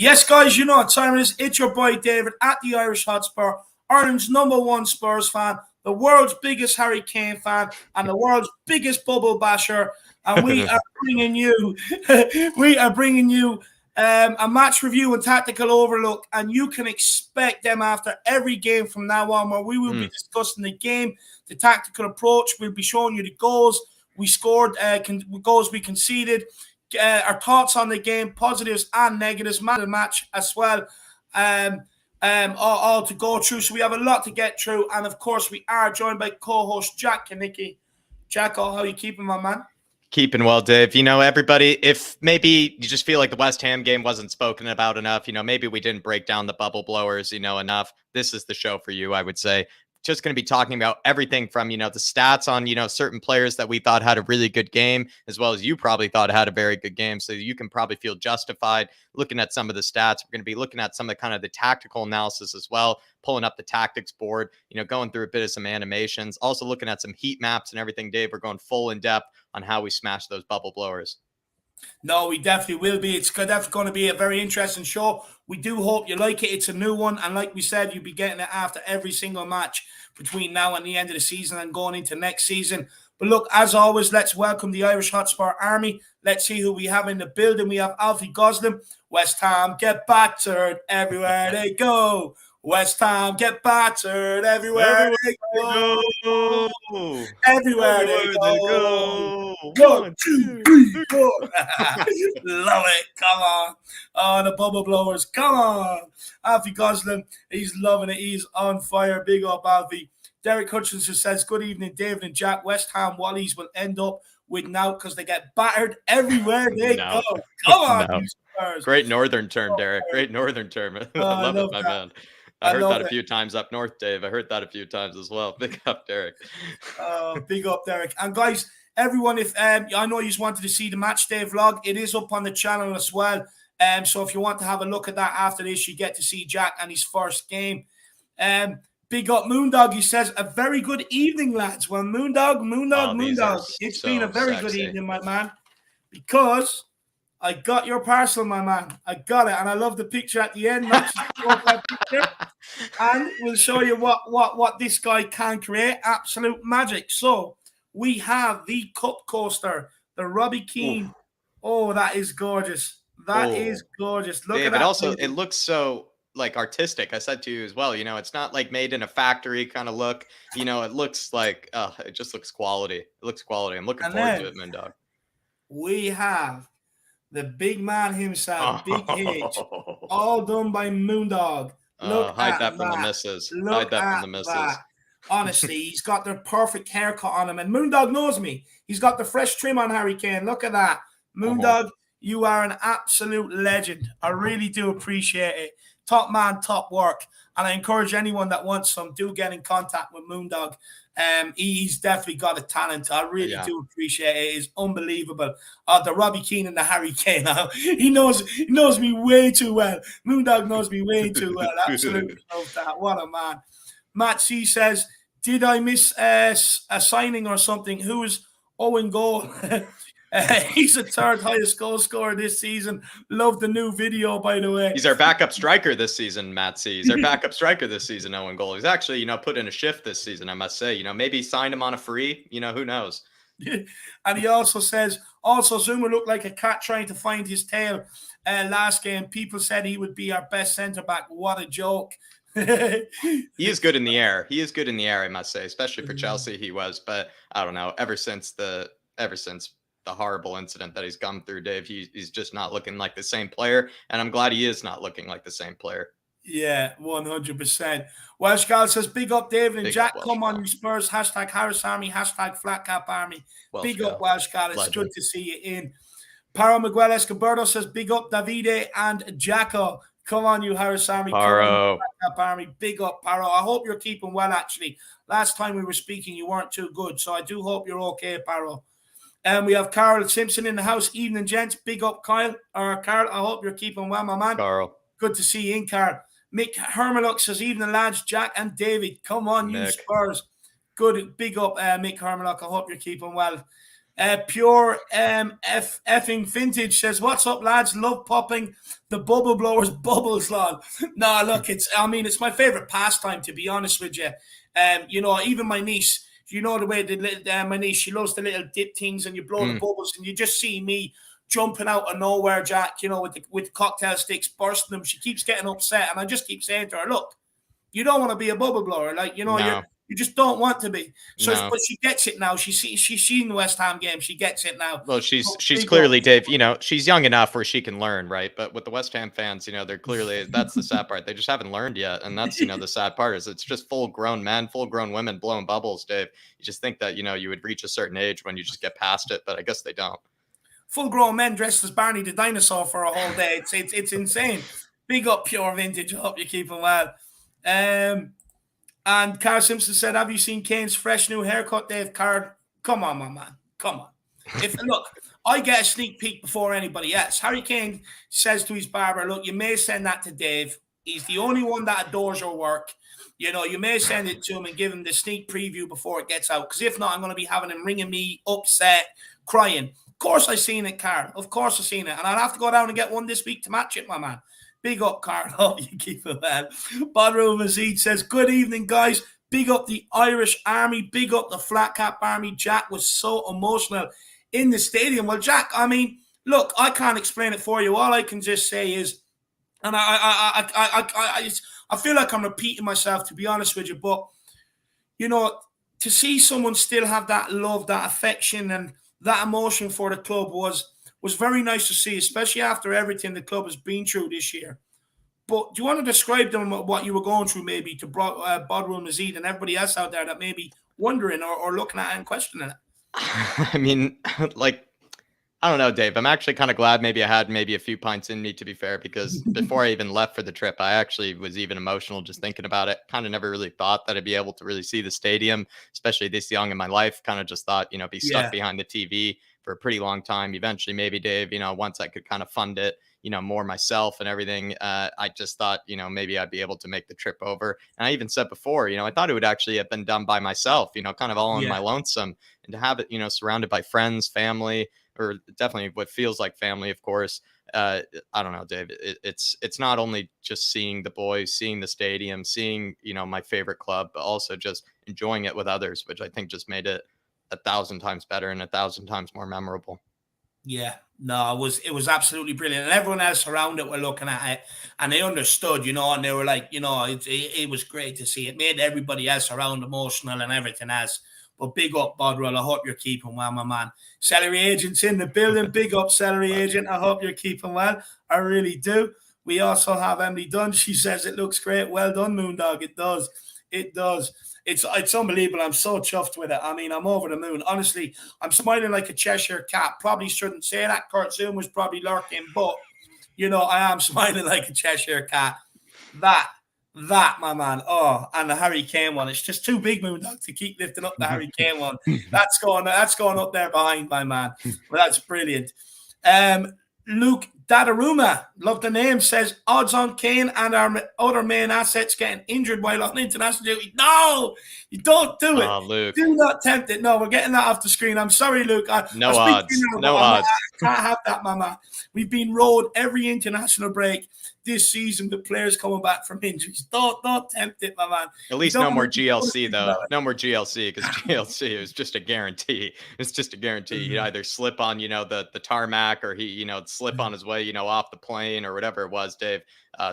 Yes, guys, you know what time it is. It's your boy David at the Irish Hotspur, Ireland's #1 Spurs fan, the world's biggest Harry Kane fan, and the world's biggest bubble basher. And we are bringing you, a match review and tactical overlook, and you can expect them after every game from now on, where we will be discussing the game, the tactical approach. We'll be showing you the goals we scored, goals we conceded. Our thoughts on the game, positives and negatives, man of the match as well, all to go through. So we have a lot to get through, and of course we are joined by co-host Jack Kanicki. Jacko, how are you keeping, my man? Keeping well, Dave. You know, everybody, if maybe you just feel like the West Ham game wasn't spoken about enough, maybe we didn't break down the bubble blowers, enough. This is the show for you, I would say. Just going to be talking about everything from, the stats on, certain players that we thought had a really good game, as well as you probably thought had a very good game. So you can probably feel justified looking at some of the stats. We're going to be looking at some of the kind of the tactical analysis as well, pulling up the tactics board, going through a bit of some animations, also looking at some heat maps and everything, Dave. We're going full in depth on how we smash those bubble blowers. No, we definitely will be. It's definitely going to be a very interesting show. We do hope you like it. It's a new one. And like we said, you'll be getting it after every single match between now and the end of the season and going into next season. But look, as always, let's welcome the Irish Hotspur Army. Let's see who we have in the building. We have Alfie Goslin. West Ham get battered everywhere they go. West Ham get battered everywhere they go. Everywhere they go. 1, 2, 3, 4. Love it. Come on. Oh, the bubble blowers. Come on. Alfie Goslin, he's loving it. He's on fire. Big up, Alfie. Derek Hutchinson says, good evening, David and Jack. West Ham Wallies will end up with now because they get battered everywhere they go. Come on, you Spurs. Great northern term, Derek. Great northern term. I love it, my man. I heard that a few times up north, Dave. I heard that a few times as well. Big up, Derek. Big up, Derek. And guys, everyone, if I know you just wanted to see the match day vlog, it is up on the channel as well. So if you want to have a look at that after this, you get to see Jack and his first game. Big up Moondog. He says, a very good evening, lads. Well, Moondog. It's been a very good evening, my man, because I got your parcel, my man. I got it, and I love the picture at the end. And we'll show you what this guy can create. Absolute magic. So we have the cup coaster, the Robbie Keane. Oh, that is gorgeous. That is gorgeous. Look at that. But also, it looks so like artistic. I said to you as well, it's not like made in a factory kind of look. It looks like it just looks quality. It looks quality. I'm looking forward to it, Moondog. We have the big man himself, Big H, all done by Moondog. Look hide that from the missus. Hide that from the missus. Honestly, he's got the perfect haircut on him. And Moondog knows me. He's got the fresh trim on Harry Kane. Look at that. Moondog, you are an absolute legend. I really do appreciate it. Top man, top work. And I encourage anyone that wants some, do get in contact with Moondog. He's definitely got a talent. I really do appreciate it. It's unbelievable. The Robbie Keane and the Harry Kane. He knows me way too well. Moondog knows me way too well. Absolutely love that. What a man. Matt C says, did I miss a signing or something? Who is Owen Goal? He's the third highest goal scorer this season. Love the new video, by the way. He's our backup striker this season, Matt C. He's our backup striker this season, Owen Goal. He's actually, put in a shift this season, I must say. Maybe signed him on a free. Who knows? And he also says, Zuma looked like a cat trying to find his tail last game. People said he would be our best centre-back. What a joke. He is good in the air. I must say, especially for Chelsea he was. But I don't know, ever since the horrible incident that he's gone through, Dave, he's just not looking like the same player, and I'm glad he is not looking like the same player. Yeah, 100%. Welsh Gal says, big up David and Jack. Come on, you Spurs. Hashtag Harris Army. Hashtag Flatcap Army. Big up Welsh Gal. It's good to see you in. Paro Miguel Escoberto says, big up Davide and Jacko. Come on, you Harris Army. Paro. Flatcap Army. Big up, Paro. I hope you're keeping well, actually. Last time we were speaking, you weren't too good, so I do hope you're okay, Paro. And we have Carl Simpson in the house. Evening, gents. Big up, Kyle. Or Carl, I hope you're keeping well, my man. Carl. Good to see you in, Carl. Mick Hermanuk says, evening, lads. Jack and David. Come on, Mick. You Spurs. Good. Big up, Mick Hermanuk. I hope you're keeping well. Pure effing vintage says, "What's up, lads? Love popping the bubble blowers bubbles, lad." No, look, it's my favorite pastime, to be honest with you. Even my niece, you know the way my niece, she loves the little dip things, and you blow the bubbles, and you just see me jumping out of nowhere, Jack. With cocktail sticks, bursting them. She keeps getting upset, and I just keep saying to her, "Look, you don't want to be a bubble blower, No, you just don't want to be." So, no. but she gets it now. She's seen the West Ham game. She gets it now. Well, So she's big up. clearly, Dave, she's young enough where she can learn, right? But with the West Ham fans, they're clearly, that's the sad part. They just haven't learned yet. And that's, the sad part is it's just full grown men, full grown women blowing bubbles, Dave. You just think that, you would reach a certain age when you just get past it, but I guess they don't. Full-grown men dressed as Barney the dinosaur for a whole day. It's insane. Big up Pure Vintage. I hope you keep them well. And Carl Simpson said, "Have you seen Kane's fresh new haircut, Dave?" Carl, come on, my man. Come on. Look, I get a sneak peek before anybody else. Harry Kane says to his barber, "Look, you may send that to Dave. He's the only one that adores your work. You may send it to him and give him the sneak preview before it gets out. Because if not, I'm going to be having him ringing me, upset, crying." Of course I seen it, Carl. Of course I seen it. And I'll have to go down and get one this week to match it, my man. Big up, Carl. Hope you keep it well. Badru Mazid says, "Good evening, guys. Big up the Irish Army. Big up the Flat Cap Army. Jack was so emotional in the stadium." Well, Jack, look, I can't explain it for you. All I can just say is, and I feel like I'm repeating myself, to be honest with you, but, to see someone still have that love, that affection, and that emotion for the club was very nice to see, especially after everything the club has been through this year. But do you want to describe them what you were going through, maybe, to Badru Mazid and everybody else out there that may be wondering or looking at it and questioning it? I mean, I don't know, Dave. I'm actually kind of glad maybe I had maybe a few pints in me, to be fair, because before I even left for the trip, I actually was even emotional just thinking about it. Kind of never really thought that I'd be able to really see the stadium, especially this young in my life. Kind of just thought, be stuck behind the TV for a pretty long time. Eventually, maybe, Dave, once I could kind of fund it, more myself and everything, I just thought, maybe I'd be able to make the trip over. And I even said before, I thought it would actually have been done by myself, kind of all on my lonesome, and to have it, surrounded by friends, family, or definitely what feels like family, of course. I don't know, Dave. It's not only just seeing the boys, seeing the stadium, seeing, my favorite club, but also just enjoying it with others, which I think just made it 1,000 times better and 1,000 times more memorable. Yeah, no, it was absolutely brilliant. And everyone else around it were looking at it and they understood, and they were like, it was great to see. It made everybody else around emotional and everything else. But big up, Bodwell. I hope you're keeping well, my man. Celery Agent's in the building. Big up, Celery Agent. I hope you're keeping well. I really do. We also have Emily Dunn. She says it looks great. Well done, Moondog. It does. It does. It's unbelievable. I'm so chuffed with it. I'm over the moon. Honestly, I'm smiling like a Cheshire cat. Probably shouldn't say that. Kurt Zoom was probably lurking, but, I am smiling like a Cheshire cat. That, my man. Oh, and the Harry Kane one. It's just too big, Moondog, to keep lifting up the Harry Kane one. That's going up there behind, my man. Well, that's brilliant. Luke Dadaruma, love the name, says odds on Kane and our other main assets getting injured while on international duty. No, you don't do it. Luke. Do not tempt it. No, we're getting that off the screen. I'm sorry, Luke. No odds. I can't have that, mama. We've been rode every international break this season with players coming back from injuries. Don't tempt it, my man. At least no more GLC, though. No more GLC, because GLC is just a guarantee. It's just a guarantee. He'd either slip on, the tarmac, or he, slip on his way, off the plane or whatever it was, Dave.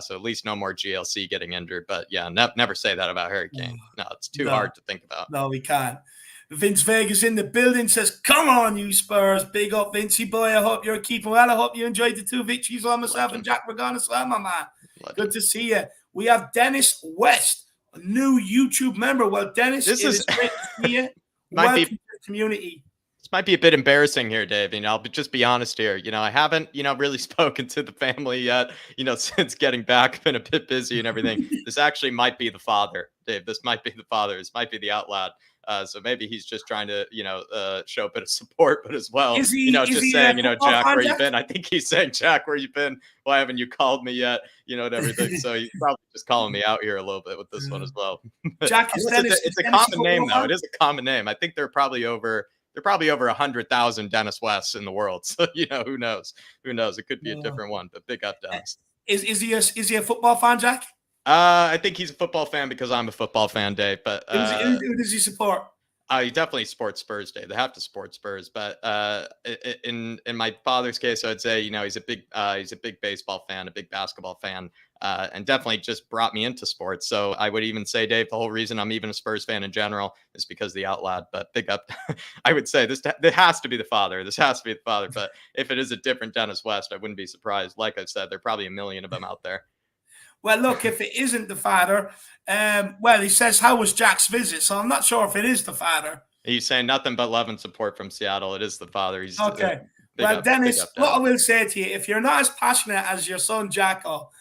So at least no more GLC getting injured. But yeah, never say that about Harry Kane. No, it's too hard to think about. No, we can't. Vince Vegas in the building says, "Come on, you Spurs." Big up, Vincey boy. I hope you're keeping well. I hope you enjoyed the 2 victories on myself and Jack Regana as well, my man. Good to see you. We have Dennis West, a new YouTube member. Well, Dennis, it is great to see you. Welcome to the community. This might be a bit embarrassing here, Dave. I'll just be honest here. I haven't, really spoken to the family yet, since getting back. Been a bit busy and everything. This actually might be the father, Dave. This might be the father. This might be the out lad. So maybe he's just trying to, show a bit of support, but as well, just saying, Jack, where you been? I think he's saying, Jack, where you been? Why haven't you called me yet? And everything. So he's probably just calling me out here a little bit with this one as well. Jack, it's a common name, though. It is a common name. I think there are probably over there are probably over 100,000 Dennis Wests in the world. So, who knows? Who knows? It could be a different one, but big up, Dennis. Is he a football fan, Jack? I think he's a football fan because I'm a football fan, Dave. But who does he support? He definitely sports Spurs, Dave. They have to support Spurs. But in my father's case, I'd say he's a big baseball fan, a big basketball fan, and definitely just brought me into sports. So I would even say, Dave, the whole reason I'm even a Spurs fan in general is because of the Out Loud. But big up, I would say this has to be the father. This has to be the father. But if it is a different Dennis West, I wouldn't be surprised. Like I said, there are probably a million of them out there. Well, look, if it isn't the father, he says, how was Jack's visit? So I'm not sure if it is the father. He's saying nothing but love and support from Seattle. It is the father. He's okay. Dennis, what I will say to you, if you're not as passionate as your son, Jacko,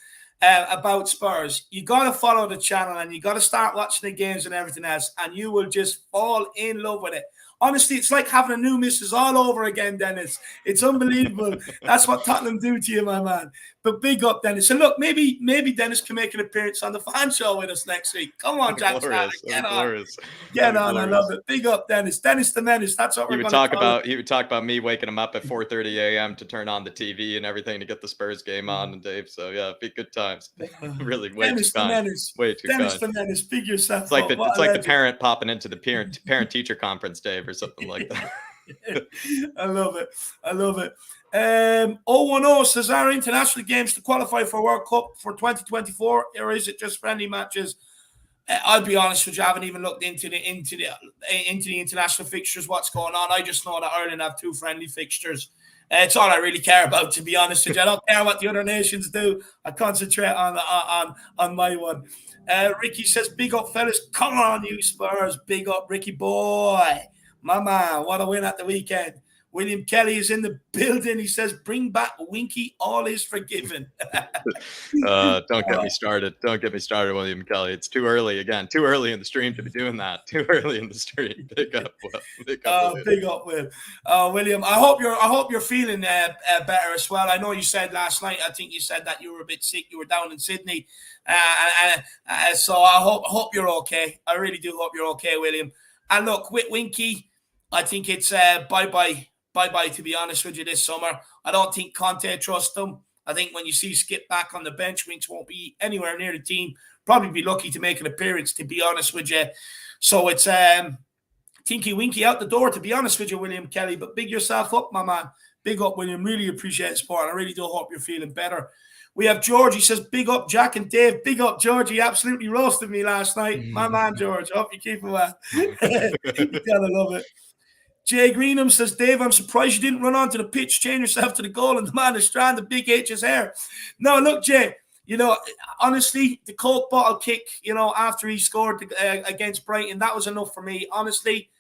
about Spurs, you got to follow the channel and you got to start watching the games and everything else, and you will just fall in love with it. Honestly, it's like having a new missus all over again, Dennis. It's unbelievable. That's what Tottenham do to you, my man. But big up, Dennis. And look, maybe Dennis can make an appearance on the fan show with us next week. Come on, Jack. Get on. Get on. I love it. Big up, Dennis. Dennis the Menace. That's what we're going to talk about. He would talk about me waking him up at 4:30 a.m. to turn on the TV and everything to get the Spurs game on, and Dave. So yeah, be good times. Really, way Dennis too kind. Menace. Way too Dennis kind. the Menace. Big yourself. It's like the parent popping into the parent teacher conference, Dave, or something like that. I love it. 010 says, are international games to qualify for World Cup for 2024, or is it just friendly matches? I'll be honest with you, I haven't even looked into the international fixtures, what's going on. I just know that Ireland have 2 friendly fixtures. It's all I really care about, to be honest with you. I don't care what the other nations do. I concentrate on my one. Ricky says, big up, fellas. Come on, you Spurs. Big up, Ricky boy. My man, what a win at the weekend. William Kelly is in the building. He says, bring back Winky. All is forgiven. Don't get me started. Don't get me started, William Kelly. It's too early again. Too early in the stream to be doing that. Too early in the stream. Big up, Will. Big up, Will. William, I hope you're feeling better as well. I know you said last night, I think you said that you were a bit sick. You were down in Sydney. So I hope you're okay. I really do hope you're okay, William. And look, with Winky, I think it's bye-bye, to be honest with you, this summer. I don't think Conte trusts him. I think when you see Skip back on the bench, Winks won't be anywhere near the team. Probably be lucky to make an appearance, to be honest with you. So it's Tinky Winky out the door, to be honest with you, William Kelly. But big yourself up, my man. Big up, William. Really appreciate the support. I really do hope you're feeling better. We have George. He says, big up, Jack and Dave. Big up, George. He absolutely roasted me last night. My man, George. Hope you keep him well. You gotta love it. Jay Greenham says, Dave, I'm surprised you didn't run onto the pitch, chain yourself to the goal, and the man is stranded. Big H's hair. No, look, Jay, honestly, the Coke bottle kick, after he scored against Brighton, that was enough for me. Honestly,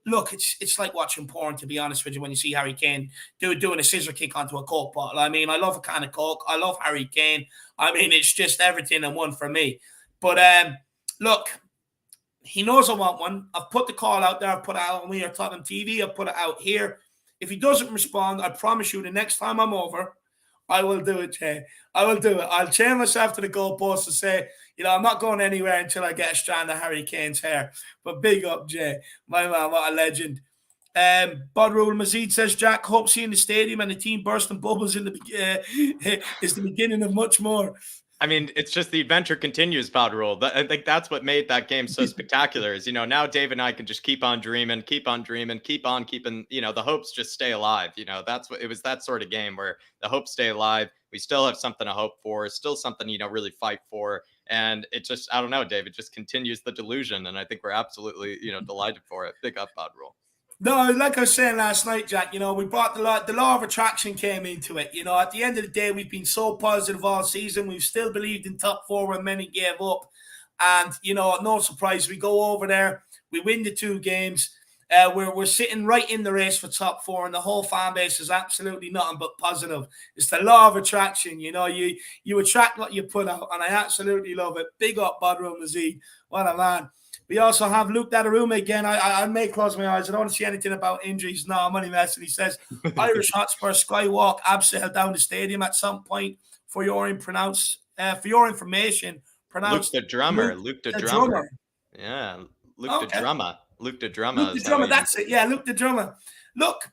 look, it's like watching porn, to be honest with you, when you see Harry Kane doing a scissor kick onto a Coke bottle. I mean, I love a can of Coke. I love Harry Kane. I mean, it's just everything in one for me. But look, he knows I want one. I've put the call out there. I've put it out on We Are Tottenham TV. I've put it out here. If he doesn't respond, I promise you the next time I'm over, I will do it, Jay. I will do it. I'll chain myself to the goalpost and say, I'm not going anywhere until I get a strand of Harry Kane's hair. But big up, Jay. My man, what a legend. Bodrul Mazid says, Jack, hope seeing the stadium and the team bursting bubbles is the beginning of much more. I mean, it's just the adventure continues, Podroll. I think that's what made that game so spectacular is, now Dave and I can just keep on dreaming, keep on keeping, the hopes just stay alive. That's what it was, that sort of game where the hopes stay alive. We still have something to hope for, still something, really fight for. And it just, I don't know, Dave, it just continues the delusion. And I think we're absolutely, delighted for it. Big up, Podroll. No, like I was saying last night, Jack, we brought the law of attraction came into it. At the end of the day, we've been so positive all season. We've still believed in top 4 when many gave up. And, no surprise, we go over there. We win the 2 games. We're sitting right in the race for top 4, and the whole fan base is absolutely nothing but positive. It's the law of attraction. You attract what you put out, and I absolutely love it. Big up, Badr Mazid. What a man. We also have Luke Donnarumma again. I may close my eyes. I don't want to see anything about injuries. No, I'm only messing. He says, Irish Hotspur Skywalk abseil down the stadium at some point for your information. Pronounce Luke the drummer. Drummer. Yeah, Luke the drummer. Luke the Drummer. Luke the Drummer, that's it. Yeah, Luke the Drummer. Look,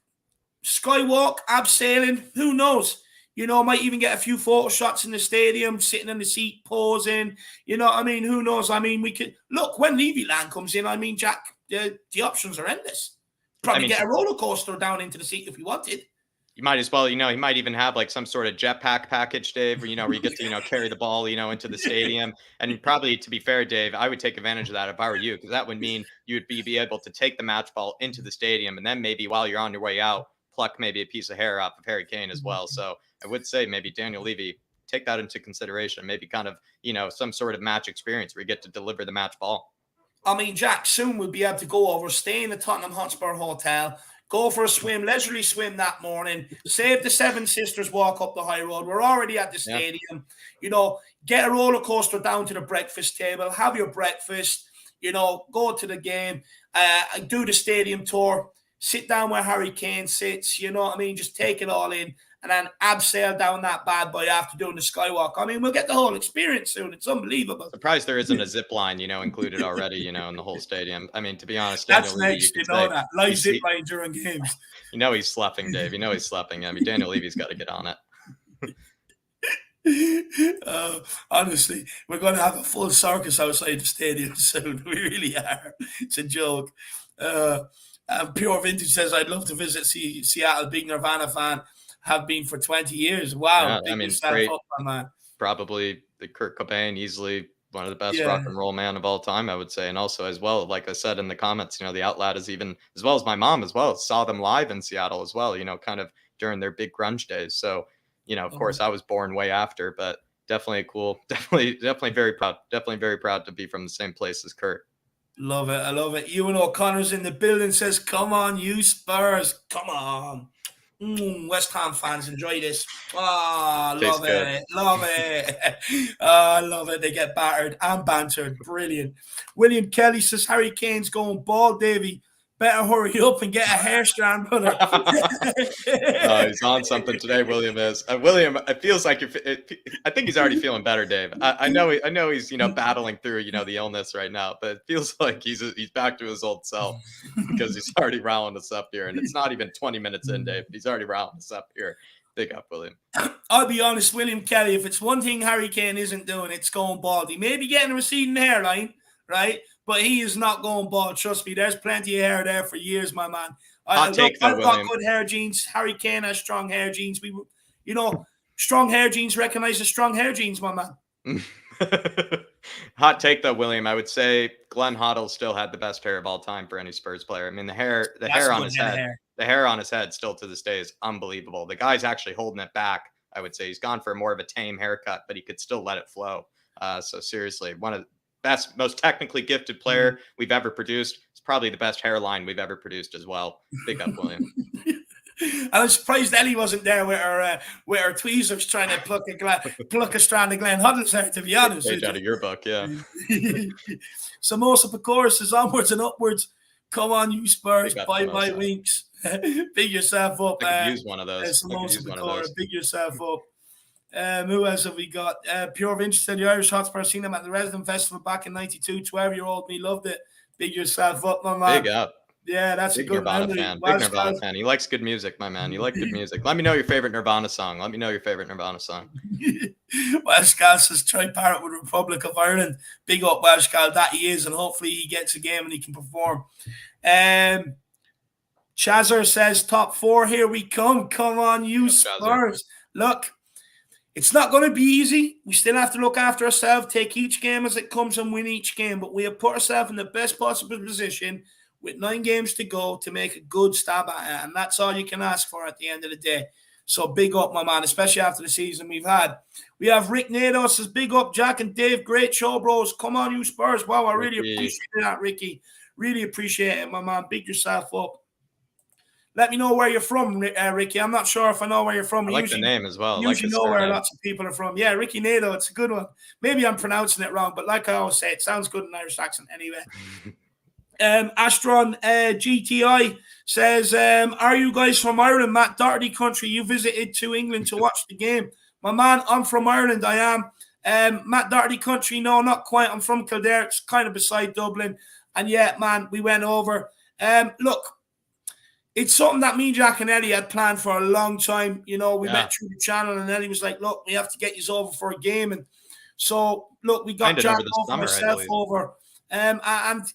skywalk, abseiling, who knows? You know, might even get a few photo shots in the stadium, sitting in the seat, posing. You know what I mean? Who knows? I mean, we could look when Levy Land comes in. I mean, Jack, the options are endless. Probably get a roller coaster down into the seat if we wanted. You might as well, he might even have like some sort of jetpack package, Dave, where, where you get to, carry the ball, into the stadium. And probably, to be fair, Dave, I would take advantage of that if I were you, because that would mean you would be able to take the match ball into the stadium. And then maybe while you're on your way out, pluck maybe a piece of hair off of Harry Kane as well. So I would say maybe Daniel Levy, take that into consideration. Maybe kind of, some sort of match experience where you get to deliver the match ball. I mean, Jack, soon we'll be able to go over, stay in the Tottenham Hotspur Hotel, go for a swim, leisurely swim that morning, save the Seven Sisters walk up the high road. We're already at the stadium. Get a roller coaster down to the breakfast table, have your breakfast, go to the game, do the stadium tour, sit down where Harry Kane sits, you know what I mean? Just take it all in and then abseil down that bad boy after doing the skywalk. I mean, we'll get the whole experience soon. It's unbelievable. Surprised there isn't a zip line, included already, in the whole stadium. I mean, to be honest, that's Daniel next, Levy, that. Live zip line during games. He's slapping, Dave. He's slapping. I mean, Daniel Levy's got to get on it. Honestly, we're going to have a full circus outside the stadium soon. We really are. It's a joke. Pure Vintage says, I'd love to visit Seattle. Big Nirvana fan. Have been for 20 years. Wow. Yeah, I mean, great. Probably the Kurt Cobain, easily one of the best rock and roll man of all time, I would say. And also, as well, like I said in the comments, the Outlet is even, as well as my mom as well, saw them live in Seattle as well, kind of during their big grunge days. So, of course, I was born way after, but definitely cool. Definitely very proud. Definitely very proud to be from the same place as Kurt. Love it. I love it. Ewan O'Connor's in the building, says, come on, you Spurs. Come on. West Ham fans, enjoy this. Love it. Love it. I love it. They get battered and bantered. Brilliant. William Kelly says, Harry Kane's going bald, Davey. Better hurry up and get a hair strand, brother. He's on something today, William is. William, it feels like I think he's already feeling better, Dave. I know he's battling through the illness right now, but it feels like he's back to his old self because he's already riling us up here, and it's not even 20 minutes in, Dave. He's already riling us up here. Big up, William. I'll be honest, William Kelly. If it's one thing Harry Kane isn't doing, it's going bald. He may be getting a receding hairline, right? But he is not going bald. Trust me, there's plenty of hair there for years, my man. I've got good hair genes. Harry Kane has strong hair genes. Strong hair genes recognize the strong hair genes, my man. Hot take, though, William. I would say Glenn Hoddle still had the best hair of all time for any Spurs player. I mean, the hair on his head still to this day is unbelievable. The guy's actually holding it back. I would say he's gone for more of a tame haircut, but he could still let it flow. So seriously, one of the best, most technically gifted player we've ever produced. It's probably the best hairline we've ever produced as well. Big up, William. I was surprised Ellie wasn't there with her tweezers trying to pluck a strand of Glenn Hoddle's hair, to be honest. Page out of your book, yeah. Samosa Pecora says, onwards and upwards. Come on, you Spurs. Bye, Winks. Big yourself up. I could use one of those. Samosa Pecora, big yourself up. Who else have we got? Pure Vintage said, the Irish Hotspur, seen them at the Resident Festival back in 92. 12-year-old me loved it. Big yourself up, my man. Big up. Yeah, that's big a good Nirvana memory. fan. Big Nirvana fan. He likes good music, my man. You like good music. Let me know your favorite Nirvana song. Welsh Gal says, try parrot with Republic of Ireland. Big up Welsh Gal, that he is, and hopefully he gets a game and he can perform. Chazzer says, top 4, here we come. Come on, you Spurs. Look, it's not going to be easy. We still have to look after ourselves, take each game as it comes and win each game. But we have put ourselves in the best possible position with 9 games to go to make a good stab at it. And that's all you can ask for at the end of the day. So big up, my man, especially after the season we've had. We have Rick Nato says, big up, Jack and Dave. Great show, bros. Come on, you Spurs. Wow, I really appreciate that, Ricky. Really appreciate it, my man. Big yourself up. Let me know where you're from, Ricky. I'm not sure if I know where you're from. I like the name as well. Usually know where lots of people are from. Yeah, Ricky Nato, it's a good one. Maybe I'm pronouncing it wrong, but like I always say, it sounds good in Irish accent anyway. Astron GTI says, are you guys from Ireland, Matt Doherty country? You visited to England to watch the game. My man, I'm from Ireland, I am. Matt Doherty country, no, not quite. I'm from Kildare. It's kind of beside Dublin. And yeah, man, we went over. Look, it's something that me, Jack, and Eddie had planned for a long time. You know, we met through the channel, and Eddie was like, "Look, we have to get you over for a game." And so, look, we got Jack over, myself over. And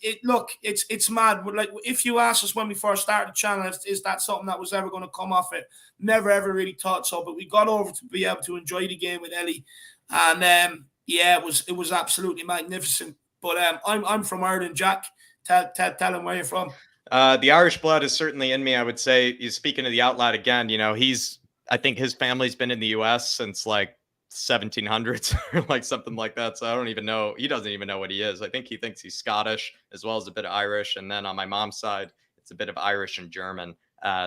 it's mad. But like, if you asked us when we first started the channel, is that something that was ever going to come off it? Never ever really thought so. But we got over to be able to enjoy the game with Ellie, and yeah, it was absolutely magnificent. But I'm from Ireland, Jack. Tell him where you're from. The Irish blood is certainly in me, I would say. He's speaking of the outlet again. You know, I think his family's been in the U.S. since like 1700s or like something like that. So I don't even know. He doesn't even know what he is. I think he thinks he's Scottish as well as a bit of Irish. And then on my mom's side, it's a bit of Irish and German.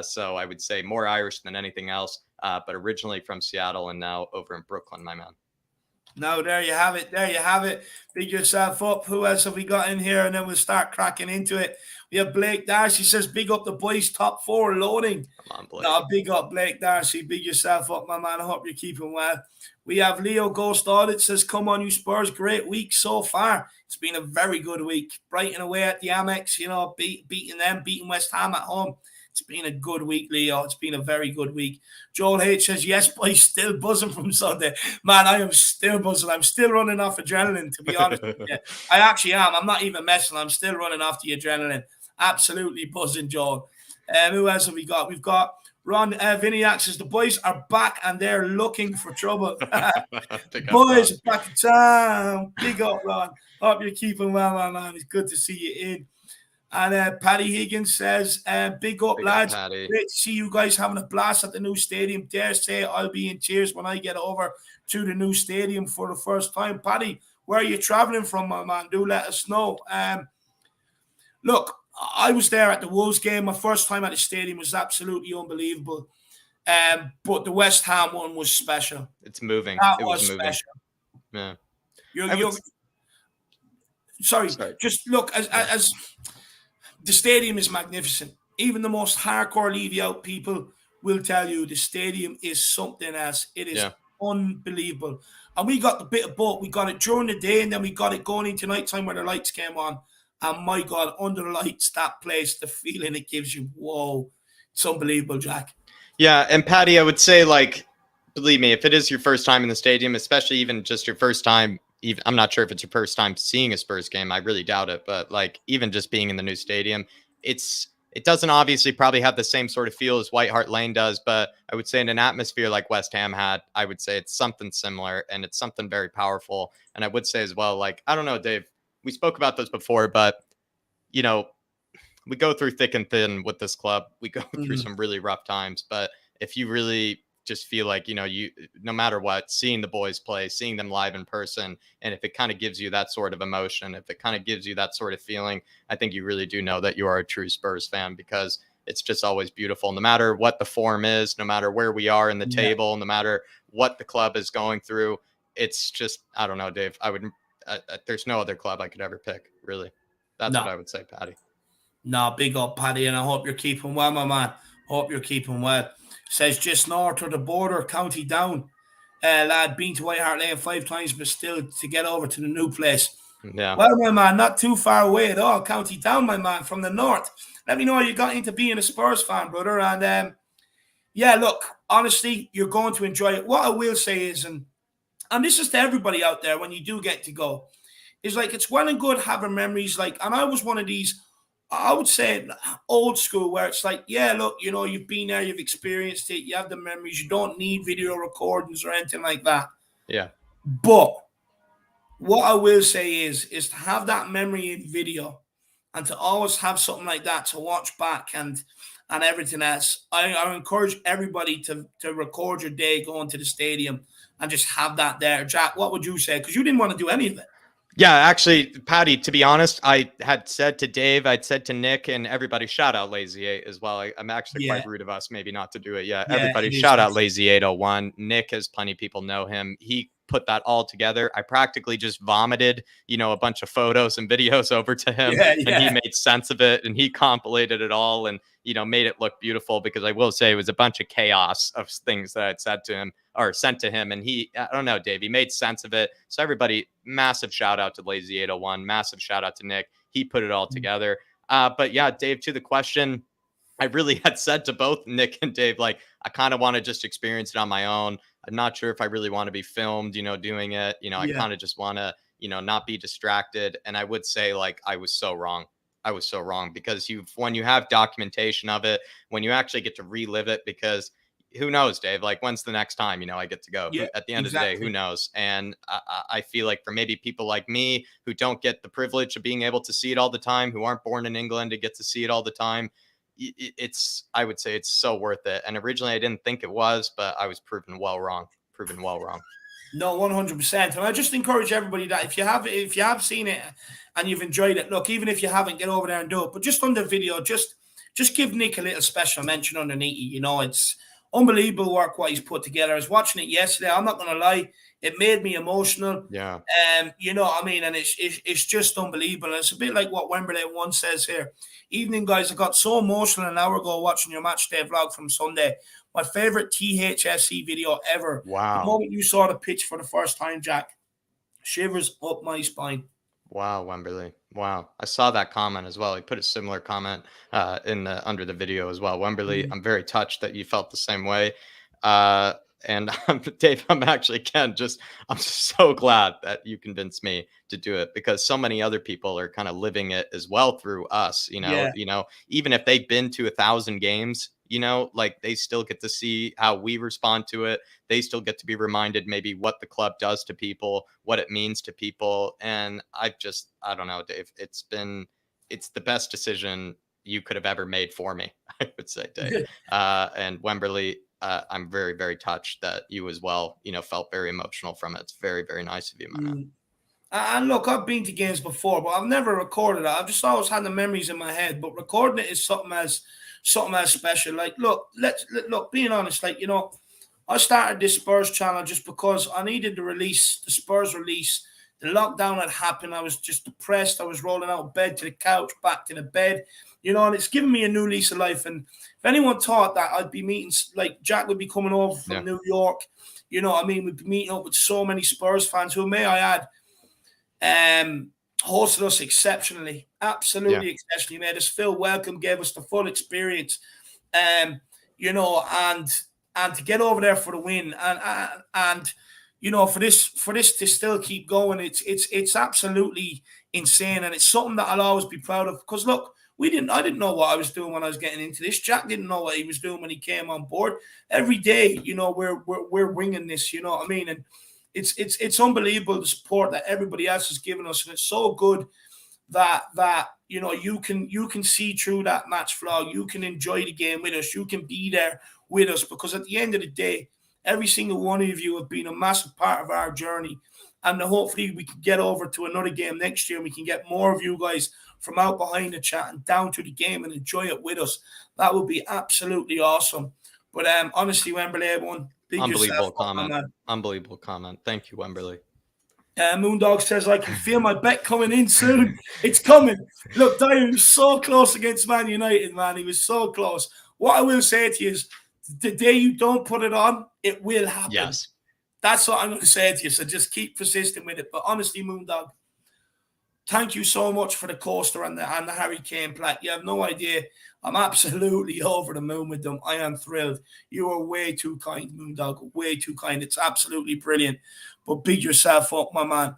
So I would say more Irish than anything else, but originally from Seattle and now over in Brooklyn, my man. No, there you have it. There you have it. Big yourself up. Who else have we got in here? And then we'll start cracking into it. We have Blake Darcy says, big up the boys, top 4 loading. Come on, Blake. No, big up Blake Darcy. Big yourself up, my man. I hope you're keeping well. We have Leo Ghost Audit says, come on, you Spurs. Great week so far. It's been a very good week. Brighton away at the Amex, you know, beating them, beating West Ham at home. It's been a good week, Leo. It's been a very good week. Joel H says, yes, boys, still buzzing from Sunday. Man, I am still buzzing. I'm still running off adrenaline, to be honest with you. I actually am. I'm not even messing. I'm still running off the adrenaline. Absolutely buzzing, Joel. Who else have we got? We've got Ron Viniak says, the boys are back and they're looking for trouble. Boys are back in town. Big up, Ron. Hope you're keeping well, my man. It's good to see you in. And Paddy Higgins says, big up, lads. Paddy. Great to see you guys having a blast at the new stadium. Dare say I'll be in tears when I get over to the new stadium for the first time. Paddy, where are you traveling from, my man? Do let us know. Look, I was there at the Wolves game. My first time at the stadium was absolutely unbelievable. But the West Ham one was special. It's moving. It was moving. Yeah. Sorry. Just look, as the stadium is magnificent. Even the most hardcore leave-out people will tell you the stadium is something else. It is unbelievable. And we got the bit of both. We got it during the day, and then we got it going into nighttime where the lights came on. And my God, under the lights, that place, the feeling it gives you, whoa, it's unbelievable, Jack. Yeah, and Paddy, I would say, like, believe me, if it is your first time in the stadium, especially even just your first time, I'm not sure if it's your first time seeing a Spurs game. I really doubt it. But like, even just being in the new stadium, it doesn't obviously probably have the same sort of feel as White Hart Lane does. But I would say in an atmosphere like West Ham had, I would say it's something similar and it's something very powerful. And I would say as well, like, I don't know, Dave, we spoke about this before, but, you know, we go through thick and thin with this club. We go through some really rough times. But if you really just feel like, you know, no matter what, seeing the boys play, seeing them live in person, and if it kind of gives you that sort of emotion, if it kind of gives you that sort of feeling, I think you really do know that you are a true Spurs fan, because it's just always beautiful. No matter what the form is, no matter where we are in the table, no matter what the club is going through, it's just, I don't know, Dave, there's no other club I could ever pick, really. That's what I would say, Paddy. No, big up, Paddy, and I hope you're keeping well, my man. Hope you're keeping well. Says just north of the border, County Down. Lad, been to White Hart Lane 5 times, but still to get over to the new place. Yeah. Well, my man, not too far away at all. County Down, my man, from the north. Let me know how you got into being a Spurs fan, brother. And yeah, look, honestly, you're going to enjoy it. What I will say is, and this is to everybody out there when you do get to go, is like, it's well and good having memories. Like, and I was one of these, I would say, old school, where it's like, yeah, look, you know, you've been there, you've experienced it, you have the memories, you don't need video recordings or anything like that. Yeah. But what I will say is to have that memory in video and to always have something like that to watch back and everything else. I encourage everybody to record your day going to the stadium and just have that there. Jack, what would you say? Because you didn't want to do any of it. Yeah, actually, Paddy, to be honest, I had said to Dave, I'd said to Nick and everybody, shout out Lazy 8 as well. I'm actually quite rude of us maybe not to do it yet. Everybody, shout out Lazy 801. Nick, as plenty of people know him, he put that all together. I practically just vomited, you know, a bunch of photos and videos over to him, and he made sense of it, and he compilated it all and, you know, made it look beautiful, because I will say it was a bunch of chaos of things that I'd said to him or sent to him. And I don't know, Dave, he made sense of it. So everybody, massive shout out to Lazy 801, massive shout out to Nick. he put it all together. But yeah, Dave, to the question, I really had said to both Nick and Dave, like, I kind of want to just experience it on my own. I'm not sure if I really want to be filmed, doing it. I Yeah. kind of just want to, not be distracted. And I would say, like, I was so wrong. I was so wrong because when you have documentation of it, when you actually get to relive it, because who knows, Dave, like, when's the next time, I get to go? Yeah, At the end of the day, who exactly. knows? And I feel like for maybe people like me who don't get the privilege of being able to see it all the time, who aren't born in England to get to see it all the time, I would say it's so worth it. And originally I didn't think it was, but I was proven well wrong. No, 100%. And I just encourage everybody that if you have seen it and you've enjoyed it, look, even if you haven't, get over there and do it. But just on the video, just give Nick a little special mention underneath. It's unbelievable work what he's put together. I was watching it yesterday. I'm not gonna lie, it made me emotional. Yeah. You know what I mean? And it's just unbelievable. It's a bit like what Wembley once says here. Evening, guys, I got so emotional an hour ago watching your match day vlog from Sunday. My favorite THSC video ever. The Wow. moment you saw the pitch for the first time, Jack, shivers up my spine. Wow, Wembley. Wow. I saw that comment as well. He put a similar comment under the video as well. Wembley, I'm very touched that you felt the same way. And Dave, I'm just so glad that you convinced me to do it, because so many other people are kind of living it as well through us, Yeah. Even if they've been to 1,000 games, like, they still get to see how we respond to it. They still get to be reminded maybe what the club does to people, what it means to people. And I don't know, Dave, it's the best decision you could have ever made for me, I would say, Dave. And Wembley, I'm very, very touched that you as well, felt very emotional from it. It's very, very nice of you, my man. And look, I've been to games before, but I've never recorded it. I've just always had the memories in my head. But recording it is something as special. Like, look, look, being honest, like, I started this Spurs channel just because I needed the Spurs release. The lockdown had happened. I was just depressed. I was rolling out of bed to the couch, back to the bed, and it's given me a new lease of life. And if anyone thought that I'd be meeting, like, Jack would be coming over from New York, what I mean? We'd be meeting up with so many Spurs fans who, may I add, hosted us exceptionally, absolutely exceptionally, made us feel welcome, gave us the full experience, and to get over there for the win, and for this to still keep going, it's absolutely insane, and it's something that I'll always be proud of. Because look, I didn't know what I was doing when I was getting into this. Jack didn't know what he was doing when he came on board. Every day, we're winging this, you know what I mean? And it's unbelievable the support that everybody else has given us, and it's so good that you can see through that match vlog. You can enjoy the game with us. You can be there with us, because at the end of the day, every single one of you have been a massive part of our journey, and hopefully we can get over to another game next year, and we can get more of you guys from out behind the chat and down to the game and enjoy it with us. That would be absolutely awesome. But honestly, Wembley, everyone, Unbelievable comment. Thank you, Wembley. Moondog says, I can feel my bet coming in soon. It's coming. Look, Dyer was so close against Man United, man. He was so close. What I will say to you is, the day you don't put it on, it will happen. Yes. That's what I'm going to say to you. So just keep persisting with it. But honestly, Moondog, thank you so much for the coaster and the Harry Kane plaque. You have no idea. I'm absolutely over the moon with them. I am thrilled. You are way too kind, Moondog. Way too kind. It's absolutely brilliant. But big yourself up, my man.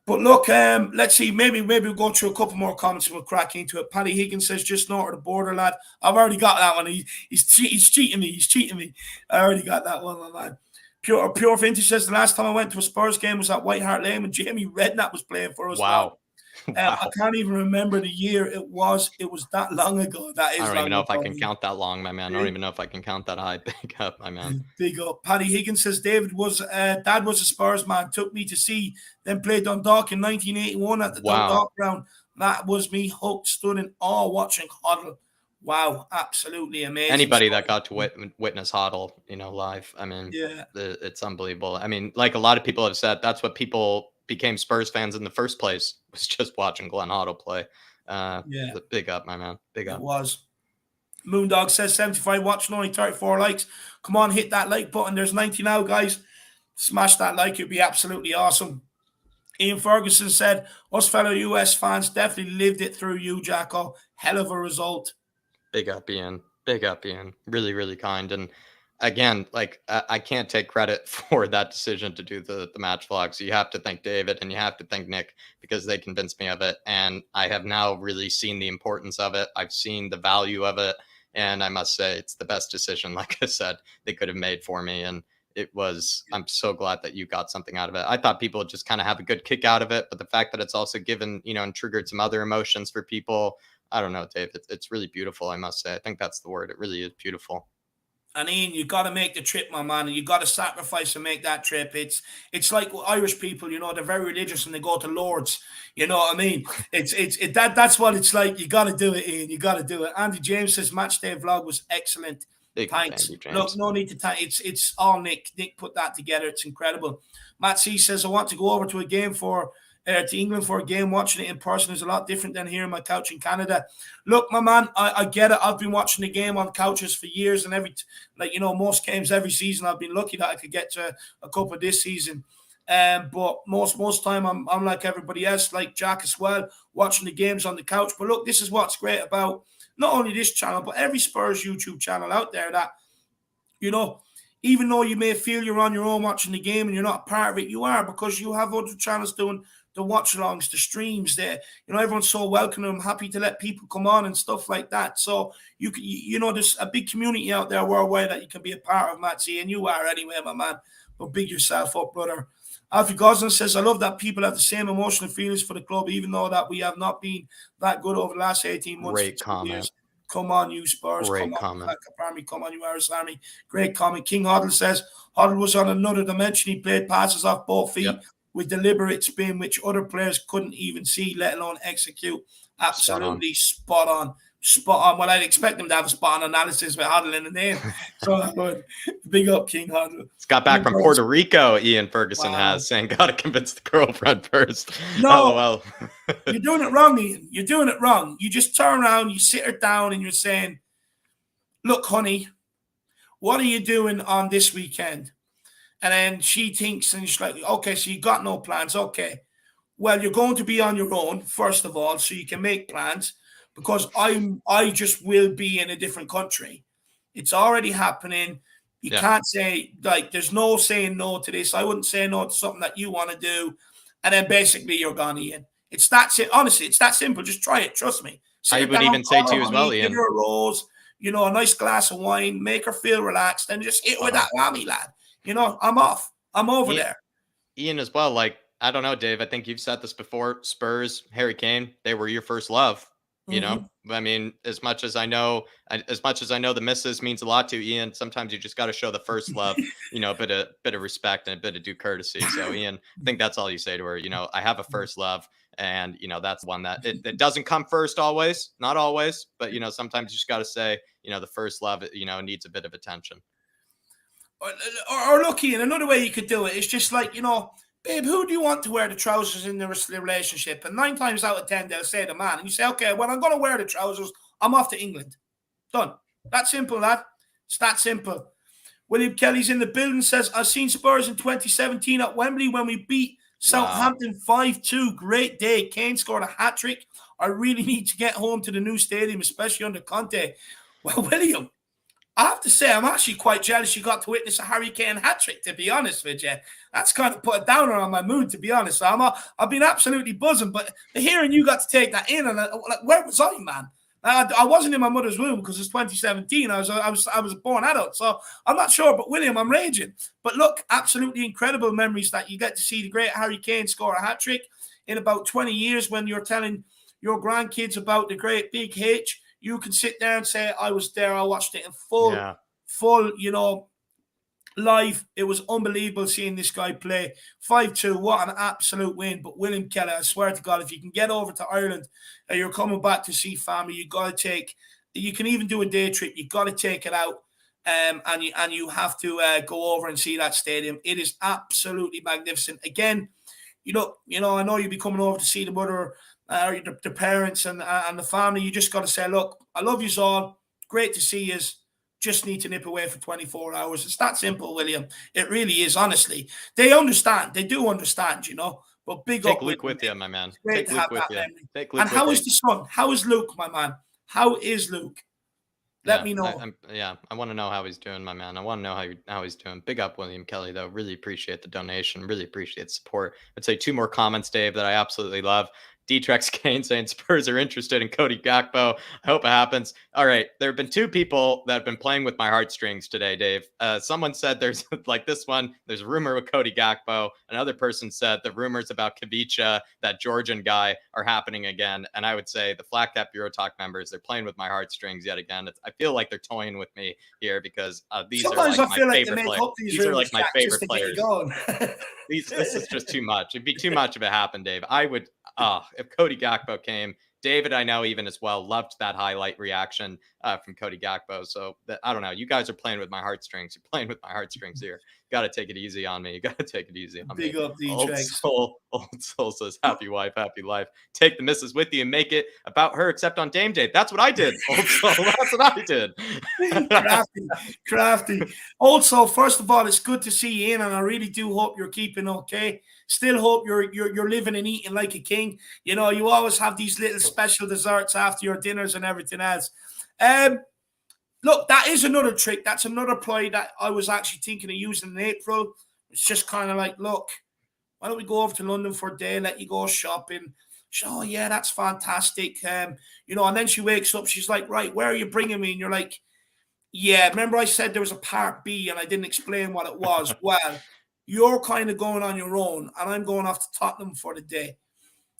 But look, let's see. Maybe we'll go through a couple more comments and we'll crack into it. Paddy Higgins says, just north of the border, lad. I've already got that one. He's cheating me. He's cheating me. I already got that one, my man. Pure Vintage says, the last time I went to a Spurs game was at White Hart Lane when Jamie Redknapp was playing for us. Wow. I can't even remember the year it was. It was that long ago. That is. I don't even know if I can count that long, my man. I don't even know if I can count that high. Big up, my man. Big up. Paddy Higgins says, Dad was a Spurs man. Took me to see them play Dundalk in 1981 at the Dundalk ground. That was me hooked, stood in awe watching Hoddle. Wow, absolutely amazing. Anybody that got to witness Hoddle, live, I mean, it's unbelievable. I mean, like a lot of people have said, that's what people became Spurs fans in the first place, was just watching Glenn Hoddle play. Big up, my man. Big up. It was. Moondog says 75 watching, only 34 likes. Come on, hit that like button. There's 90 now, guys. Smash that like. It'd be absolutely awesome. Ian Ferguson said, us fellow US fans definitely lived it through you, Jacko. Hell of a result. Big up, Ian. Big up, Ian. Really, really kind. And again, like I can't take credit for that decision to do the match vlog. So you have to thank David and you have to thank Nick because they convinced me of it. And I have now really seen the importance of it. I've seen the value of it. And I must say it's the best decision, like I said, they could have made for me. And I'm so glad that you got something out of it. I thought people would just kind of have a good kick out of it. But the fact that it's also given, and triggered some other emotions for people, I don't know, Dave. It's really beautiful, I must say. I think that's the word. It really is beautiful. And Ian, you got to make the trip, my man, and you got to sacrifice and make that trip. It's like Irish people, they're very religious and they go to Lourdes. You know what I mean? That's what it's like. You got to do it, Ian. You got to do it. Andy James says match day vlog was excellent. Thanks. Look, no need to thank. It's all Nick. Nick put that together. It's incredible. Matt C says I want to go over to a game to England for a game. Watching it in person is a lot different than here on my couch in Canada. Look, my man, I get it. I've been watching the game on couches for years, and most games every season. I've been lucky that I could get to a couple this season. But most time I'm like everybody else, like Jack as well, watching the games on the couch. But look, this is what's great about not only this channel, but every Spurs YouTube channel out there that, even though you may feel you're on your own watching the game and you're not part of it, you are, because you have other channels doing the watch-alongs, the streams there. Everyone's so welcoming. I'm happy to let people come on and stuff like that. So, there's a big community out there worldwide that you can be a part of, Matsy, and you are anyway, my man. But big yourself up, brother. Alfie Gosling says, I love that people have the same emotional feelings for the club, even though that we have not been that good over the last 18 months. Great comment. Years. Come on, you Spurs. Great come comment. Come on, you Irish Army. Great comment. King Hoddle says, Hoddle was on another dimension. He played passes off both feet. Yep. With deliberate spin, which other players couldn't even see, let alone execute. Absolutely spot on. Well, I'd expect them to have a spot on analysis with Hoddle in the name. So I would. Big up, King Hoddle. It's got back from Puerto Rico, Ian Ferguson has, saying, gotta convince the girlfriend first. No, LOL. You're doing it wrong, Ian. You're doing it wrong. You just turn around, you sit her down, and you're saying, look, honey, what are you doing on this weekend? And then she thinks, and she's like, okay, so you got no plans. Okay. Well, you're going to be on your own, first of all, so you can make plans, because I just will be in a different country. It's already happening. You can't say, there's no saying no to this. I wouldn't say no to something that you want to do. And then basically you're gone, Ian. It's that simple. Honestly, it's that simple. Just try it. Trust me. I would even say to you as well, Ian. Give her a rose, a nice glass of wine, make her feel relaxed, and just hit with that whammy, lad. I'm off. I'm over there. Ian as well. I don't know, Dave. I think you've said this before. Spurs, Harry Kane, they were your first love. I mean, as much as I know the missus means a lot to Ian, sometimes you just got to show the first love, a bit of respect and a bit of due courtesy. So, Ian, I think that's all you say to her. I have a first love, and that's one that it doesn't come first always, not always, but sometimes you just got to say, the first love, needs a bit of attention. Or look, Ian, another way you could do it is just like, babe, who do you want to wear the trousers in the relationship? And 9 times out of 10, they'll say the man. And you say, okay, well, I'm going to wear the trousers. I'm off to England. Done. That simple, lad. It's that simple. William Kelly's in the building, says, I've seen Spurs in 2017 at Wembley when we beat Southampton 5-2. Great day. Kane scored a hat-trick. I really need to get home to the new stadium, especially under Conte. Well, William, I have to say, I'm actually quite jealous you got to witness a Harry Kane hat-trick, to be honest with you. That's kind of put a downer on my mood, to be honest. So I've been absolutely buzzing, but hearing you got to take that in, and where was I, man? I wasn't in my mother's womb because it's 2017. I was a born adult, so I'm not sure. But William, I'm raging. But look, absolutely incredible memories that you get to see the great Harry Kane score a hat-trick in about 20 years when you're telling your grandkids about the great Big H. You can sit there and say, I was there, I watched it in full, live. It was unbelievable seeing this guy play. 5-2, what an absolute win. But William Kelly, I swear to God, if you can get over to Ireland and you're coming back to see family, you can even do a day trip, you got to take it out. And you have to go over and see that stadium. It is absolutely magnificent. Again, I know you'll be coming over to see the mother, the parents and the family. You just got to say, look, I love you all. Great to see you. Just need to nip away for 24 hours. It's that simple, William. It really is, honestly. They understand. They do understand, But But big Take up, Luke William. with you, my man. Great Take to Luke have with that you. memory. Take Luke And with how you. is the son? How is Luke, my man? How is Luke? Let Yeah, me know. I want to know how he's doing, my man. I want to know how he's doing. Big up, William Kelly, though. Really appreciate the donation. Really appreciate the support. I'd say 2 more comments, Dave, that I absolutely love. D-Trex Kane saying Spurs are interested in Cody Gakpo. I hope it happens. All right, there have been 2 people that have been playing with my heartstrings today, Dave. Someone said there's like this one. There's a rumor with Cody Gakpo. Another person said the rumors about Kavicha, that Georgian guy, are happening again. And I would say the Flat Cap Bureau Talk members, they're playing with my heartstrings yet again. I feel like they're toying with me here because these are Sometimes like I my feel like they favorite make players. up these These are rumors, like my Jack, just favorite to get you players. going. This is just too much. It'd be too much if it happened, Dave. I would, if Cody Gakpo came, David, I know even as well, loved that highlight reaction from Cody Gakpo. So I don't know. You guys are playing with my heartstrings. You're playing with my heartstrings here. Got to take it easy on me. You got to take it easy on Big me. up, D-Trex. Old soul says, happy wife, happy life. Take the missus with you and make it about her, except on Dame Day. That's what I did. Old soul. That's what I did. crafty. Also, first of all, it's good to see you in, and I really do hope you're keeping okay. Still hope you're living and eating like a king. You know, you always have these little special desserts after your dinners and everything else. Look, that is another trick. That's another play that I was actually thinking of using in April. It's just kind of like, look, why don't we go over to London for a day, let you go shopping? Oh, yeah, that's fantastic. You know, and then she wakes up, she's like, right, where are you bringing me? And you're like, yeah, remember I said there was a part B and I didn't explain what it was? Well, you're kind of going on your own and I'm going off to Tottenham for the day.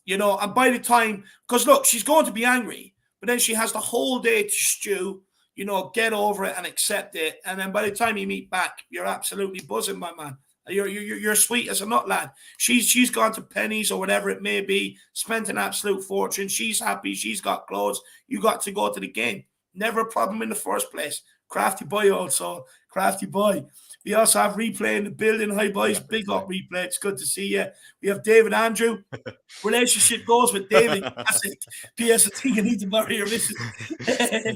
You know, and by the time, because look, she's going to be angry, but then she has the whole day to stew, you know, get over it and accept it. And then by the time you meet back, you're absolutely buzzing, my man. You're sweet as a nut, lad. She's gone to Pennies or whatever it may be, spent an absolute fortune. She's happy. She's got clothes. You got to go to the game. Never a problem in the first place. Crafty boy also. Crafty boy. We also have Replay in the building. Hi, boys. Yeah, Big up, Replay. It's good to see you. We have David Andrew. Relationship goes with David. Classic. P.S. I think you need to marry your missus.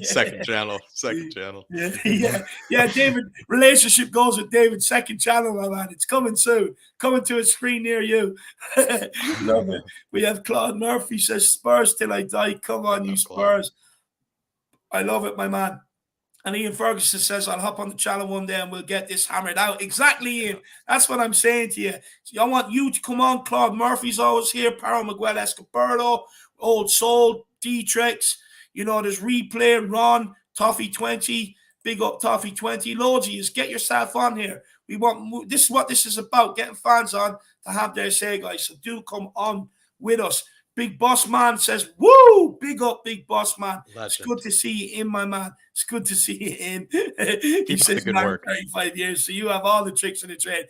Second channel. Yeah, David. Relationship goes with David. Second channel, my man. It's coming soon. Coming to a screen near you. Love it. We have Claude Murphy says Spurs till I die. Come on, you Spurs. I love it, my man. And Ian Ferguson says, I'll hop on the channel one day and we'll get this hammered out. Exactly, Ian. That's what I'm saying to you. So I want you to come on. Claude Murphy's always here. Paro Miguel Escobardo, Old Soul, D-Trex. You know, there's Replay, Ron, Toffee 20. Big up Toffee 20. Loads of you. Get yourself on here. This is what this is about, getting fans on to have their say, guys. So do come on with us. Big Boss Man says, woo! Big up, Big Boss Man. Legend. It's good to see you in, my man. It's good to see you in. He says, good work. 35 years, so you have all the tricks in the trade.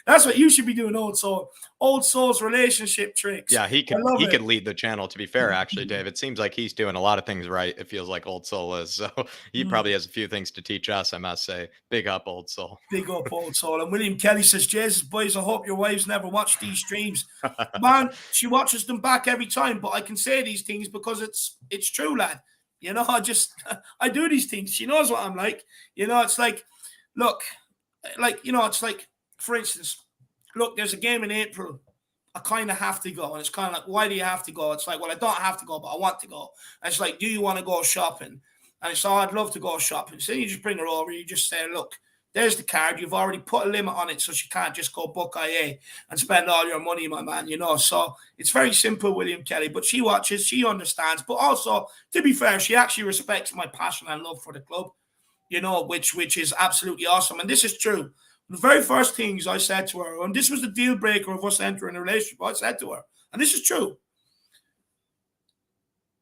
That's what you should be doing, Old Soul. Old Soul's relationship tricks. Yeah, he could lead the channel, to be fair, actually, Dave. It seems like he's doing a lot of things right. It feels like Old Soul is. So he probably has a few things to teach us, I must say. Big up, Old Soul. Big up, Old Soul. And William Kelly says, Jesus, boys, I hope your wives never watch these streams. Man, she watches them back every time, but I can say these things because it's true, lad. You know, I do these things. She knows what I'm like. You know, it's like, look, like, you know, it's like, for instance, look, there's a game in April. I kind of have to go. And it's kind of like, why do you have to go? It's like, well, I don't have to go, but I want to go. And it's like, do you want to go shopping? And it's, oh, I'd love to go shopping. So you just bring her over. You just say, look, there's the card. You've already put a limit on it, so she can't just go book IA and spend all your money, my man, you know. So it's very simple, William Kelly. But she watches, she understands. But also, to be fair, she actually respects my passion and love for the club, you know, which is absolutely awesome. And this is true. The very first things I said to her, and this was the deal breaker of us entering a relationship, I said to her, and this is true,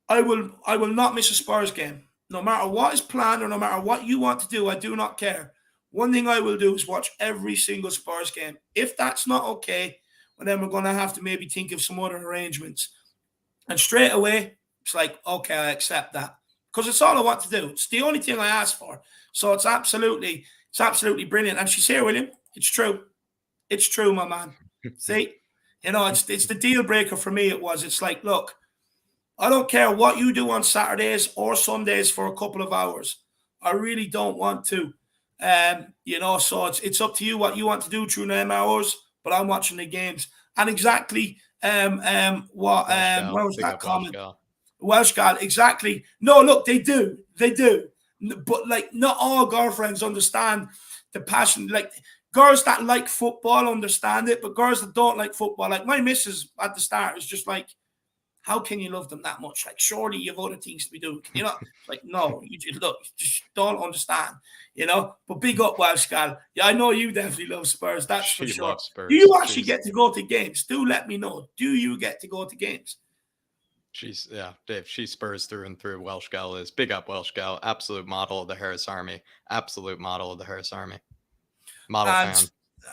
I will not miss a Spurs game. No matter what is planned or no matter what you want to do, I do not care. One thing I will do is watch every single Spurs game. If that's not okay, well, then we're going to have to maybe think of some other arrangements. And straight away, it's like, okay, I accept that. Because it's all I want to do. It's the only thing I ask for. So it's absolutely brilliant. And she's here, William. It's true. It's true, my man. See? You know, it's the deal breaker for me, it was. It's like, look, I don't care what you do on Saturdays or Sundays for a couple of hours. I really don't want to. You know, so it's up to you what you want to do through them hours, but I'm watching the games. And exactly Welsh where was big that up Welsh comment? gal. Welsh gal, exactly. No, look, they do. But like, not all girlfriends understand the passion. Like, girls that like football understand it, but girls that don't like football, like my missus at the start, is just like, how can you love them that much? Like, surely you have other things to be doing. Can you not? Like, no, you just look, you just don't understand, you know. But big up Welsh gal. Yeah, I know you definitely love Spurs, that's for She sure. loves Do Spurs. you actually get to go to games? Do let me know. Do you get to go to games? She's yeah, Dave. She Spurs through and through. Welsh gal is big up Welsh gal. Absolute model of the Harris Army. Absolute model of the Harris Army. Model And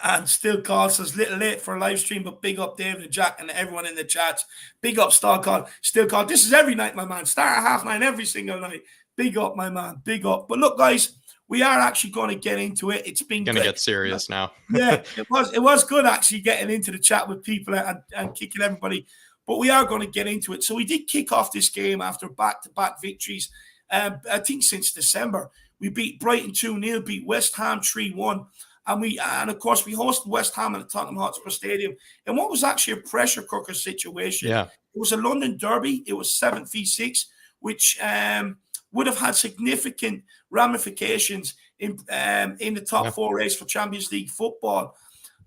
fan. still calls us little late for a live stream, but big up David and Jack and everyone in the chats. Big up Star Call. Still call. This is every night, my man. Start at 9:30 every single night. Big up, my man. Big up. But look, guys, we are actually going to get into it. It's been Gonna great. get serious now. Yeah, it was good actually getting into the chat with people and kicking everybody. But we are going to get into it. So we did kick off this game after back-to-back victories. I think since December. We beat Brighton 2-0, beat West Ham 3-1. And of course we hosted West Ham at the Tottenham Hotspur Stadium in what was actually a pressure cooker situation. Yeah. It was a London derby. It was 7v6, which would have had significant ramifications in the top four race for Champions League football.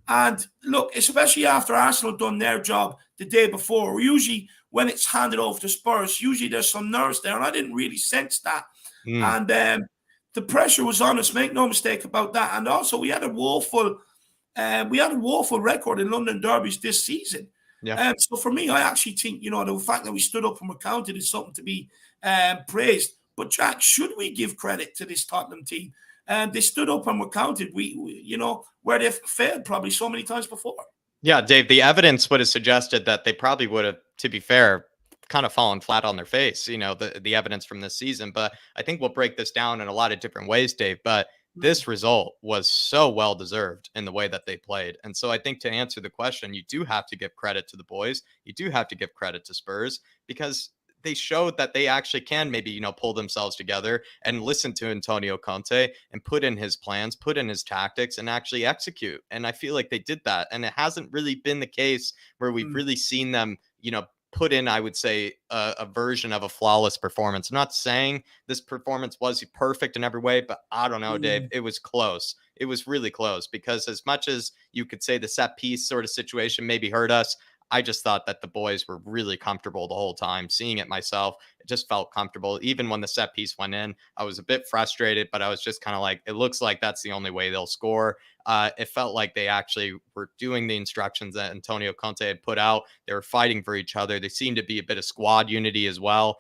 And look, especially after Arsenal done their job the day before, usually when it's handed over to Spurs, usually there's some nerves there, and I didn't really sense that. And the pressure was on us. Make no mistake about that. And also, we had a woeful record in London derbies this season. Yeah. So for me, I actually think the fact that we stood up and were counted is something to be praised. But Jack, should we give credit to this Tottenham team? They stood up and were counted. Where they've failed probably so many times before. Yeah, Dave, the evidence would have suggested that they probably would have, to be fair, kind of fallen flat on their face, the evidence from this season. But I think we'll break this down in a lot of different ways, Dave. But this result was so well deserved in the way that they played. And so I think to answer the question, you do have to give credit to the boys. You do have to give credit to Spurs because they showed that they actually can maybe, pull themselves together and listen to Antonio Conte and put in his plans, put in his tactics and actually execute. And I feel like they did that. And it hasn't really been the case where we've really seen them, put in, I would say, a version of a flawless performance. I'm not saying this performance was perfect in every way, but I don't know, Dave. It was close. It was really close because as much as you could say the set piece sort of situation maybe hurt us, I just thought that the boys were really comfortable the whole time. Seeing it myself, it just felt comfortable. Even when the set piece went in, I was a bit frustrated, but I was just kind of like, it looks like that's the only way they'll score. It felt like they actually were doing the instructions that Antonio Conte had put out. They were fighting for each other. There seemed to be a bit of squad unity as well.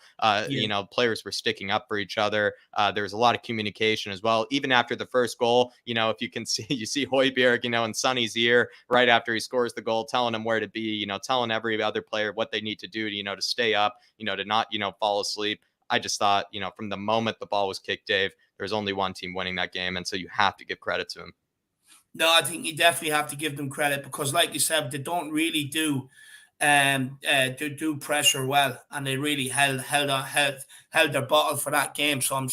Players were sticking up for each other. There was a lot of communication as well. Even after the first goal, if you can see, you see Højbjerg, in Sonny's ear right after he scores the goal, telling him where to be, telling every other player what they need to do to stay up, to not, fall asleep. I just thought, from the moment the ball was kicked, Dave, there's only one team winning that game. And so you have to give credit to him. No, I think you definitely have to give them credit because, like you said, they don't really do pressure well, and they really held their bottle for that game. So I'm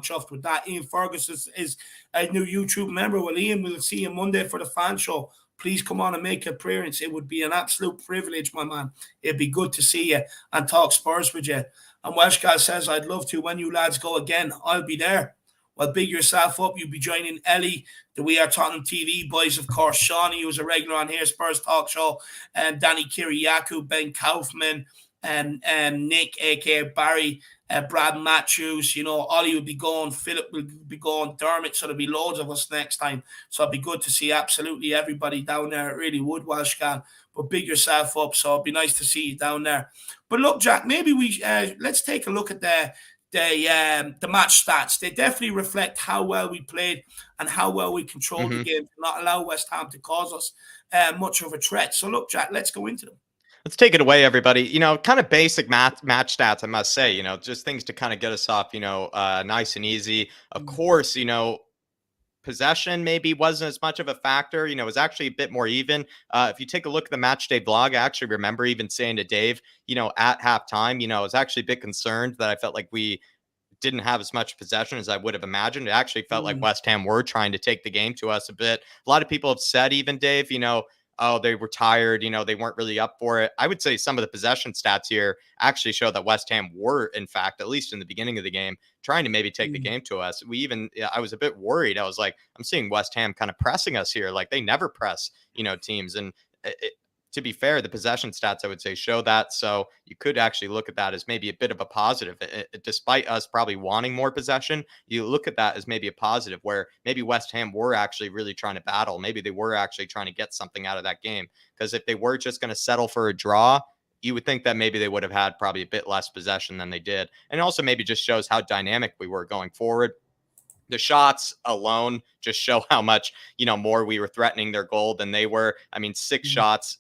chuffed with that. Ian Ferguson is a new YouTube member. Well, Ian, we'll see you Monday for the fan show. Please come on and make an appearance. It would be an absolute privilege, my man. It'd be good to see you and talk Spurs with you. And Welsh Guy says, I'd love to. When you lads go again, I'll be there. Well, big yourself up. You'll be joining Ellie, the We Are Tottenham TV boys, of course. Shawnee, who's a regular on here, Spurs Talk Show, and Danny Kiriakou, Ben Kaufman, and Nick, aka Barry, Brad Matthews. Ollie will be going, Philip will be going, Dermot. So there'll be loads of us next time. So it'd be good to see absolutely everybody down there. It really would, Welsh Gan. But big yourself up. So it'd be nice to see you down there. But look, Jack, maybe let's take a look at the match stats. They definitely reflect how well we played and how well we controlled the game to not allow West Ham to cause us much of a threat. So look, Jack, let's go into them. Let's take it away, everybody. Kind of basic match stats, I must say, just things to kind of get us off, nice and easy. Of course, possession maybe wasn't as much of a factor. It was actually a bit more even. If you take a look at the match day vlog, I actually remember even saying to Dave, at halftime, I was actually a bit concerned that I felt like we didn't have as much possession as I would have imagined. It actually felt like West Ham were trying to take the game to us a bit. A lot of people have said, even Dave, oh, they were tired, they weren't really up for it. I would say some of the possession stats here actually show that West Ham were, in fact, at least in the beginning of the game, trying to maybe take the game to us. I was a bit worried. I was like, I'm seeing West Ham kind of pressing us here. Like they never press, teams. And to be fair, the possession stats, I would say, show that. So you could actually look at that as maybe a bit of a positive. Despite us probably wanting more possession, you look at that as maybe a positive where maybe West Ham were actually really trying to battle. Maybe they were actually trying to get something out of that game. Because if they were just going to settle for a draw, you would think that maybe they would have had probably a bit less possession than they did. And also maybe just shows how dynamic we were going forward. The shots alone just show how much, more we were threatening their goal than they were. I mean, 6 shots,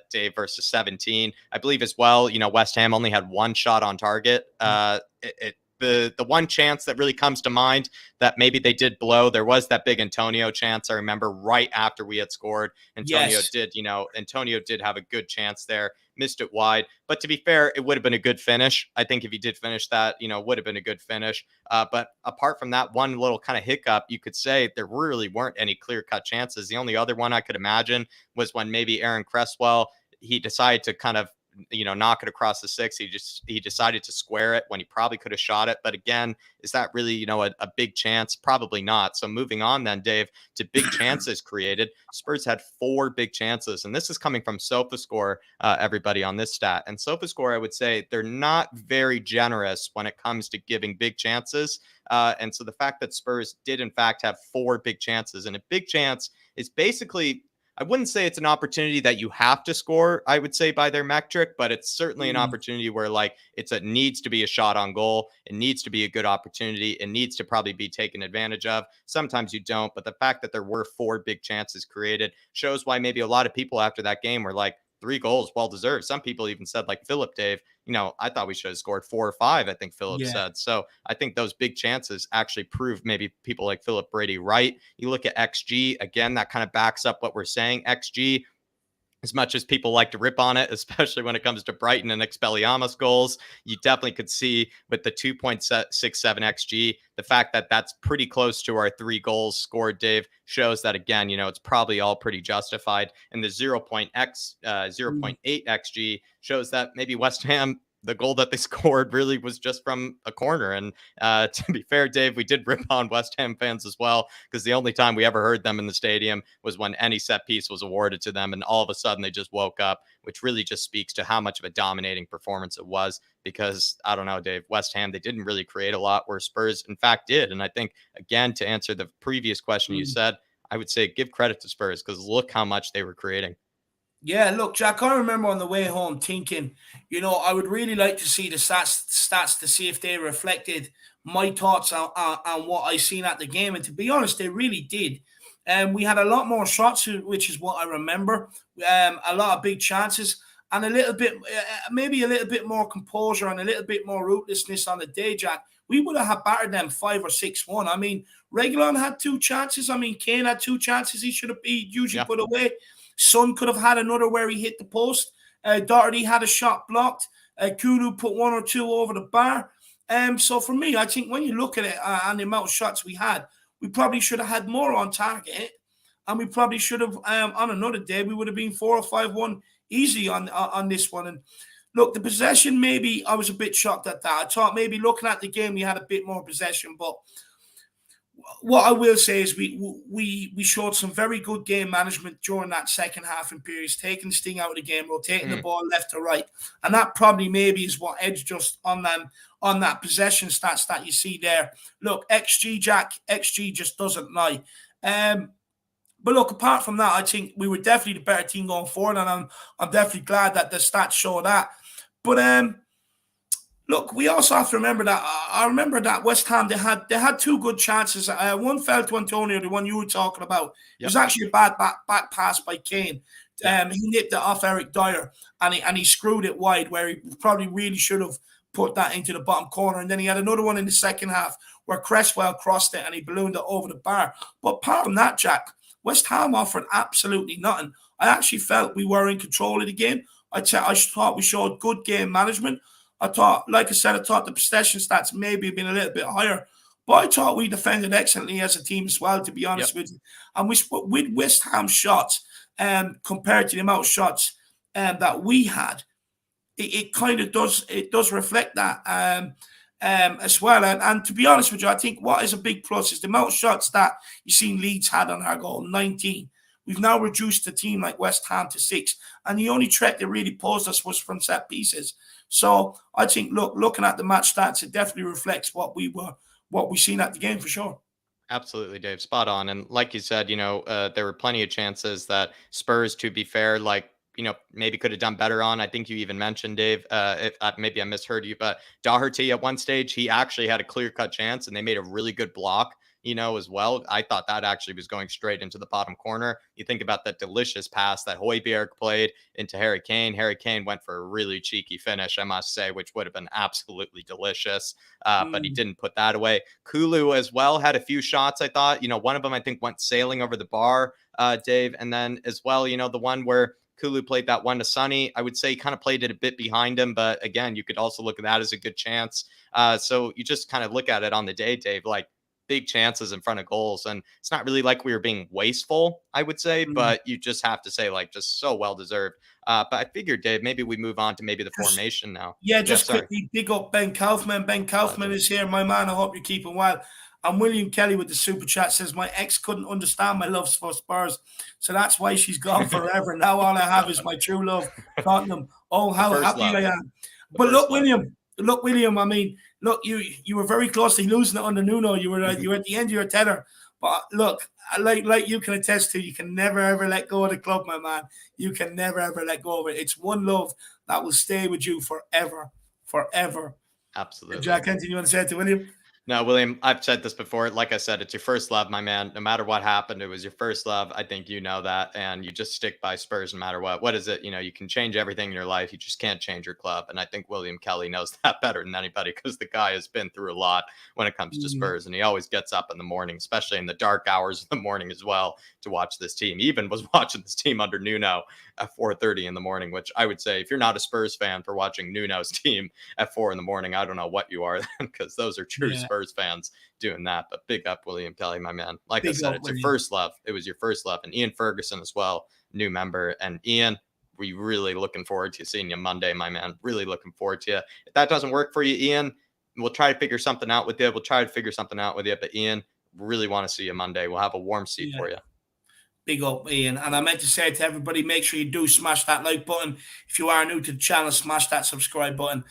Dave, versus 17. I believe as well, West Ham only had 1 shot on target. The one chance that really comes to mind that maybe they did blow, there was that big Antonio chance. I remember right after we had scored, Antonio did have a good chance there, missed it wide. But to be fair, it would have been a good finish. I think if he did finish that, would have been a good finish. But apart from that one little kind of hiccup, you could say there really weren't any clear-cut chances. The only other one I could imagine was when maybe Aaron Cresswell, he decided to kind of knock it across the 6. He decided to square it when he probably could have shot it. But again, is that really, a big chance? Probably not. So moving on then, Dave, to big chances created. Spurs had 4 big chances. And this is coming from SofaScore, everybody on this stat. And SofaScore, I would say they're not very generous when it comes to giving big chances. And so the fact that Spurs did in fact have 4 big chances, and a big chance is basically, I wouldn't say it's an opportunity that you have to score, I would say, by their metric, but it's certainly an opportunity where it needs to be a shot on goal. It needs to be a good opportunity. It needs to probably be taken advantage of. Sometimes you don't, but the fact that there were 4 big chances created shows why maybe a lot of people after that game were like, 3 goals, well deserved. Some people even said, like Philip, Dave, I thought we should have scored 4 or 5, I think Philip said. So I think those big chances actually prove maybe people like Philip Brady right. You look at XG, again, that kind of backs up what we're saying. XG, as much as people like to rip on it, especially when it comes to Brighton and Expelliarmus goals, you definitely could see with the 2.67 XG, the fact that that's pretty close to our 3 goals scored, Dave, shows that, again, it's probably all pretty justified. And the 0.8 XG shows that maybe West Ham, the goal that they scored really was just from a corner. And to be fair, Dave, we did rip on West Ham fans as well, because the only time we ever heard them in the stadium was when any set piece was awarded to them. And all of a sudden they just woke up, which really just speaks to how much of a dominating performance it was. Because I don't know, Dave, West Ham, they didn't really create a lot, where Spurs, in fact, did. And I think, again, to answer the previous question you said, I would say give credit to Spurs, because look how much they were creating. Yeah, look, Jack, I remember on the way home thinking, I would really like to see the stats to see if they reflected my thoughts on what I seen at the game. And to be honest, they really did. We had a lot more shots, which is what I remember. A lot of big chances and a little bit, maybe a little bit more composure and a little bit more rootlessness on the day, Jack. We would have battered them 5 or 6-1. I mean, Reguilon had 2 chances. I mean, Kane had 2 chances he should have usually put away. Son could have had another where he hit the post. Doherty had a shot blocked. Kulu put 1 or 2 over the bar. So for me, I think when you look at it and the amount of shots we had, we probably should have had more on target. And we probably should have, on another day, we would have been 4 or 5-1 easy on this one. And look, the possession, maybe I was a bit shocked at that. I thought maybe looking at the game, we had a bit more possession, but what I will say is we showed some very good game management during that second half in periods, taking the sting out of the game, rotating the ball left to right, and that probably maybe is what edged just on that possession stats that you see there. Look, XG, Jack, XG just doesn't lie. But look, apart from that, I think we were definitely the better team going forward, and I'm definitely glad that the stats show that. But look, we also have to remember that I remember that West Ham, they had 2 good chances. One fell to Antonio, the one you were talking about. It was actually a bad back pass by Kane. He nipped it off Eric Dyer and he screwed it wide, where he probably really should have put that into the bottom corner. And then he had another one in the second half where Cresswell crossed it and he ballooned it over the bar. But apart from that, Jack, West Ham offered absolutely nothing. I actually felt we were in control of the game. I thought we showed good game management. I thought, like I said, the possession stats maybe have been a little bit higher. But I thought we defended excellently as a team as well, to be honest with you. And with West Ham shots, compared to the amount of shots that we had. It kind of does reflect that as well. And to be honest with you, I think what is a big plus is the amount of shots that you've seen Leeds had on our goal, 19. We've now reduced a team like West Ham to 6. And the only threat they really posed us was from set pieces. So I think, looking at the match stats, it definitely reflects what we seen at the game for sure. Absolutely, Dave. Spot on. And like you said, there were plenty of chances that Spurs, to be fair, maybe could have done better on. I think you even mentioned, Dave, if maybe I misheard you, but Doherty at one stage, he actually had a clear-cut chance and they made a really good block, as well. I thought that actually was going straight into the bottom corner. You think about that delicious pass that Højbjerg played into Harry Kane. Harry Kane went for a really cheeky finish, I must say, which would have been absolutely delicious. But he didn't put that away. Kulu as well had a few shots, I thought. One of them I think went sailing over the bar, Dave. And then as well, the one where Kulu played that one to Sonny, I would say he kind of played it a bit behind him. But again, you could also look at that as a good chance. So you just kind of look at it on the day, Dave, like big chances in front of goals. And it's not really like we were being wasteful, I would say, but you just have to say like just so well deserved. But I figured, Dave, maybe we move on to maybe the formation now. Just quickly big up Ben Kaufman. Ben Kaufman is here, my man. I hope you're keeping well. And William Kelly with the super chat says, my ex couldn't understand my love for Spurs, so that's why she's gone forever. Now all I have is my true love, Tottenham. Oh, how happy I am. But look, William, I mean, look, you were very close to losing it under Nuno. You were at the end of your tether. But look, like you can attest to, you can never, ever let go of the club, my man. You can never, ever let go of it. It's one love that will stay with you forever. Absolutely. Jack, anything you want to say to William? No, William, I've said this before. Like I said, it's your first love, my man. No matter what happened, it was your first love. I think you know that. And you just stick by Spurs no matter what. What is it? You can change everything in your life. You just can't change your club. And I think William Kelly knows that better than anybody because the guy has been through a lot when it comes to Spurs. And he always gets up in the morning, especially in the dark hours of the morning as well, to watch this team. He even was watching this team under Nuno at 4:30 in the morning, which I would say if you're not a Spurs fan for watching Nuno's team at 4 in the morning, I don't know what you are then, because those are true Spurs fans doing that. But big up William Kelly, my man. Like I said, it's your first love. It was your first love. And Ian Ferguson as well, new member. And Ian, we really looking forward to seeing you Monday, my man. Really looking forward to you. If that doesn't work for you, Ian, we'll try to figure something out with you. But Ian, really want to see you Monday. We'll have a warm seat for you. Big up, Ian. And I meant to say to everybody, make sure you do smash that like button. If you are new to the channel, smash that subscribe button.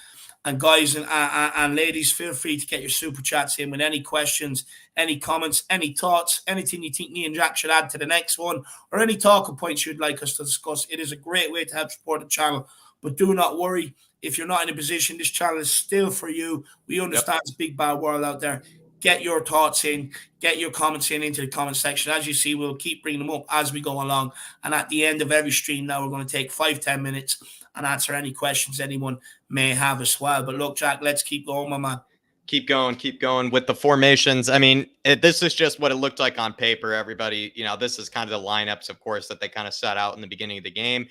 And guys and ladies, feel free to get your super chats in with any questions, any comments, any thoughts, anything you think me and Jack should add to the next one, or any talking points you'd like us to discuss. It is a great way to help support the channel. But do not worry, if you're not in a position, this channel is still for you. We understand it's a big, bad world out there. Get your thoughts in, get your comments into the comment section. As you see, we'll keep bringing them up as we go along. And at the end of every stream now, we're going to take 5-10 minutes and answer any questions anyone may have as well. But look, Jack, let's keep going, my man. Keep going with the formations. I mean, this is just what it looked like on paper, everybody. This is kind of the lineups, of course, that they kind of set out in the beginning of the game.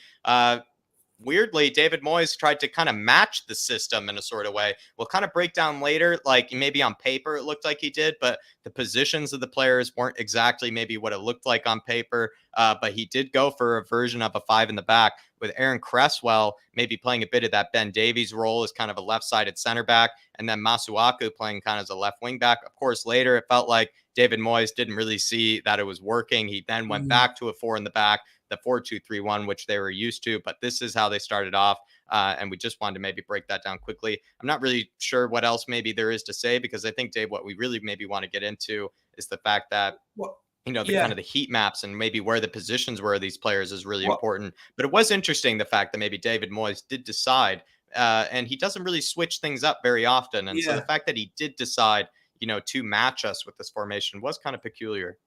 Weirdly, David Moyes tried to kind of match the system in a sort of way. We'll kind of break down later, like maybe on paper it looked like he did, but the positions of the players weren't exactly maybe what it looked like on paper. But he did go for a version of a 5 in the back with Aaron Cresswell maybe playing a bit of that Ben Davies role as kind of a left-sided center back, and then Masuaku playing kind of as a left wing back. Of course, later it felt like David Moyes didn't really see that it was working. He then went back to a 4 in the back, the 4-2-3-1, which they were used to, but this is how they started off. And we just wanted to maybe break that down quickly. I'm not really sure what else maybe there is to say, because I think, Dave, what we really maybe want to get into is the fact that, kind of the heat maps and maybe where the positions were of these players is really important. But it was interesting, the fact that maybe David Moyes did decide, and he doesn't really switch things up very often. And so the fact that he did decide, to match us with this formation was kind of peculiar.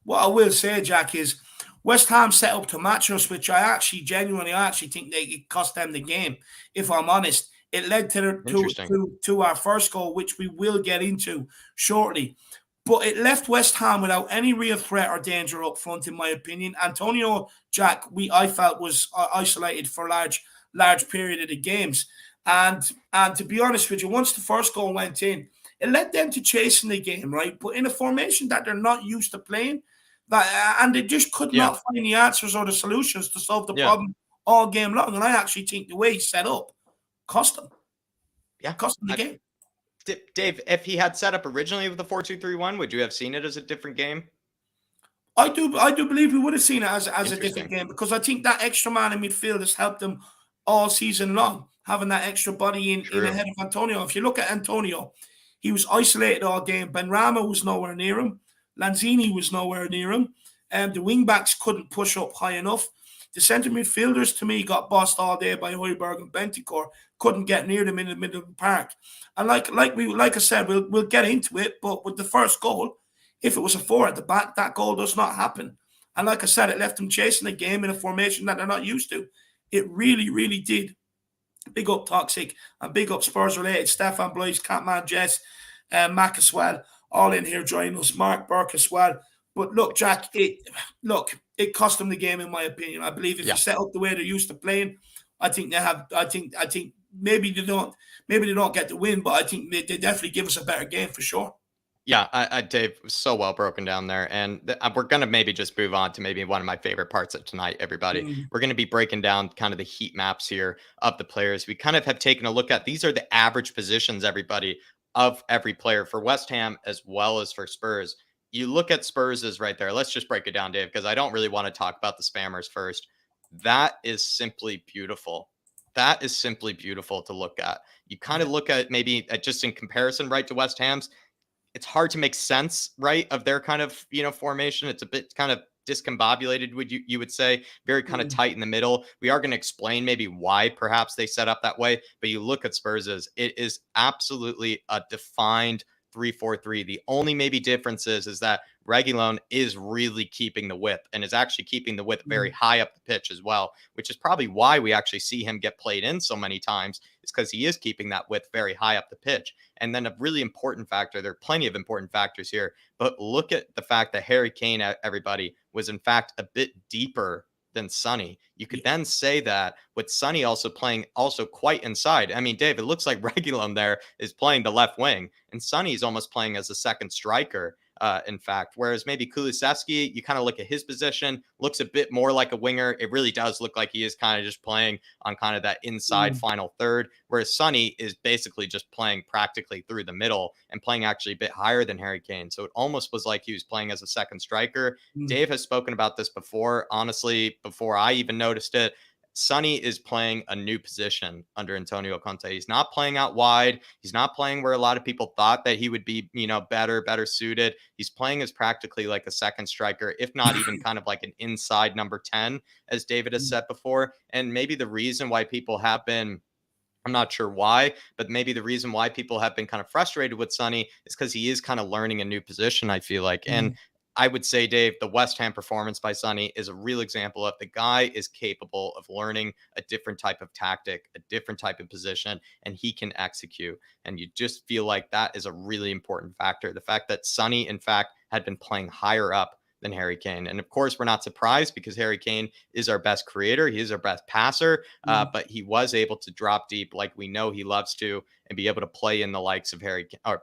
What I will say, Jack, is West Ham set up to match us, which I genuinely think it cost them the game. If I'm honest, it led to our first goal, which we will get into shortly. But it left West Ham without any real threat or danger up front, in my opinion. Antonio, Jack, I felt was isolated for a large period of the games. And to be honest with you, once the first goal went in, it led them to chasing the game, right? But in a formation that they're not used to playing, And they just could Yeah. not find the answers or the solutions to solve the Yeah. problem all game long. And I actually think the way he set up cost them. Yeah. Cost them the game. Dave, if he had set up originally with the 4-2-3-1, would you have seen it as a different game? I do believe we would have seen it as a different Interesting. game, because I think that extra man in midfield has helped them all season long, having that extra body in True. ahead of Antonio. If you look at Antonio, he was isolated all game. Benrahma was nowhere near him. Lanzini was nowhere near him. And the wing backs couldn't push up high enough. The centre midfielders, to me, got bossed all day by Højbjerg and Bentancur. Couldn't get near them in the middle of the park. And like I said, we'll get into it. But with the first goal, if it was a 4 at the back, that goal does not happen. And like I said, it left them chasing the game in a formation that they're not used to. It really, really did. Big up Toxic and big up Spurs related. Stefan Blaise, Catman Jess, Mac as well, all in here joining us. Mark Burke as well. But look, Jack, it cost them the game in my opinion. I believe if you set up the way they're used to playing, I think they have. I think maybe they don't get the win, but I think they definitely give us a better game for sure. Yeah, Dave, so well broken down there. And we're going to maybe just move on to maybe one of my favorite parts of tonight, everybody. We're going to be breaking down kind of the heat maps here of the players. We kind of have taken a look at, these are the average positions, everybody, of every player for West Ham as well as for Spurs. You look at Spurs is right there. Let's just break it down, Dave, because I don't really want to talk about the spammers first. That is simply beautiful. That is simply beautiful to look at. You kind of look at maybe just in comparison, right, to West Ham's. It's hard to make sense, right, of their kind of, formation. It's a bit kind of discombobulated, you would say, very kind of tight in the middle. We are going to explain maybe why perhaps they set up that way, but you look at Spurs, it is absolutely a defined 3-4-3. The only maybe difference is that Reguilón is really keeping the width and is actually keeping the width very high up the pitch as well, which is probably why we actually see him get played in so many times, is because he is keeping that width very high up the pitch. And then a really important factor, there are plenty of important factors here, but look at the fact that Harry Kane, everybody, was in fact a bit deeper than Sonny. You could then say that with Sonny also playing also quite inside. I mean, Dave, it looks like Reguilón there is playing the left wing, and Sonny's almost playing as a second striker. In fact, whereas maybe Kulusevski, you kind of look at his position, looks a bit more like a winger. It really does look like he is kind of just playing on kind of that inside final third, whereas Sonny is basically just playing practically through the middle and playing actually a bit higher than Harry Kane. So it almost was like he was playing as a second striker. Dave has spoken about this before. Honestly, before I even noticed it, Sonny is playing a new position under Antonio Conte. He's not playing out wide. He's not playing where a lot of people thought that he would be, better suited. He's playing as practically like a second striker, if not even kind of like an inside number 10, as David has said before. And maybe the reason why people have been, I'm not sure why, but maybe the reason why people have been kind of frustrated with Sonny is because he is kind of learning a new position, I feel like. And I would say, Dave, the West Ham performance by Sonny is a real example of the guy is capable of learning a different type of tactic, a different type of position, and he can execute. And you just feel like that is a really important factor. The fact that Sonny, in fact, had been playing higher up than Harry Kane. And of course, we're not surprised because Harry Kane is our best creator. He is our best passer, but he was able to drop deep like we know he loves to and be able to play in the likes of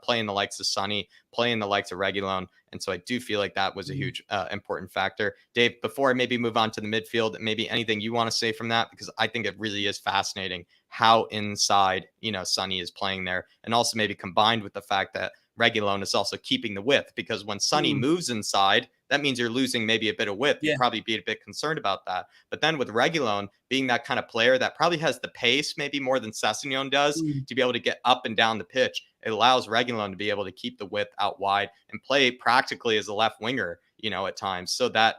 play in the likes of Sonny, play in the likes of Reguilón. And so I do feel like that was a huge important factor. Dave, before I maybe move on to the midfield, maybe anything you want to say from that, because I think it really is fascinating how inside, Sonny is playing there. And also maybe combined with the fact that Reguilón is also keeping the width, because when Sonny moves inside, that means you're losing maybe a bit of width. You'd probably be a bit concerned about that. But then with Reguilón being that kind of player that probably has the pace maybe more than Sessegnon does to be able to get up and down the pitch, it allows Reguilón to be able to keep the width out wide and play practically as a left winger, at times. So that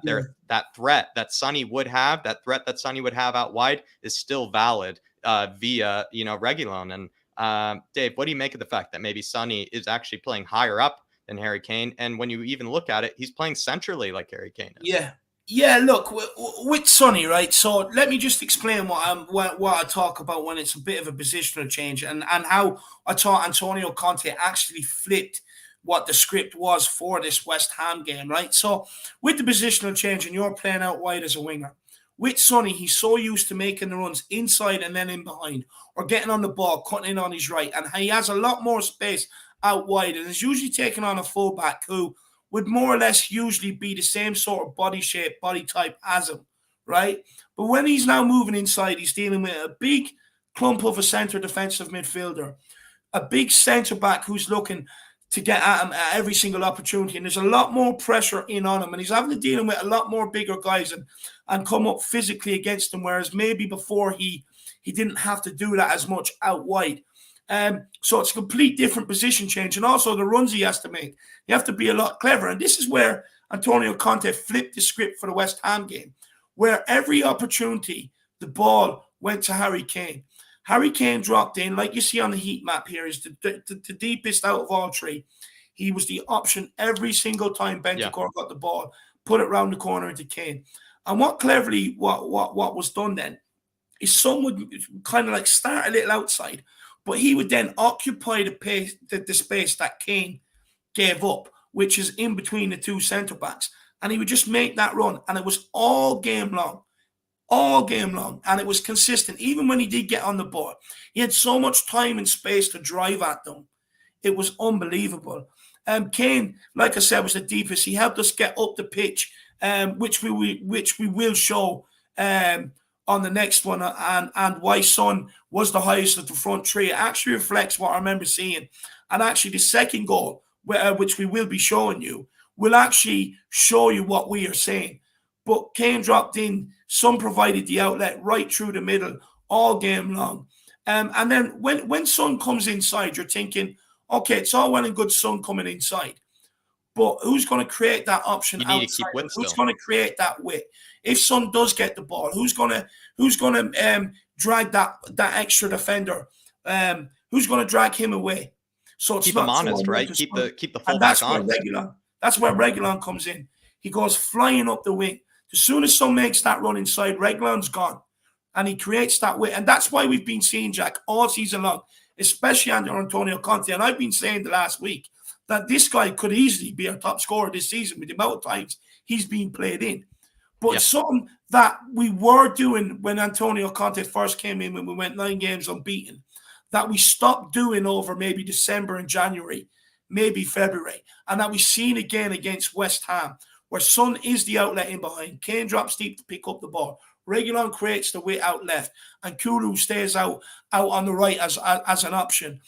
that threat that Sonny would have, out wide is still valid via, Reguilón. And Dave, what do you make of the fact that maybe Sonny is actually playing higher up than Harry Kane? And when you even look at it, he's playing centrally like Harry Kane is. Yeah, look, with Sonny, right? So let me just explain what I talk about when it's a bit of a positional change and how I thought Antonio Conte actually flipped what the script was for this West Ham game, right? So with the positional change and you're playing out wide as a winger, with Sonny, he's so used to making the runs inside and then in behind or getting on the ball, cutting in on his right. And he has a lot more space out wide and is usually taking on a fullback who would more or less usually be the same sort of body shape, body type as him, right? But when he's now moving inside, he's dealing with a big clump of a centre defensive midfielder, a big centre back who's looking to get at him at every single opportunity. And there's a lot more pressure in on him. And he's having to deal with a lot more bigger guys and come up physically against them. Whereas maybe before he didn't have to do that as much out wide. So it's a complete different position change. And also the runs he has to make. You have to be a lot clever. And this is where Antonio Conte flipped the script for the West Ham game, where every opportunity the ball went to Harry Kane. Harry Kane dropped in, like you see on the heat map here, is the deepest out of all three. He was the option every single time Bentancur got the ball, put it round the corner into Kane. And what was done then is Son would kind of like start a little outside, but he would then occupy the space that Kane gave up, which is in between the two centre-backs. And he would just make that run. And it was all game long. And it was consistent. Even when he did get on the ball, he had so much time and space to drive at them. It was unbelievable. Kane, like I said, was the deepest. He helped us get up the pitch, which we will show on the next one, and why Son was the highest of the front three. It actually reflects what I remember seeing. And actually the second goal, which we will be showing you, will actually show you what we are saying. But Kane dropped in, Son provided the outlet right through the middle all game long. And then when Son comes inside, you're thinking, okay, it's all well and good Son coming inside. But who's going to create that option outside? Who's going to create that width? If Son does get the ball, who's going to drag that extra defender? Who's going to drag him away? So it's keep not him honest, right? Keep the fullback on. That's where Reguilon comes in. He goes flying up the wing. As soon as Son makes that run inside, Reguilon's gone, and he creates that width. And that's why we've been seeing, Jack, all season long, especially under Antonio Conte. And I've been saying the last week that this guy could easily be our top scorer this season with the amount of times he's been played in. But something that we were doing when Antonio Conte first came in, when we went 9 games unbeaten, that we stopped doing over maybe December and January, maybe February, and that we've seen again against West Ham, where Son is the outlet in behind. Kane drops deep to pick up the ball. Reguilon creates the way out left, and Kulu stays out on the right as an option.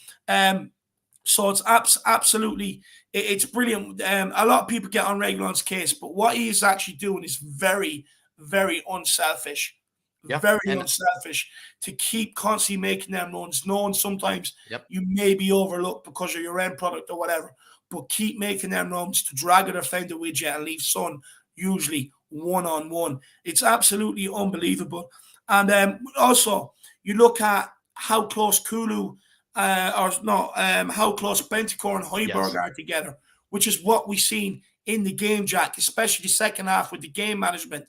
So it's absolutely, it's brilliant. A lot of people get on Reguilon's case, but what he is actually doing is very, very unselfish. Very unselfish to keep constantly making them runs, knowing sometimes you may be overlooked because of your end product or whatever, but keep making them runs to drag a defender with you and leave Son usually one-on-one. It's absolutely unbelievable. And also, you look at how close Kulu how close Bentancur and Højbjerg are together, which is what we've seen in the game, Jack, especially the second half with the game management.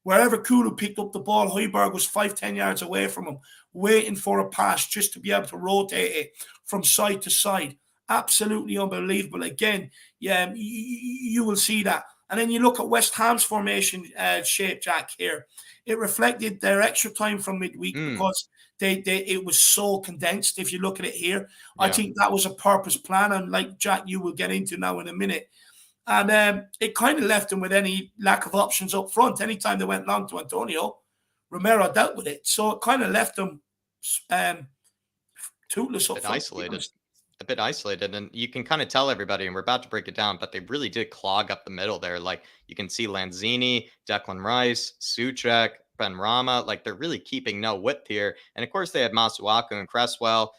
Wherever Kulu picked up the ball, Højbjerg was 5-10 yards away from him, waiting for a pass just to be able to rotate it from side to side. Absolutely unbelievable. Again, you will see that. And then you look at West Ham's formation shape, Jack, here. It reflected their extra time from midweek because it was so condensed. If you look at it here, I think that was a purpose plan. And like Jack, you will get into now in a minute. And it kind of left them with any lack of options up front. Anytime they went long to Antonio, Romero dealt with it. So it kind of left them toothless up front. A bit isolated. And you can kind of tell everybody, and we're about to break it down, but they really did clog up the middle there. Like you can see Lanzini, Declan Rice, Souček, Ben Rama, like they're really keeping no width here. And of course they had Masuaku and Cresswell,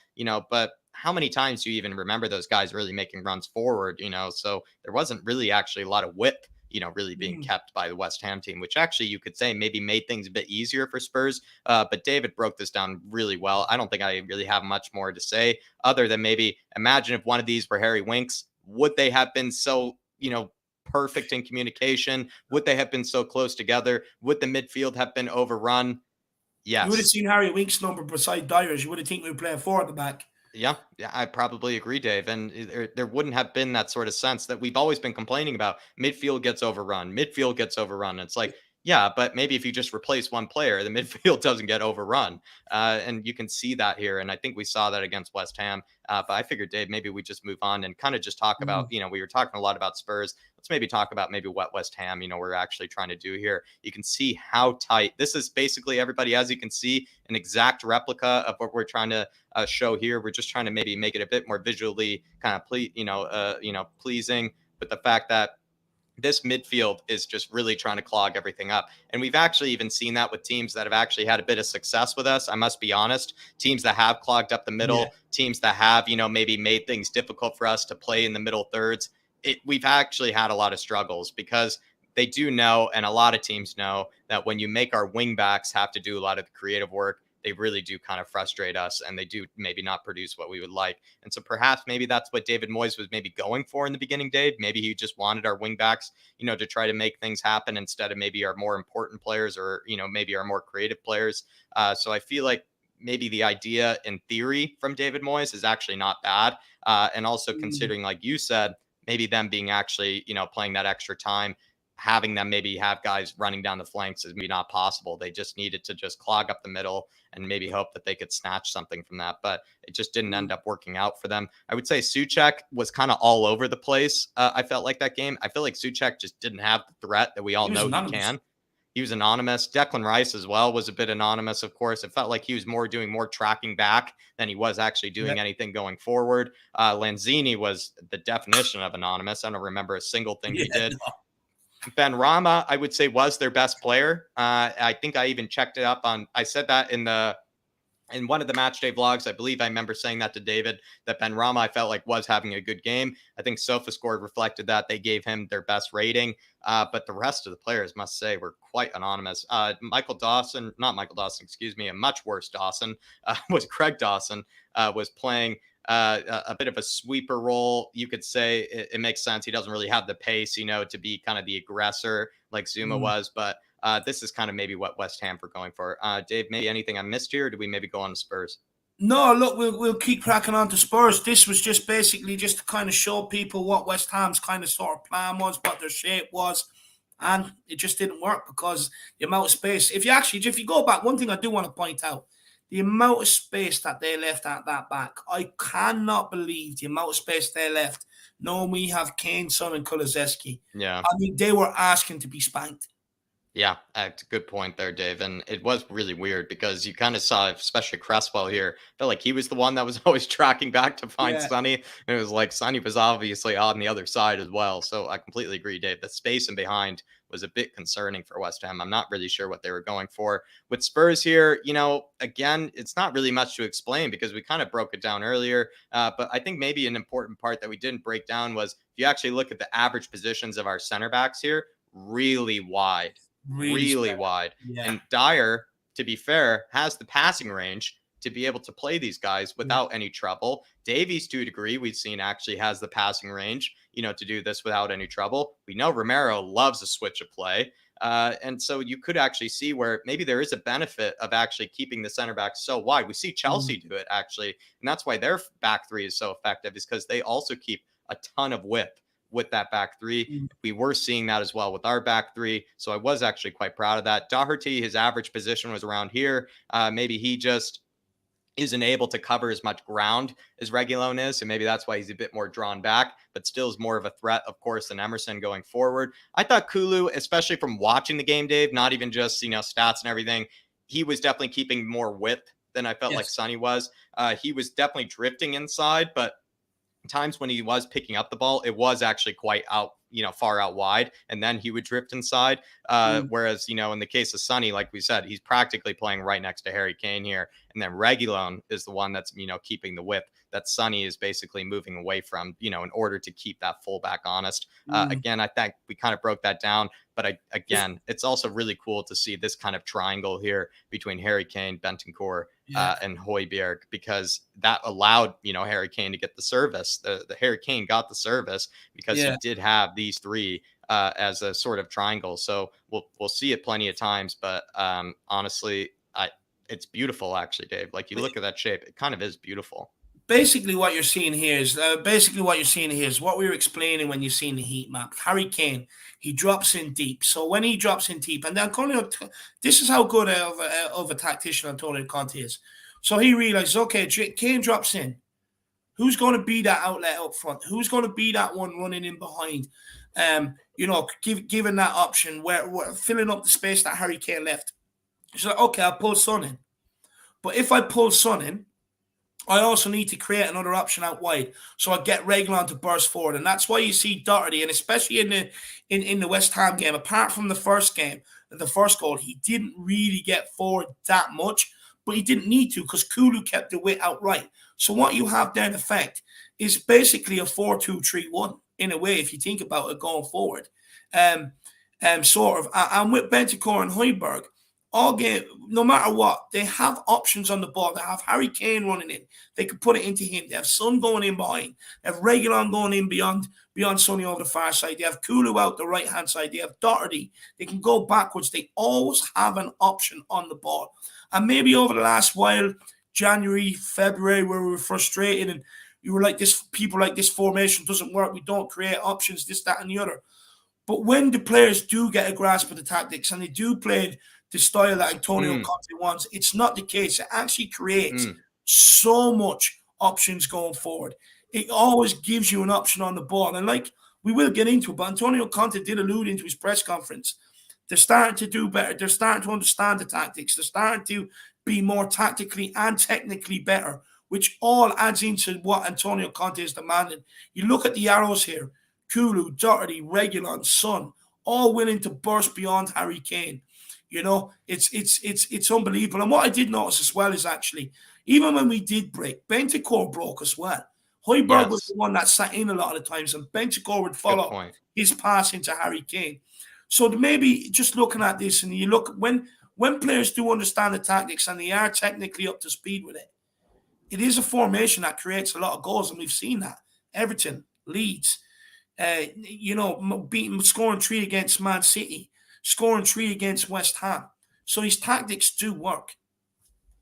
but how many times do you even remember those guys really making runs forward, So there wasn't really actually a lot of width, really being kept by the West Ham team, which actually you could say maybe made things a bit easier for Spurs. But David broke this down really well. I don't think I really have much more to say other than maybe imagine if one of these were Harry Winks, would they have been so, perfect in communication? Would they have been so close together? Would the midfield have been overrun? Yes. You would have seen Harry Winks' number beside Dyer's. You would have think we were playing 4 at the back. Yeah, I probably agree, Dave. And there wouldn't have been that sort of sense that we've always been complaining about. Midfield gets overrun. It's like Yeah, but maybe if you just replace one player, the midfield doesn't get overrun. And you can see that here. And I think we saw that against West Ham. But I figured, Dave, maybe we just move on and kind of just talk about, Mm. we were talking a lot about Spurs. Let's maybe talk about maybe what West Ham, we're actually trying to do here. You can see how tight this is. Basically, everybody, as you can see, an exact replica of what we're trying to show here. We're just trying to maybe make it a bit more visually kind of, pleasing with the fact that this midfield is just really trying to clog everything up. And we've actually even seen that with teams that have actually had a bit of success with us. I must be honest, teams that have clogged up the Yeah. middle, teams that have, maybe made things difficult for us to play in the middle thirds. We've actually had a lot of struggles because they do know, and a lot of teams know, that when you make our wing backs have to do a lot of the creative work, they really do kind of frustrate us and they do maybe not produce what we would like. And so perhaps maybe that's what David Moyes was maybe going for in the beginning, Dave. Maybe he just wanted our wingbacks, to try to make things happen instead of maybe our more important players or, maybe our more creative players. So I feel like maybe the idea in theory from David Moyes is actually not bad. And also Mm. considering, like you said, maybe them being actually, playing that extra time, having them maybe have guys running down the flanks is maybe not possible. They just needed to just clog up the middle and maybe hope that they could snatch something from that. But it just didn't end Mm. up working out for them. I would say Suchek was kind of all over the place. I felt like that game. I feel like Suchek just didn't have the threat that we all He was know he anonymous. can. He was anonymous. Declan Rice as well was a bit anonymous, of course. It felt like he was doing more tracking back than he was actually Yeah. doing anything going forward. Lanzini was the definition of anonymous. I don't remember a single thing he Yeah. did. No. Ben Rama, I would say, was their best player. I think I even checked it up on. I said that in one of the match day vlogs. I believe I remember saying that to David, that Ben Rama I felt like was having a good game. I think SofaScore reflected that. They gave him their best rating. But the rest of the players, must say, were quite anonymous. Michael Dawson, not Michael Dawson, excuse me, a much worse Dawson, was Craig Dawson, was playing a bit of a sweeper role. You could say it makes sense. He doesn't really have the pace, to be kind of the aggressor like Zuma Mm. was. But this is kind of maybe what West Ham were going for. Dave, maybe anything I missed here? Or do we maybe go on to Spurs? No, look, we'll keep cracking on to Spurs. This was just basically just to kind of show people what West Ham's kind of sort of plan was, what their shape was, and it just didn't work because the amount of space. If you go back, one thing I do want to point out, the amount of space that they left at that back, I cannot believe the amount of space they left. Knowing we have Kane, Son, and Kulusevski, Yeah. I mean they were asking to be spanked. Yeah, it's a good point there, Dave. And it was really weird because you kind of saw, especially Cresswell here, felt like he was the one that was always tracking back to find Yeah. Sonny. And it was like Sonny was obviously on the other side as well. So I completely agree, Dave. The space in behind was a bit concerning for West Ham. I'm not really sure what they were going for. With Spurs here, again, it's not really much to explain because we kind of broke it down earlier. But I think maybe an important part that we didn't break down was if you actually look at the average positions of our center backs here, really wide, Really really spread. wide. Yeah. And Dyer, to be fair, has the passing range to be able to play these guys Yeah. without any trouble. Davies, to a degree, we've seen actually has the passing range, to do this without any trouble. We know Romero loves a switch of play. And so you could actually see where maybe there is a benefit of actually keeping the center back so wide. We see Chelsea do it actually. And that's why their back three is so effective, is because they also keep a ton of width with that back three. Mm. We were seeing that as well with our back three. So I was actually quite proud of that. Doherty, his average position was around here. Maybe he just isn't able to cover as much ground as Reguilon is. So maybe that's why he's a bit more drawn back, but still is more of a threat, of course, than Emerson going forward. I thought Kulu, especially from watching the game, Dave, not even just, stats and everything, he was definitely keeping more width than I felt like Yes. Sonny was. He was definitely drifting inside, but times when he was picking up the ball, it was actually quite out, far out wide, and then he would drift inside. Mm. Whereas, in the case of Sonny, like we said, he's practically playing right next to Harry Kane here. And then Reguilon is the one that's, keeping the whip that Sonny is basically moving away from, in order to keep that fullback honest. Mm. Again, I think we kind of broke that down. But Just again, it's also really cool to see this kind of triangle here between Harry Kane, Bentancur, yeah. and Højbjerg, because that allowed, Harry Kane to get the service. The Harry Kane got the service because he Yeah. did have these three as a sort of triangle. So we'll see it plenty of times. But honestly, it's beautiful, actually, Dave. Like you look at that shape, it kind of is beautiful. basically what you're seeing here is what we were explaining when you've seen the heat map. Harry Kane, he drops in deep. So when he drops in deep, and then this is how good of a tactician Antonio Conte is. So he realizes, okay, Kane drops in. Who's going to be that outlet up front? Who's going to be that one running in behind? Given that option where filling up the space that Harry Kane left. He's like, okay, I'll pull Son in. But if I pull Son in, I also need to create another option out wide, so I get Reguilon to burst forward, and that's why you see Doherty, and especially in the West Ham game. Apart from the first game, the first goal, he didn't really get forward that much, but he didn't need to because Kulu kept the width outright. So what you have there in effect is basically a 4-2-3-1 in a way, if you think about it going forward. And with Bentancur and Højbjerg, all game, no matter what, they have options on the ball. They have Harry Kane running in. They can put it into him. They have Son going in behind. They have Reguilon going in beyond Sonny over the far side. They have Kulu out the right-hand side. They have Doherty. They can go backwards. They always have an option on the ball. And maybe over the last while, January, February, where we were frustrated and you were like, people like this formation doesn't work. We don't create options, this, that, and the other. But when the players do get a grasp of the tactics and they do play the style that Antonio Conte wants, it's not the case. It actually creates so much options going forward. It always gives you an option on the ball. And like we will get into it, but Antonio Conte did allude into his press conference. They're starting to do better. They're starting to understand the tactics. They're starting to be more tactically and technically better, which all adds into what Antonio Conte is demanding. You look at the arrows here. Kulu, Doherty, Reguilon, Son, all willing to burst beyond Harry Kane. You know, it's unbelievable. And what I did notice as well is actually, even when we did break, Bentancur broke as well. Højbjerg was the one that sat in a lot of the times, and Bentancur would follow his pass into Harry Kane. So maybe just looking at this, and you look, when players do understand the tactics and they are technically up to speed with it, it is a formation that creates a lot of goals, and we've seen that. Everton, Leeds, scoring 3 against Man City, scoring 3 against West Ham. So his tactics do work.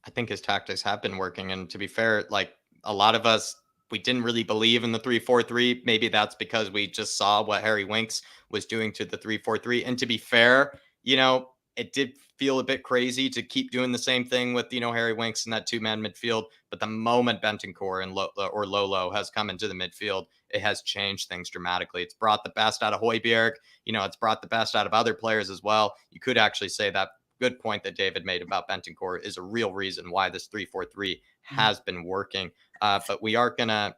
I think his tactics have been working. And to be fair, like a lot of us, we didn't really believe in the 3-4-3. Maybe that's because we just saw what Harry Winks was doing to the 3-4-3. And to be fair, it did feel a bit crazy to keep doing the same thing with, Harry Winks in that 2-man midfield. But the moment Bentancur and Lolo has come into the midfield, it has changed things dramatically. It's brought the best out of Højbjerg. It's brought the best out of other players as well. You could actually say that good point that David made about Bentancur is a real reason why this 3-4-3 has been working. But we are going to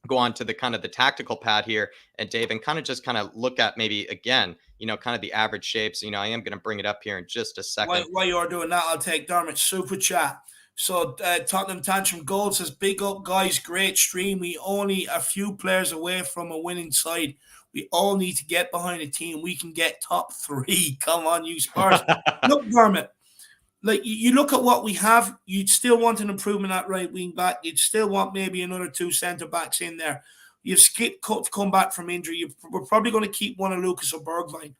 go on to the kind of the tactical pad here, and Dave, and kind of look at maybe again, kind of the average shapes. I am going to bring it up here in just a second. While you're doing that, I'll take Dermot's super chat. So Tottenham Tantrum Gold says, big up guys, great stream. We only a few players away from a winning side. We all need to get behind a team. We can get top 3. Come on, you Spurs. Look, Dermot, like you look at what we have, you'd still want an improvement at right wing back. You'd still want maybe another 2 centre backs in there. You've skipped to come back from injury. We're probably going to keep one of Lucas or Bergwijn.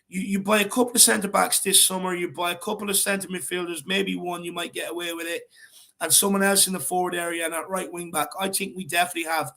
You buy a couple of centre backs this summer. You buy a couple of centre midfielders, maybe one, you might get away with it, and someone else in the forward area and at right wing back. I think we definitely have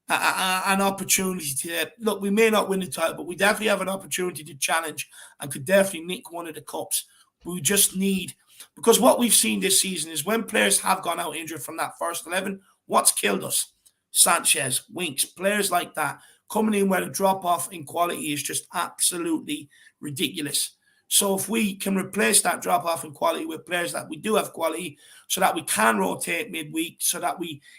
an opportunity to look. We may not win the title, but we definitely have an opportunity to challenge and could definitely nick one of the cups. We just need, because what we've seen this season is when players have gone out injured from that first 11, what's killed us? Sanchez, Winks, players like that coming in where the drop-off in quality is just absolutely ridiculous. So if we can replace that drop-off in quality with players that we do have quality, so that we can rotate midweek, so that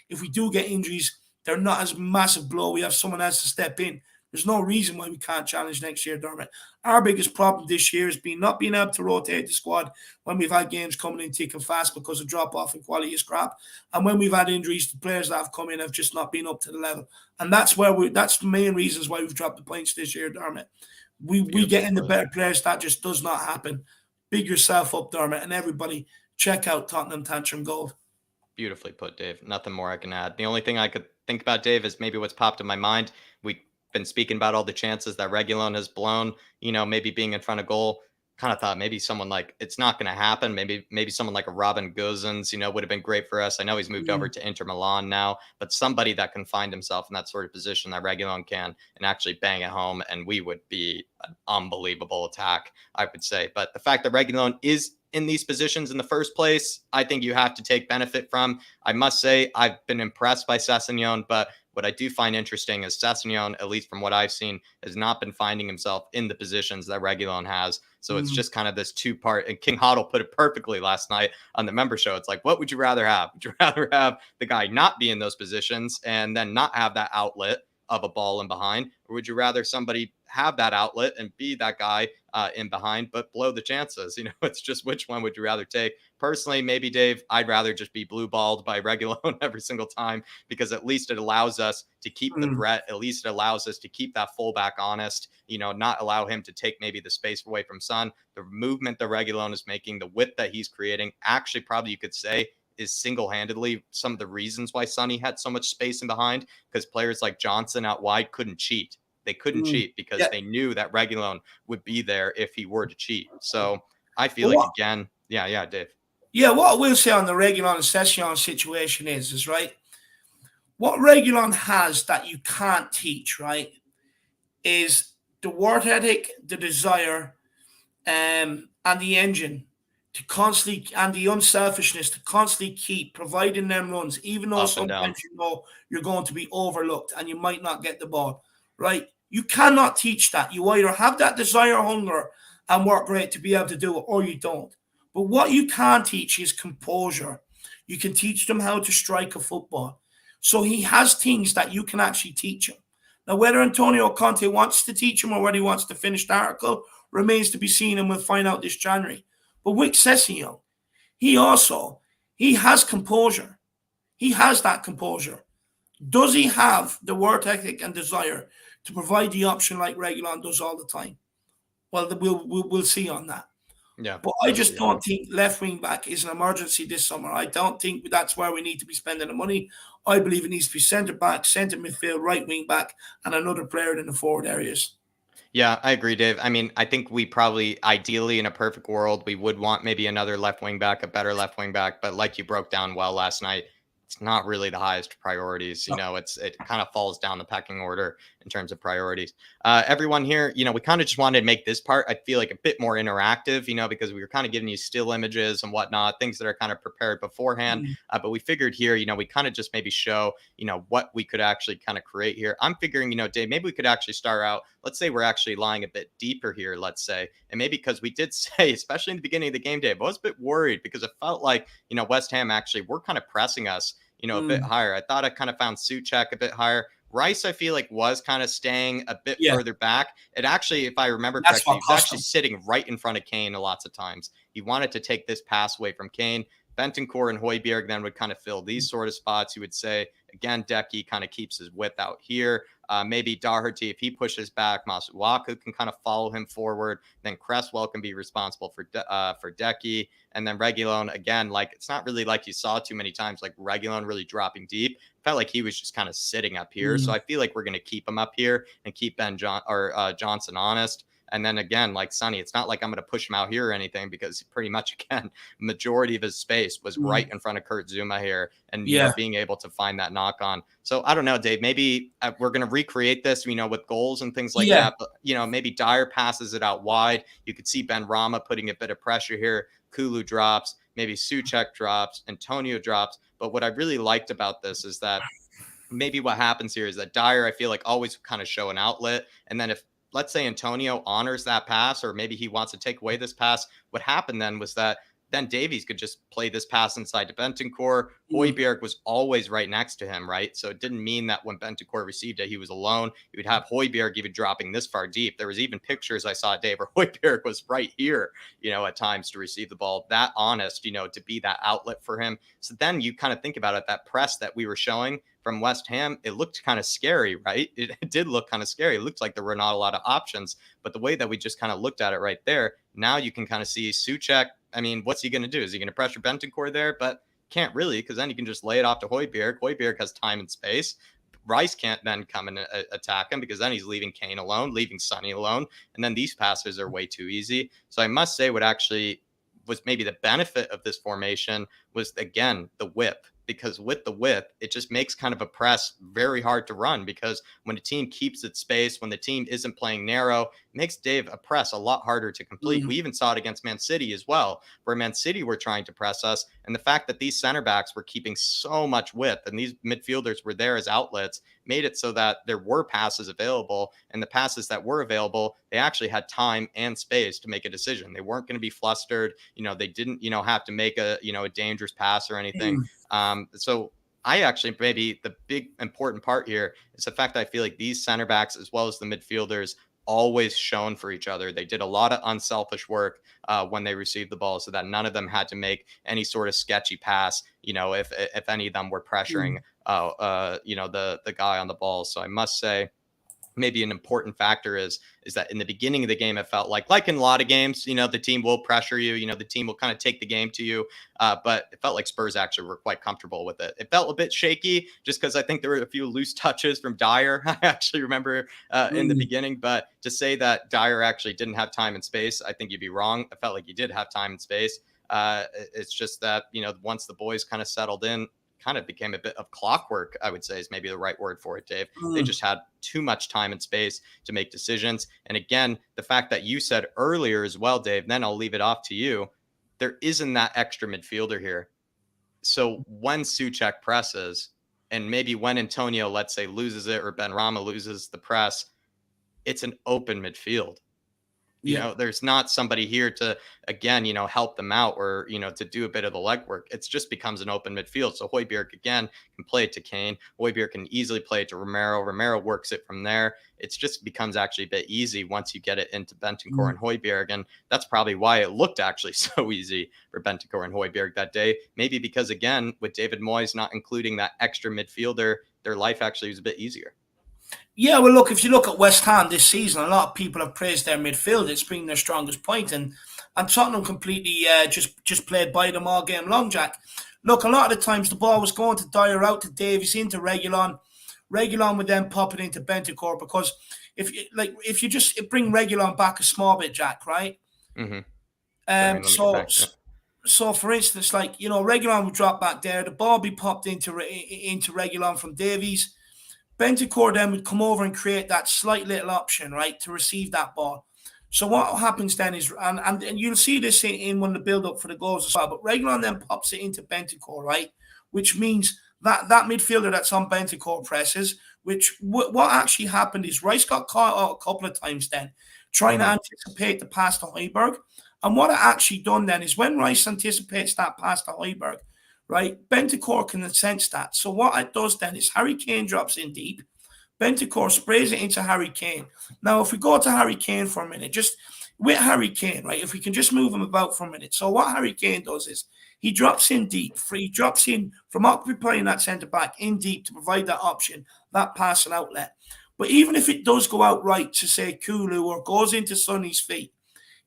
if we do get injuries, they're not as massive blow. We have someone else to step in. There's no reason why we can't challenge next year, Dermot. Our biggest problem this year has been not being able to rotate the squad when we've had games coming in thick and fast because of drop-off in quality is crap. And when we've had injuries, the players that have come in have just not been up to the level. And that's the main reasons why we've dropped the points this year, Dermot. We get in the better players. That just does not happen. Big yourself up, Dermot. And everybody, check out Tottenham Tantrum Gold. Beautifully put, Dave. Nothing more I can add. The only thing I could think about, Dave, is maybe what's popped in my mind. We've been speaking about all the chances that Reguilon has blown, maybe being in front of goal. kind of thought maybe someone like it's not going to happen. Maybe someone like a Robin Gosens, would have been great for us. I know he's moved over to Inter Milan now, but somebody that can find himself in that sort of position that Reguilon can and actually bang it home, and we would be an unbelievable attack, I would say. But the fact that Reguilon is in these positions in the first place, I think you have to take benefit from. I must say I've been impressed by Sessegnon, but what I do find interesting is Sessegnon, at least from what I've seen, has not been finding himself in the positions that Reguilon has. So it's just kind of this two-part, and King Hoddle put it perfectly last night on the member show. It's like, what would you rather have? Would you rather have the guy not be in those positions and then not have that outlet of a ball in behind? Or would you rather somebody have that outlet and be that guy in behind, but blow the chances? It's just which one would you rather take? Personally, maybe Dave, I'd rather just be blue balled by Reguilon every single time, because at least it allows us to keep the threat. At least it allows us to keep that fullback honest, not allow him to take maybe the space away from Son. The movement that Reguilon is making, the width that he's creating, actually probably you could say is single-handedly some of the reasons why Sonny had so much space in behind, because players like Johnson out wide couldn't cheat. They couldn't cheat because they knew that Reguilon would be there if he were to cheat. So I feel like, again, yeah, Dave. Yeah, what I will say on the Reguilon and Sessegnon situation is right, what Reguilon has that you can't teach, right, is the work ethic, the desire, and the engine to constantly, and the unselfishness to constantly keep providing them runs, even though Up and down. sometimes you're going to be overlooked and you might not get the ball, right? You cannot teach that. You either have that desire, hunger, and work rate to be able to do it, or you don't. But what you can teach is composure. You can teach them how to strike a football. So he has things that you can actually teach him. Now, whether Antonio Conte wants to teach him or whether he wants to finish the article remains to be seen, and we'll find out this January. But with Sessegnon, he has composure. He has that composure. Does he have the work ethic and desire to provide the option like Reguilon does all the time? Well, we'll see on that. Yeah. But I just don't think left wing back is an emergency this summer. I don't think that's where we need to be spending the money. I believe it needs to be centre back, centre midfield, right wing back, and another player in the forward areas. Yeah, I agree, Dave. I mean, I think we probably, ideally, in a perfect world, we would want maybe another left wing back, a better left wing back. But like you broke down well last night, it's not really the highest priorities. It kind of falls down the pecking order in terms of priorities. Everyone here, we kind of just wanted to make this part, I feel like, a bit more interactive, because we were kind of giving you still images and whatnot, things that are kind of prepared beforehand. But we figured here, we kind of just maybe show, what we could actually kind of create here. I'm figuring, Dave, maybe we could actually start out. Let's say we're actually lying a bit deeper here, let's say. And maybe because we did say, especially in the beginning of the game, Dave, I was a bit worried because it felt like, West Ham actually were kind of pressing us, a bit higher. I thought I kind of found Souček a bit higher. Rice, I feel like, was kind of staying a bit further back. It actually, if I remember correctly, he was actually sitting right in front of Kane lots of times. He wanted to take this pass away from Kane. Bentancur and Højbjerg then would kind of fill these sort of spots, you would say. Again, Decky kind of keeps his width out here. Maybe Doherty, if he pushes back, Masuaku can kind of follow him forward. Then Cresswell can be responsible for Decky. And then Reguilon, again, like, it's not really like you saw too many times, like Reguilon really dropping deep. Felt like he was just kind of sitting up here. So I feel like we're going to keep him up here and keep Johnson honest. And then again, like Sonny, it's not like I'm going to push him out here or anything, because pretty much, again, majority of his space was right in front of Kurt Zuma here, and being able to find that knock on. So I don't know, Dave, maybe we're going to recreate this, with goals and things like that. But, maybe Dyer passes it out wide. You could see Ben Rama putting a bit of pressure here. Kulu drops, maybe Souček drops, Antonio drops. But what I really liked about this is that maybe what happens here is that Dyer, I feel like, always kind of show an outlet. And then if, let's say, Antonio honors that pass, or maybe he wants to take away this pass, what happened then was that then Davies could just play this pass inside to Bentancur. Højbjerg was always right next to him, right? So it didn't mean that when Bentancur received it, he was alone. You would have Højbjerg even dropping this far deep. There was even pictures I saw, Dave, where Højbjerg was right here, at times to receive the ball. That honest, to be that outlet for him. So then you kind of think about it, that press that we were showing from West Ham, it looked kind of scary, right? It did look kind of scary. It looked like there were not a lot of options. But the way that we just kind of looked at it right there, now you can kind of see Souček. I mean, what's he going to do? Is he going to pressure Bentancur there? But can't really, because then you can just lay it off to Højbjerg. Højbjerg has time and space. Rice can't then come and attack him because then he's leaving Kane alone, leaving Sonny alone. And then these passes are way too easy. So I must say what actually was maybe the benefit of this formation was, again, the whip. Because with the whip, it just makes kind of a press very hard to run, because when a team keeps its space, when the team isn't playing narrow, it makes Dave a press a lot harder to complete. We even saw it against Man City as well, where Man City were trying to press us. And the fact that these center backs were keeping so much width and these midfielders were there as outlets made it so that there were passes available. And the passes that were available, they actually had time and space to make a decision. They weren't going to be flustered. They didn't, have to make a dangerous pass or anything. So I actually, maybe the big important part here is the fact that I feel like these center backs, as well as the midfielders, always shone for each other. They did a lot of unselfish work when they received the ball, so that none of them had to make any sort of sketchy pass, if any of them were pressuring, the guy on the ball. So I must say, maybe an important factor is that in the beginning of the game, it felt like in a lot of games, the team will pressure you, the team will kind of take the game to you. But it felt like Spurs actually were quite comfortable with it. It felt a bit shaky just because I think there were a few loose touches from Dyer. I actually remember in the beginning, but to say that Dyer actually didn't have time and space, I think you'd be wrong. I felt like he did have time and space. It's just that, once the boys kind of settled in, kind of became a bit of clockwork, I would say is maybe the right word for it, Dave. They just had too much time and space to make decisions. And again, the fact that you said earlier as well, Dave, then I'll leave it off to you. There isn't that extra midfielder here. So when Souček presses, and maybe when Antonio, let's say, loses it, or Benrahma loses the press, it's an open midfield. There's not somebody here to, again, help them out or, to do a bit of the legwork. It just becomes an open midfield. So Højbjerg, again, can play it to Kane. Højbjerg can easily play it to Romero. Romero works it from there. It just becomes actually a bit easy once you get it into Bentancur and Højbjerg. And that's probably why it looked actually so easy for Bentancur and Højbjerg that day. Maybe because, again, with David Moyes not including that extra midfielder, their life actually was a bit easier. Yeah, well, look, if you look at West Ham this season, a lot of people have praised their midfield. It's been their strongest point, and Tottenham completely just played by them all game long, Jack. Look, a lot of the times the ball was going to Dyer, out to Davies, into Reguilon. Reguilon would then pop it into Bentancur, because if you just bring Reguilon back a small bit, Jack, right? So for instance, Reguilon would drop back there, the ball be popped into Reguilon from Davies. Bentancur then would come over and create that slight little option, right, to receive that ball. So what happens then is, and you'll see this in when the build-up for the goals as well, but Reguilon then pops it into Bentancur, right, which means that midfielder that's on Bentancur presses, what actually happened is Rice got caught out a couple of times then, trying to anticipate the pass to Højbjerg. And what it actually done then is when Rice anticipates that pass to Højbjerg, right, Bentancur can sense that. So what it does then is Harry Kane drops in deep. Bentancur sprays it into Harry Kane. Now, if we go to Harry Kane for a minute, just with Harry Kane, right, if we can just move him about for a minute. So what Harry Kane does is he drops in deep. He drops in from occupying that centre-back in deep to provide that option, that pass and outlet. But even if it does go out right to, say, Kulu, or goes into Sonny's feet,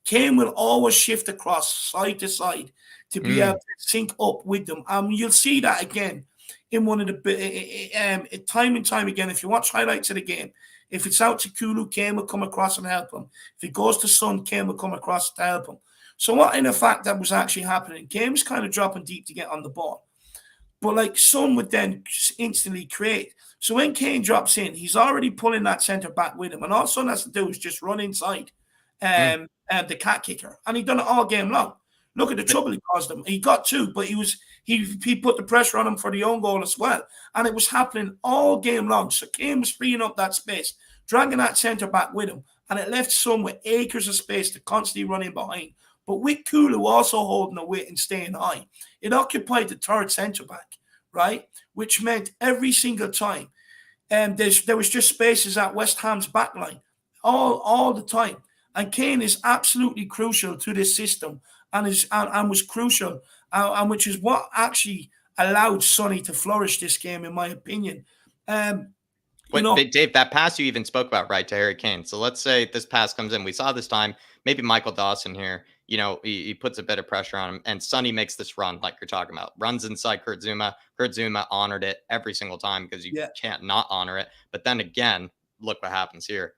Kane will always shift across side to side to be able to sync up with them. You'll see that again in one of the time and time again. If you watch highlights of the game, if it's out to Kulu, Kane will come across and help him. If it goes to Son, Kane will come across to help him. So what in effect that was actually happening, Kane was kind of dropping deep to get on the ball. But Son would then instantly create. So when Kane drops in, he's already pulling that centre back with him. And all Son has to do is just run inside the cat kicker. And he done it all game long. Look at the trouble he caused them. He got two, but he put the pressure on him for the own goal as well. And it was happening all game long. So Kane was freeing up that space, dragging that centre back with him. And it left Son with acres of space to constantly run in behind. But with Kulu also holding the weight and staying high, it occupied the third centre back, right? Which meant every single time there was just spaces at West Ham's back line all the time. And Kane is absolutely crucial to this system and was crucial, and which is what actually allowed Sonny to flourish this game, in my opinion. Dave, that pass you even spoke about, right, to Harry Kane. So let's say this pass comes in. We saw this time, maybe Michael Dawson here. he puts a bit of pressure on him, and Sonny makes this run like you're talking about, runs inside Kurt Zuma. Kurt Zuma honored it every single time because you Yeah. can't not honor it. But then again, look what happens here.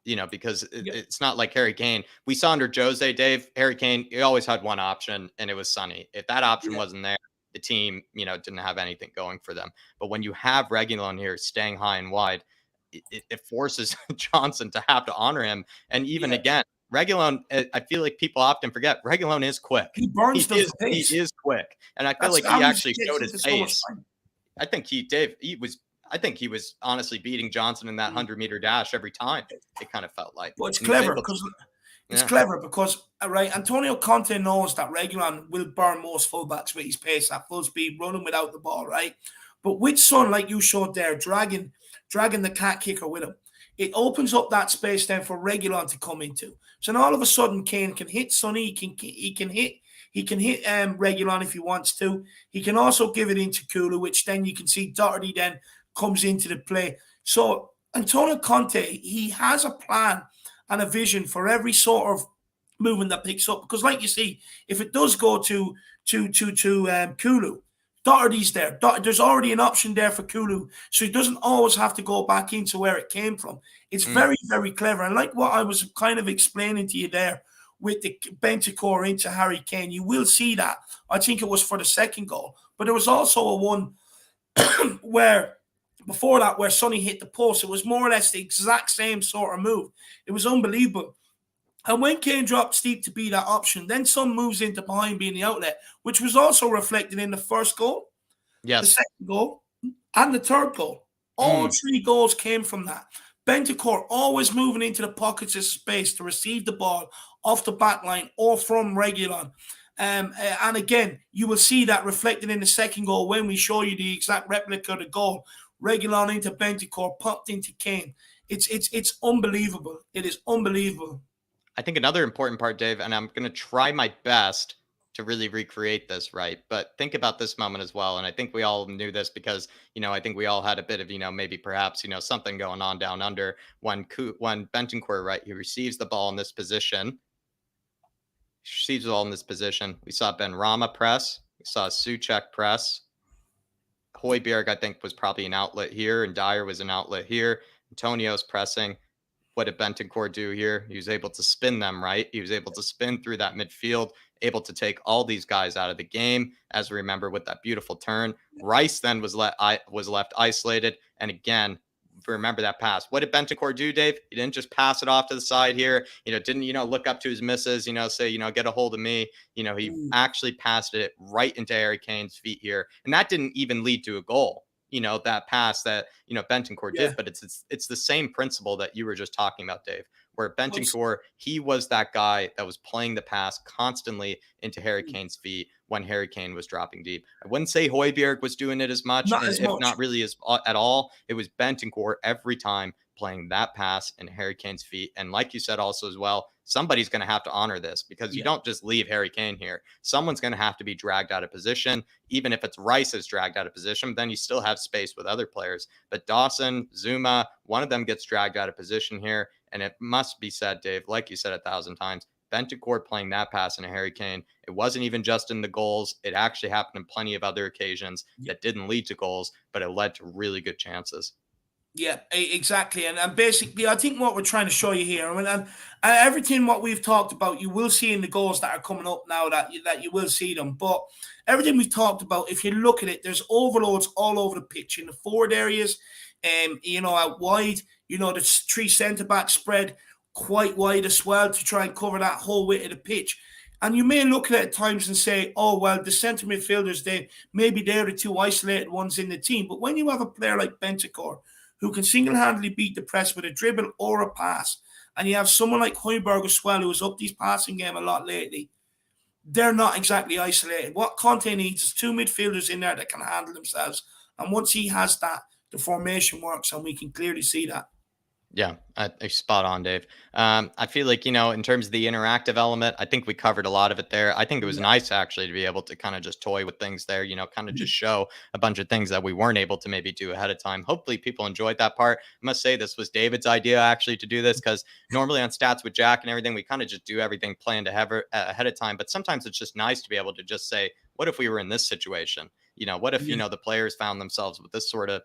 Because it's not like Harry Kane. We saw under Jose, Dave, Harry Kane, he always had one option, and it was Sonny. If that option wasn't there, the team, didn't have anything going for them. But when you have Reguilon here staying high and wide, it forces Johnson to have to honor him. And even again, Reguilon, I feel like people often forget, Reguilon is quick. He burns the pace. He is quick. And I feel like he actually showed his pace. So I think he was honestly beating Johnson in that 100-meter dash every time. It kind of felt like. Well, it's clever because right, Antonio Conte knows that Reguilon will burn most fullbacks with his pace at full speed, running without the ball, right? But with Son, like you showed there, dragging the cat kicker with him, it opens up that space then for Reguilon to come into. So now all of a sudden, Kane can hit Sonny, he can hit Reguilon if he wants to. He can also give it into Kulu, which then you can see Doherty then comes into the play. So Antonio Conte, he has a plan and a vision for every sort of movement that picks up. Because like you see, if it does go to Kulu, Doherty's there. There's already an option there for Kulu, so he doesn't always have to go back into where it came from. It's very, very clever. And like what I was kind of explaining to you there with the Bentancur into Harry Kane, you will see that. I think it was for the second goal. But there was also a one where before that, where Sonny hit the post, it was more or less the exact same sort of move. It was unbelievable. And when Kane dropped deep to be that option, then Son moves into behind being the outlet, which was also reflected in the first goal, the second goal, and the third goal. All three goals came from that. Bentancur always moving into the pockets of space to receive the ball off the back line or from Reguilon. And again, you will see that reflected in the second goal when we show you the exact replica of the goal. Reguilon into Bentancur, popped into Kane. It's unbelievable. It is unbelievable. I think another important part, Dave, and I'm going to try my best to really recreate this, right? But think about this moment as well. And I think we all knew this because, I think we all had a bit of, maybe perhaps, something going on down under when Bentancur, right, he receives the ball in this position. We saw Ben Rama press. We saw Souček press. Højbjerg, I think, was probably an outlet here, and Dyer was an outlet here. Antonio's pressing. What did Bentancur do here? He was able to spin them, right? He was able to spin through that midfield, able to take all these guys out of the game, as we remember with that beautiful turn. Rice then was left isolated, and again, remember that pass. What did Bentancur do, Dave? He didn't just pass it off to the side here. Didn't, look up to his misses, say, get a hold of me. He actually passed it right into Harry Kane's feet here. And that didn't even lead to a goal. That pass that, Bentancur did, but it's the same principle that you were just talking about, Dave, where Bentancur, he was that guy that was playing the pass constantly into Harry Kane's feet when Harry Kane was dropping deep. I wouldn't say Højbjerg was doing it as much, not really at all. It was Bentancur every time playing that pass in Harry Kane's feet. And like you said also as well, somebody's going to have to honor this because you don't just leave Harry Kane here. Someone's going to have to be dragged out of position. Even if it's Rice is dragged out of position, then you still have space with other players. But Dawson, Zuma, one of them gets dragged out of position here. And it must be said, Dave, like you said 1,000 times, Bentancur playing that pass into Harry Kane, it wasn't even just in the goals. It actually happened in plenty of other occasions that didn't lead to goals, but it led to really good chances. Yeah, exactly. And basically, I think what we're trying to show you here, and everything what we've talked about, you will see in the goals that are coming up now that you will see them. But everything we've talked about, if you look at it, there's overloads all over the pitch in the forward areas, out wide, the three centre-backs spread quite wide as well to try and cover that whole width of the pitch. And you may look at it at times and say, oh, well, the centre midfielders, maybe they're the two isolated ones in the team. But when you have a player like Bentancur, who can single-handedly beat the press with a dribble or a pass, and you have someone like Højbjerg as well, who has upped his passing game a lot lately, they're not exactly isolated. What Conte needs is two midfielders in there that can handle themselves. And once he has that, the formation works, and we can clearly see that. Yeah, spot on, Dave. I feel like, in terms of the interactive element, I think we covered a lot of it there. I think it was Yeah. nice actually to be able to kind of just toy with things there, kind of just show a bunch of things that we weren't able to maybe do ahead of time. Hopefully people enjoyed that part. I must say this was David's idea actually to do this, because normally on Stats with Jack and everything, we kind of just do everything planned ahead of time. But sometimes it's just nice to be able to just say, what if we were in this situation? What if, Yeah. the players found themselves with this sort of,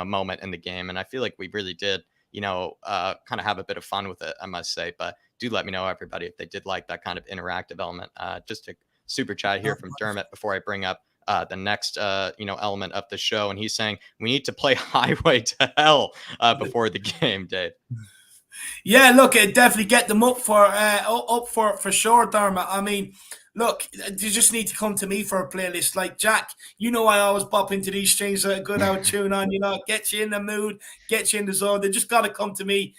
moment in the game? And I feel like we really did kind of have a bit of fun with it, I must say. But do let me know, everybody, if they did like that kind of interactive element. Just a super chat here from Dermot before I bring up the next, element of the show. And he's saying we need to play Highway to Hell before the game, Dave. Yeah, look, it definitely get them up for sure, Dermot. I mean, look, you just need to come to me for a playlist. Like Jack, I always pop into these strings with a good out tune on. Get you in the mood, get you in the zone. They just got to come to me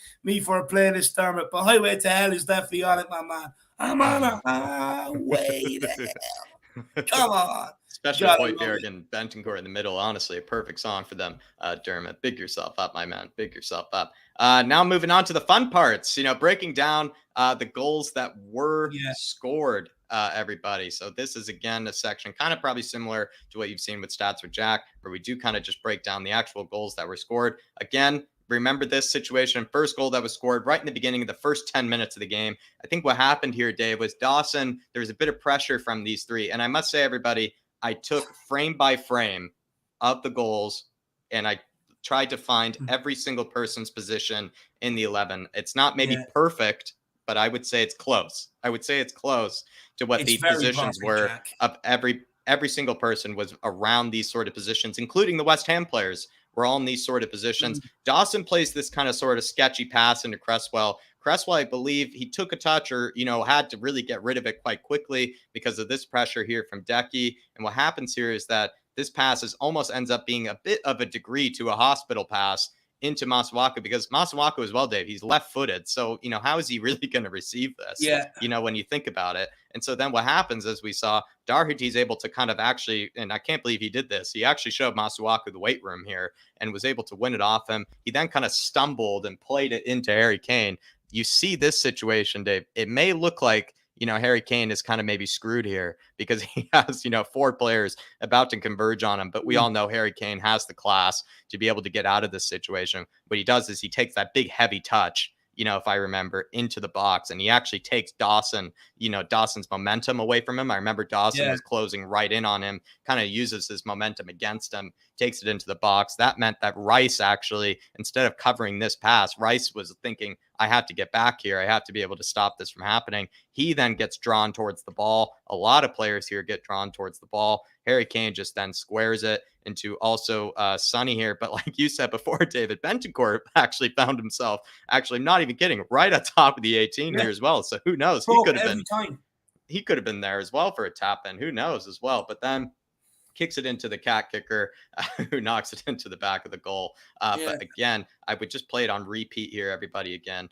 for a playlist, Dermot. But Highway to Hell is definitely on it, my man. I'm on a highway to hell. Come on, Especially with gotta love Hoytberg it. and Bentancur in the middle. Honestly, a perfect song for them, Dermot. Big yourself up, my man. Big yourself up. Now moving on to the fun parts, breaking down the goals that were Yeah, scored, everybody. So this is, again, a section kind of probably similar to what you've seen with Stats with Jack, where we do kind of just break down the actual goals that were scored. Again, remember this situation, first goal that was scored right in the beginning of the first 10 minutes of the game. I think what happened here, Dave, was Dawson, there was a bit of pressure from these three. And I must say, everybody, I took frame by frame of the goals and I tried to find every single person's position in the 11. It's not maybe yeah. perfect, but I would say it's close. I would say it's close to what It's the very positions perfect, were Jack. of every single person was around these sort of positions, including the West Ham players were all in these sort of positions. Dawson plays this kind of sort of sketchy pass into Cresswell. Cresswell, I believe he took a touch or, had to really get rid of it quite quickly because of this pressure here from Decky. And what happens here is that this pass almost ends up being a bit of a degree to a hospital pass into Masuaku, because Masuaku as well, Dave, he's left-footed. So, how is he really going to receive this, Yeah, when you think about it? And so then what happens, as we saw, Doherty's able to kind of actually, and I can't believe he did this, he actually showed Masuaku the weight room here and was able to win it off him. He then kind of stumbled and played it into Harry Kane. You see this situation, Dave, it may look like, Harry Kane is kind of maybe screwed here because he has, four players about to converge on him. But we all know Harry Kane has the class to be able to get out of this situation. What he does is he takes that big, heavy touch, if I remember, into the box. And he actually takes Dawson, Dawson's momentum away from him. I remember Dawson was closing right in on him, kind of uses his momentum against him, takes it into the box. That meant that Rice actually, instead of covering this pass, Rice was thinking, I have to get back here. I have to be able to stop this from happening. He then gets drawn towards the ball. A lot of players here get drawn towards the ball. Harry Kane just then squares it into also Sonny here. But like you said before, David, Bentancur actually found himself, actually, not even kidding, right at top of the 18 here as well. So who knows? He could have every been time. there as well for a tap in. Who knows as well? But then kicks it into the cat kicker, who knocks it into the back of the goal. But again, I would just play it on repeat here, everybody, again,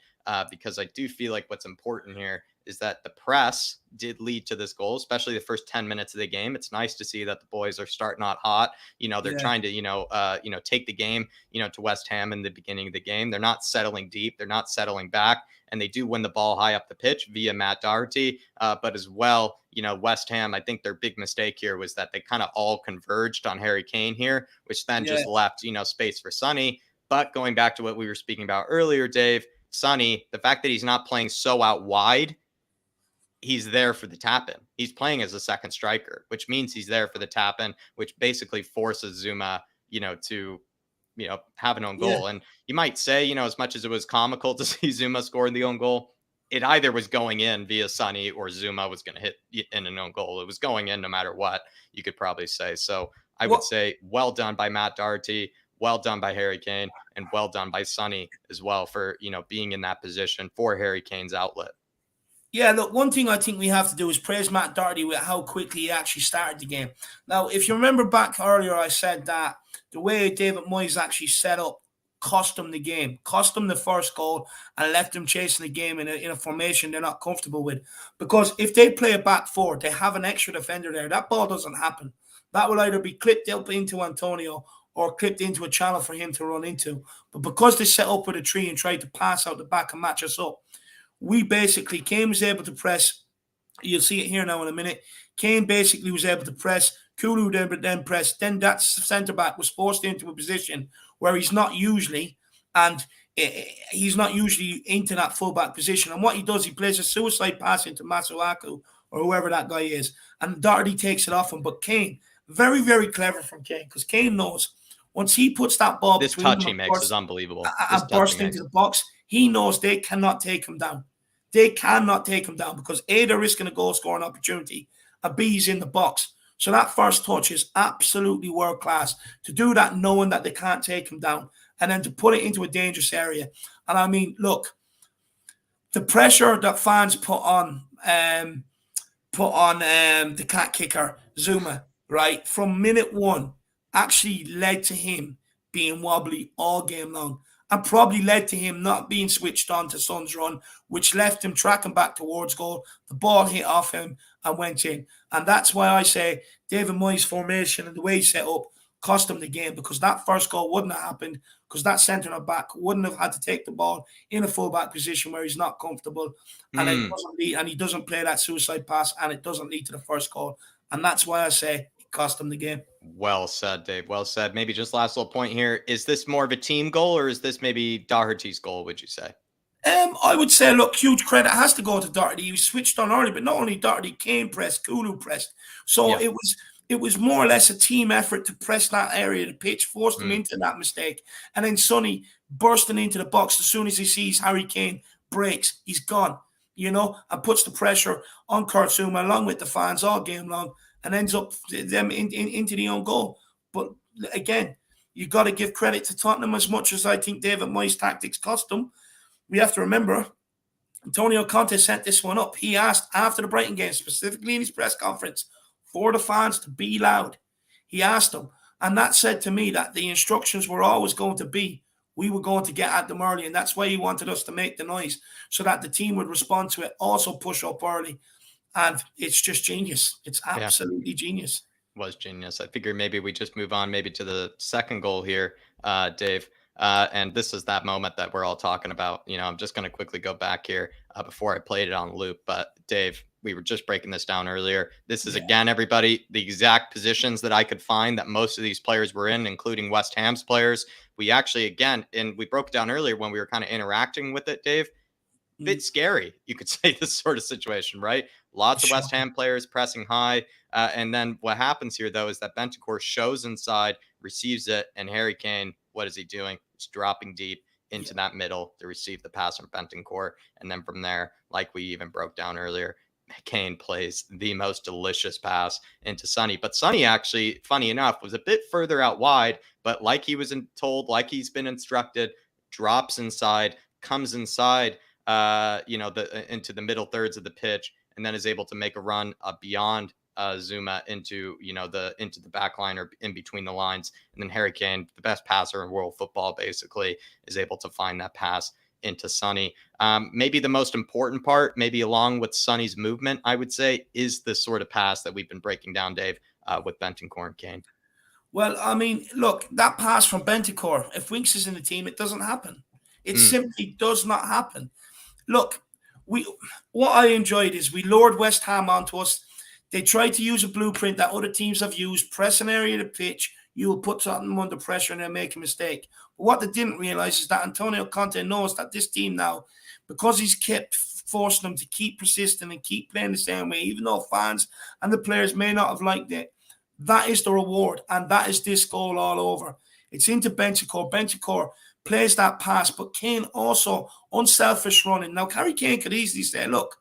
because I do feel like what's important here is that the press did lead to this goal, especially the first 10 minutes of the game. It's nice to see that the boys are starting out hot. They're trying to, take the game, to West Ham in the beginning of the game. They're not settling deep. They're not settling back. And they do win the ball high up the pitch via Matt Doherty. But as well, West Ham, I think their big mistake here was that they kind of all converged on Harry Kane here, which then just left, space for Sonny. But going back to what we were speaking about earlier, Dave, Sonny, the fact that he's not playing so out wide, he's there for the tap in. He's playing as a second striker, which means he's there for the tap in, which basically forces Zuma, to, have an own goal. And you might say, as much as it was comical to see Zuma scoring the own goal, it either was going in via Sonny or Zuma was going to hit in an own goal. It was going in no matter what, you could probably say. So I would say well done by Matt Doherty, well done by Harry Kane, and well done by Sonny as well for, being in that position for Harry Kane's outlet. Yeah, look, one thing I think we have to do is praise Matt Doherty with how quickly he actually started the game. Now, if you remember back earlier, I said that the way David Moyes actually set up cost them the game, cost them the first goal, and left them chasing the game in a formation they're not comfortable with. Because if they play a back four, they have an extra defender there. That ball doesn't happen. That will either be clipped up into Antonio or clipped into a channel for him to run into. But because they set up with a tree and tried to pass out the back and match us up, Kane was able to press. You'll see it here now in a minute. Kane basically was able to press. Kulu then pressed. Then that centre back was forced into a position where he's not usually, and he's not usually into that fullback position. And what he does, he plays a suicide pass into Masuaku or whoever that guy is, and Doherty takes it off him. But Kane, very, very clever from Kane, because Kane knows once he puts that ball this between touch he them makes is unbelievable. and burst into the box, he knows they cannot take him down. They cannot take him down because A, they're risking a goal scoring opportunity, and B, he's in the box. So that first touch is absolutely world class. To do that knowing that they can't take him down, and then to put it into a dangerous area. And I mean, look, the pressure that fans put on the cat kicker Zuma, right, from minute one, actually led to him being wobbly all game long, and probably led to him not being switched on to Son's run, which left him tracking back towards goal. The ball hit off him and went in. And that's why I say David Moyes' formation and the way he set up cost him the game, because that first goal wouldn't have happened, because that centre back wouldn't have had to take the ball in a fullback position where he's not comfortable, and he doesn't play that suicide pass, and it doesn't lead to the first goal. And that's why I say it cost him the game. Well said, Dave. Well said. Maybe just last little point here. Is this more of a team goal, or is this maybe Doherty's goal, would you say? I would say, look, huge credit has to go to Doherty. He was switched on early, but not only Doherty, Kane pressed, Kulu pressed. So it was more or less a team effort to press that area of the pitch, forced him into that mistake. And then Sonny bursting into the box as soon as he sees Harry Kane breaks, he's gone, and puts the pressure on Kurt Zouma along with the fans all game long, and ends up them into the own goal. But again, you got to give credit to Tottenham as much as I think David Moyes' tactics cost them. We have to remember, Antonio Conte sent this one up. He asked after the Brighton game, specifically in his press conference, for the fans to be loud. He asked them. And that said to me that the instructions were always going to be, we were going to get at them early. And that's why he wanted us to make the noise so that the team would respond to it, also push up early. And it's just genius. It's absolutely genius. Was genius. I figure maybe we just move on maybe to the second goal here, Dave. And this is that moment that we're all talking about. I'm just going to quickly go back here before I played it on loop. But Dave, we were just breaking this down earlier. This is, again, everybody, the exact positions that I could find that most of these players were in, including West Ham's players. We actually, again, and we broke it down earlier when we were kind of interacting with it, Dave. Bit scary, you could say, this sort of situation, right? Lots of West Ham players pressing high. And then what happens here, though, is that Bentancur shows inside, receives it, and Harry Kane, what is he doing? He's dropping deep into that middle to receive the pass from Bentancur. And then from there, like we even broke down earlier, Kane plays the most delicious pass into Sonny. But Sonny actually, funny enough, was a bit further out wide, but like he was told, like he's been instructed, drops inside, comes inside, into the middle thirds of the pitch, and then is able to make a run beyond Zuma into the back line or in between the lines. And then Harry Kane, the best passer in world football, basically is able to find that pass into Sonny. Maybe the most important part, maybe along with Sonny's movement, I would say, is the sort of pass that we've been breaking down, Dave, with Bentancur and Kane. Well, I mean, look, that pass from Bentancur, if Winks is in the team, it doesn't happen. It simply does not happen. Look, what I enjoyed is we lured West Ham onto us. They tried to use a blueprint that other teams have used, press an area of the pitch, you will put something under pressure and they'll make a mistake. But what they didn't realize is that Antonio Conte knows that this team now, because he's kept forcing them to keep persisting and keep playing the same way, even though fans and the players may not have liked it, that is the reward, and that is this goal all over. It's into Bentancur. Bentancur plays that pass, but Kane also unselfish running. Now, Harry Kane could easily say, look,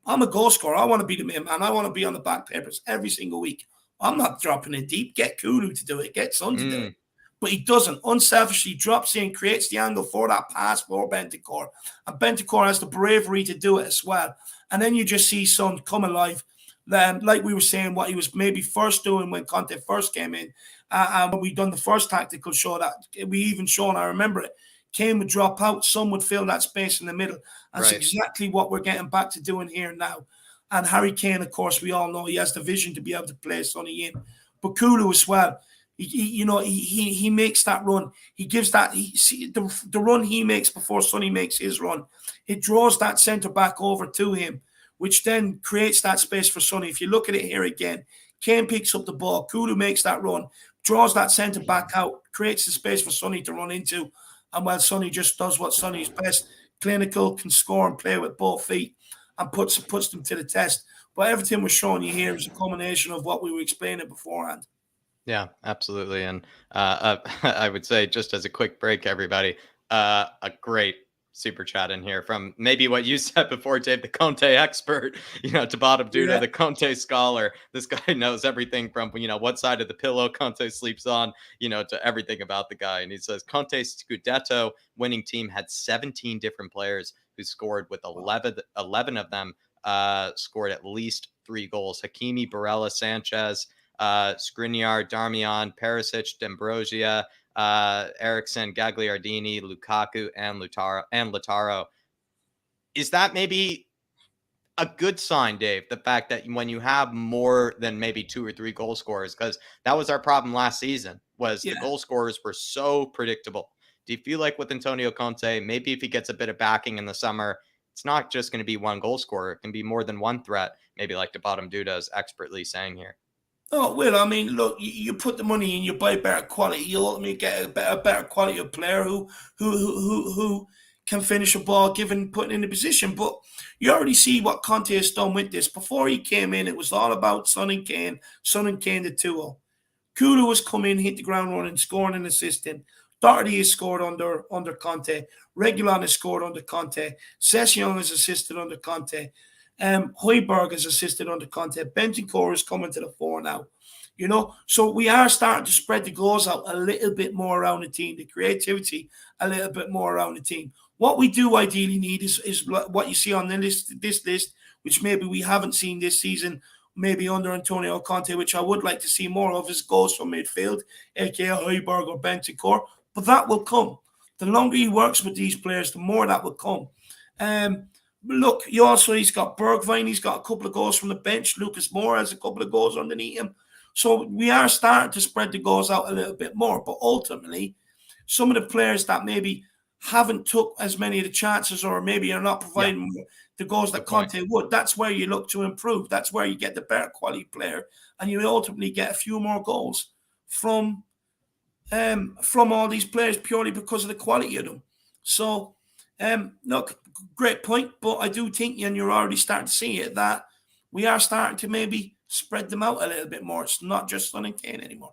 I'm a goal scorer. I want to be the main man. I want to be on the back papers every single week. I'm not dropping it deep. Get Kulu to do it. Get Son to do it. But he doesn't. Unselfishly drops in, creates the angle for that pass for Bentancur. And Bentancur has the bravery to do it as well. And then you just see Son come alive. Like we were saying, what he was maybe first doing when Conte first came in. And when we done the first tactical show, that we even shown, I remember it, Kane would drop out, Son would fill that space in the middle. That's exactly what we're getting back to doing here now. And Harry Kane, of course, we all know he has the vision to be able to play Sonny in. But Kulu as well, He makes that run. He gives that. The run he makes before Sonny makes his run. It draws that centre back over to him, which then creates that space for Sonny. If you look at it here again, Kane picks up the ball. Kulu makes that run, draws that centre back out, creates the space for Sonny to run into. And while Sonny just does what Sonny's best, clinical, can score and play with both feet and puts them to the test. But everything we're showing you here is a combination of what we were explaining beforehand. Yeah, absolutely. And I would say, just as a quick break, everybody, a great super chat in here from maybe what you said before, Dave, the Conte expert, to bottom Duda, the Conte scholar. This guy knows everything from, what side of the pillow Conte sleeps on, to everything about the guy. And he says Conte's Scudetto winning team had 17 different players who scored, with 11 of them scored at least 3 goals. Hakimi, Barella, Sanchez, Skriniar, Darmian, Perisic, D'Ambrosio, Eriksen, Gagliardini, Lukaku, and Lautaro. Is that maybe a good sign, Dave? The fact that when you have more than maybe 2 or 3 goal scorers, because that was our problem last season, was the goal scorers were so predictable. Do you feel like with Antonio Conte, maybe if he gets a bit of backing in the summer, it's not just going to be one goal scorer, it can be more than one threat, maybe like the bottom Duda is expertly saying here? Oh, well, I mean, look, you put the money in, you buy better quality. You ultimately get a better quality of player who can finish a ball given put in the position. But you already see what Conte has done with this. Before he came in, it was all about Son and Kane the 2-0. Kulu has come in, hit the ground running, scoring and assisting. Doherty has scored under Conte. Reguilon has scored under Conte. Session has assisted under Conte. Højbjerg has assisted under Conte. Bentancur is coming to the fore now. So we are starting to spread the goals out a little bit more around the team, the creativity a little bit more around the team. What we do ideally need is what you see on this list, which maybe we haven't seen this season, maybe under Antonio Conte, which I would like to see more of, is goals from midfield, aka Højbjerg or Bentancur. But that will come. The longer he works with these players, the more that will come. Look, he's got Bergwijn, he's got a couple of goals from the bench. Lucas Moura has a couple of goals underneath him. So we are starting to spread the goals out a little bit more. But ultimately, some of the players that maybe haven't took as many of the chances, or maybe are not providing the goals that Conte would, that's where you look to improve. That's where you get the better quality player, and you ultimately get a few more goals from all these players purely because of the quality of them. So, look, great point, but I do think, and you're already starting to see it, that we are starting to maybe spread them out a little bit more. It's not just Son and Kane anymore.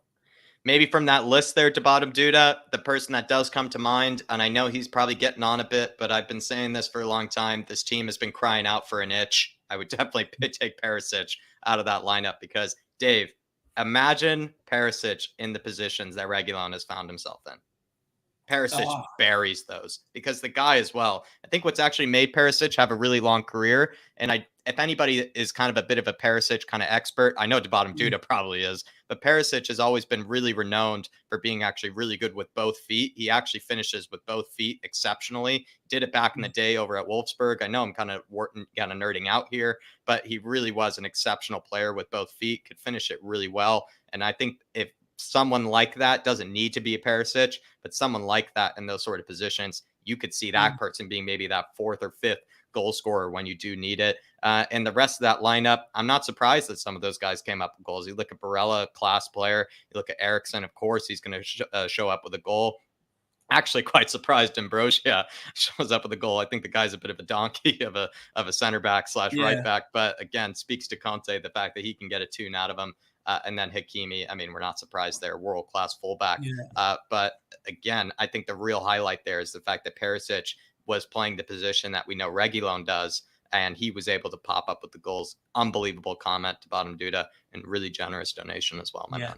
Maybe from that list there to bottom Duda, the person that does come to mind, and I know he's probably getting on a bit, but I've been saying this for a long time, this team has been crying out for an itch. I would definitely take Perisic out of that lineup because, Dave, imagine Perisic in the positions that Reguilon has found himself in. Perisic buries those because the guy as well. I think what's actually made Perisic have a really long career, and if anybody is kind of a bit of a Perisic kind of expert, I know bottom Duda probably is, but Perisic has always been really renowned for being actually really good with both feet. He actually finishes with both feet exceptionally. Did it back in the day over at Wolfsburg. I know I'm kind of nerding out here, but he really was an exceptional player with both feet, could finish it really well. And I think if someone like that doesn't need to be a Perisic, but someone like that in those sort of positions, you could see that person being maybe that 4th or 5th goal scorer when you do need it. And the rest of that lineup, I'm not surprised that some of those guys came up with goals. You look at Barella, class player. You look at Eriksen, of course, he's going to show up with a goal. Actually, quite surprised D'Ambrosio shows up with a goal. I think the guy's a bit of a donkey of a center back / right back, but again, speaks to Conte, the fact that he can get a tune out of him. And then Hakimi, I mean, we're not surprised there, world-class fullback. But again, I think the real highlight there is the fact that Perisic was playing the position that we know Reguilon does, and he was able to pop up with the goals. Unbelievable comment to bottom Duda, and really generous donation as well, my man.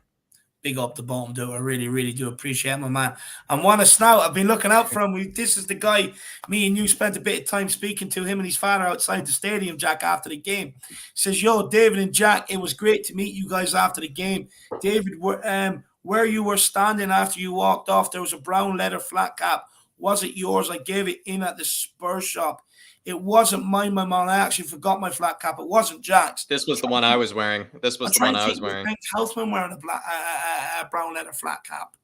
Big up the bottom Duda. I really, really do appreciate him, my man. And Wanna Snout, I've been looking out for him. This is the guy, me and you spent a bit of time speaking to him and his father outside the stadium, Jack, after the game. He says, yo, David and Jack, it was great to meet you guys after the game. David, where you were standing after you walked off, there was a brown leather flat cap. Was it yours? I gave it in at the Spurs shop. It wasn't mine, my man. I actually forgot my flat cap. It wasn't Jack's. This was the one I was wearing. This was I'm the trying one to I think, was was wearing. Bengt Housman wearing a brown leather flat cap?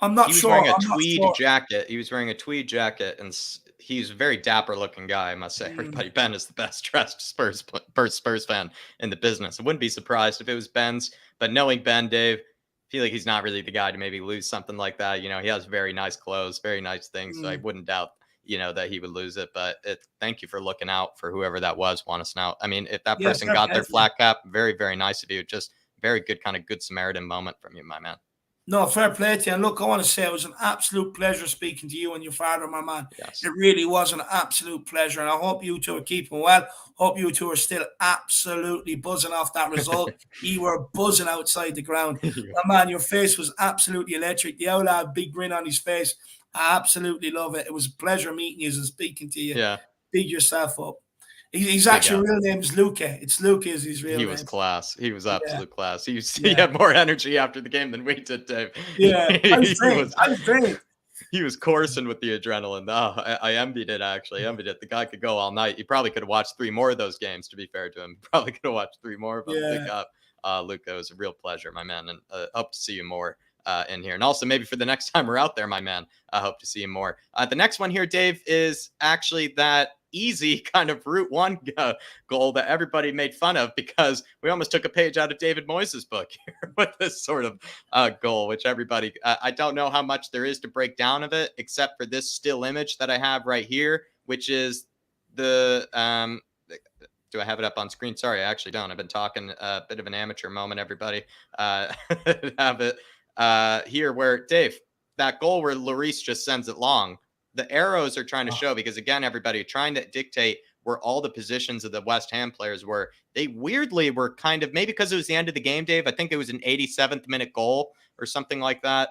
I'm not He was sure. wearing a I'm not tweed sure. jacket. He was wearing a tweed jacket, and he's a very dapper looking guy, I must say. Everybody, Ben is the best dressed Spurs fan in the business. I wouldn't be surprised if it was Ben's, but knowing Ben, Dave, I feel like he's not really the guy to maybe lose something like that. You know, he has very nice clothes, very nice things, so I wouldn't doubt, you know, that he would lose it. But thank you for looking out for whoever that was, want us now. I mean, if that Yeah, person fair got play their to you. flat cap, very, very nice of you. Just very good, kind of good Samaritan moment from you, my man. No, fair play to you. And look, I want to say it was an absolute pleasure speaking to you and your father, my man. Yes. It really was an absolute pleasure. And I hope you two are keeping well. Hope you two are still absolutely buzzing off that result. You were buzzing outside the ground. My man, your face was absolutely electric. The owl had a big grin on his face. I absolutely love it. It was a pleasure meeting you and speaking to you. Yeah. Big yourself up. He's Big actually up. real name is Luca. It's Luca is his real He name. was class. He was Yeah. absolute class. He Yeah. had more energy after the game than we did, Dave. Yeah. I was drained. He was coursing with the adrenaline. Oh, I envied it, actually. I envied it. The guy could go all night. He probably could have watched 3 more of those games, to be fair to him. Probably could have watched 3 more of them. Yeah. Big up, Luca. It was a real pleasure, my man. And hope to see you more in here. And also, maybe for the next time we're out there, my man, I hope to see you more. The next one here, Dave, is actually that easy kind of Route 1 goal that everybody made fun of, because we almost took a page out of David Moyes' book here with this sort of goal, which everybody, I don't know how much there is to break down of it, except for this still image that I have right here, which is the, do I have it up on screen? Sorry, I actually don't. I've been talking a bit of an amateur moment, everybody. Have it here where, Dave, that goal where Lloris just sends it long, the arrows are trying to show, because again, everybody trying to dictate where all the positions of the West Ham players were. They weirdly were kind of, maybe because it was the end of the game, Dave, I think it was an 87th minute goal or something like that.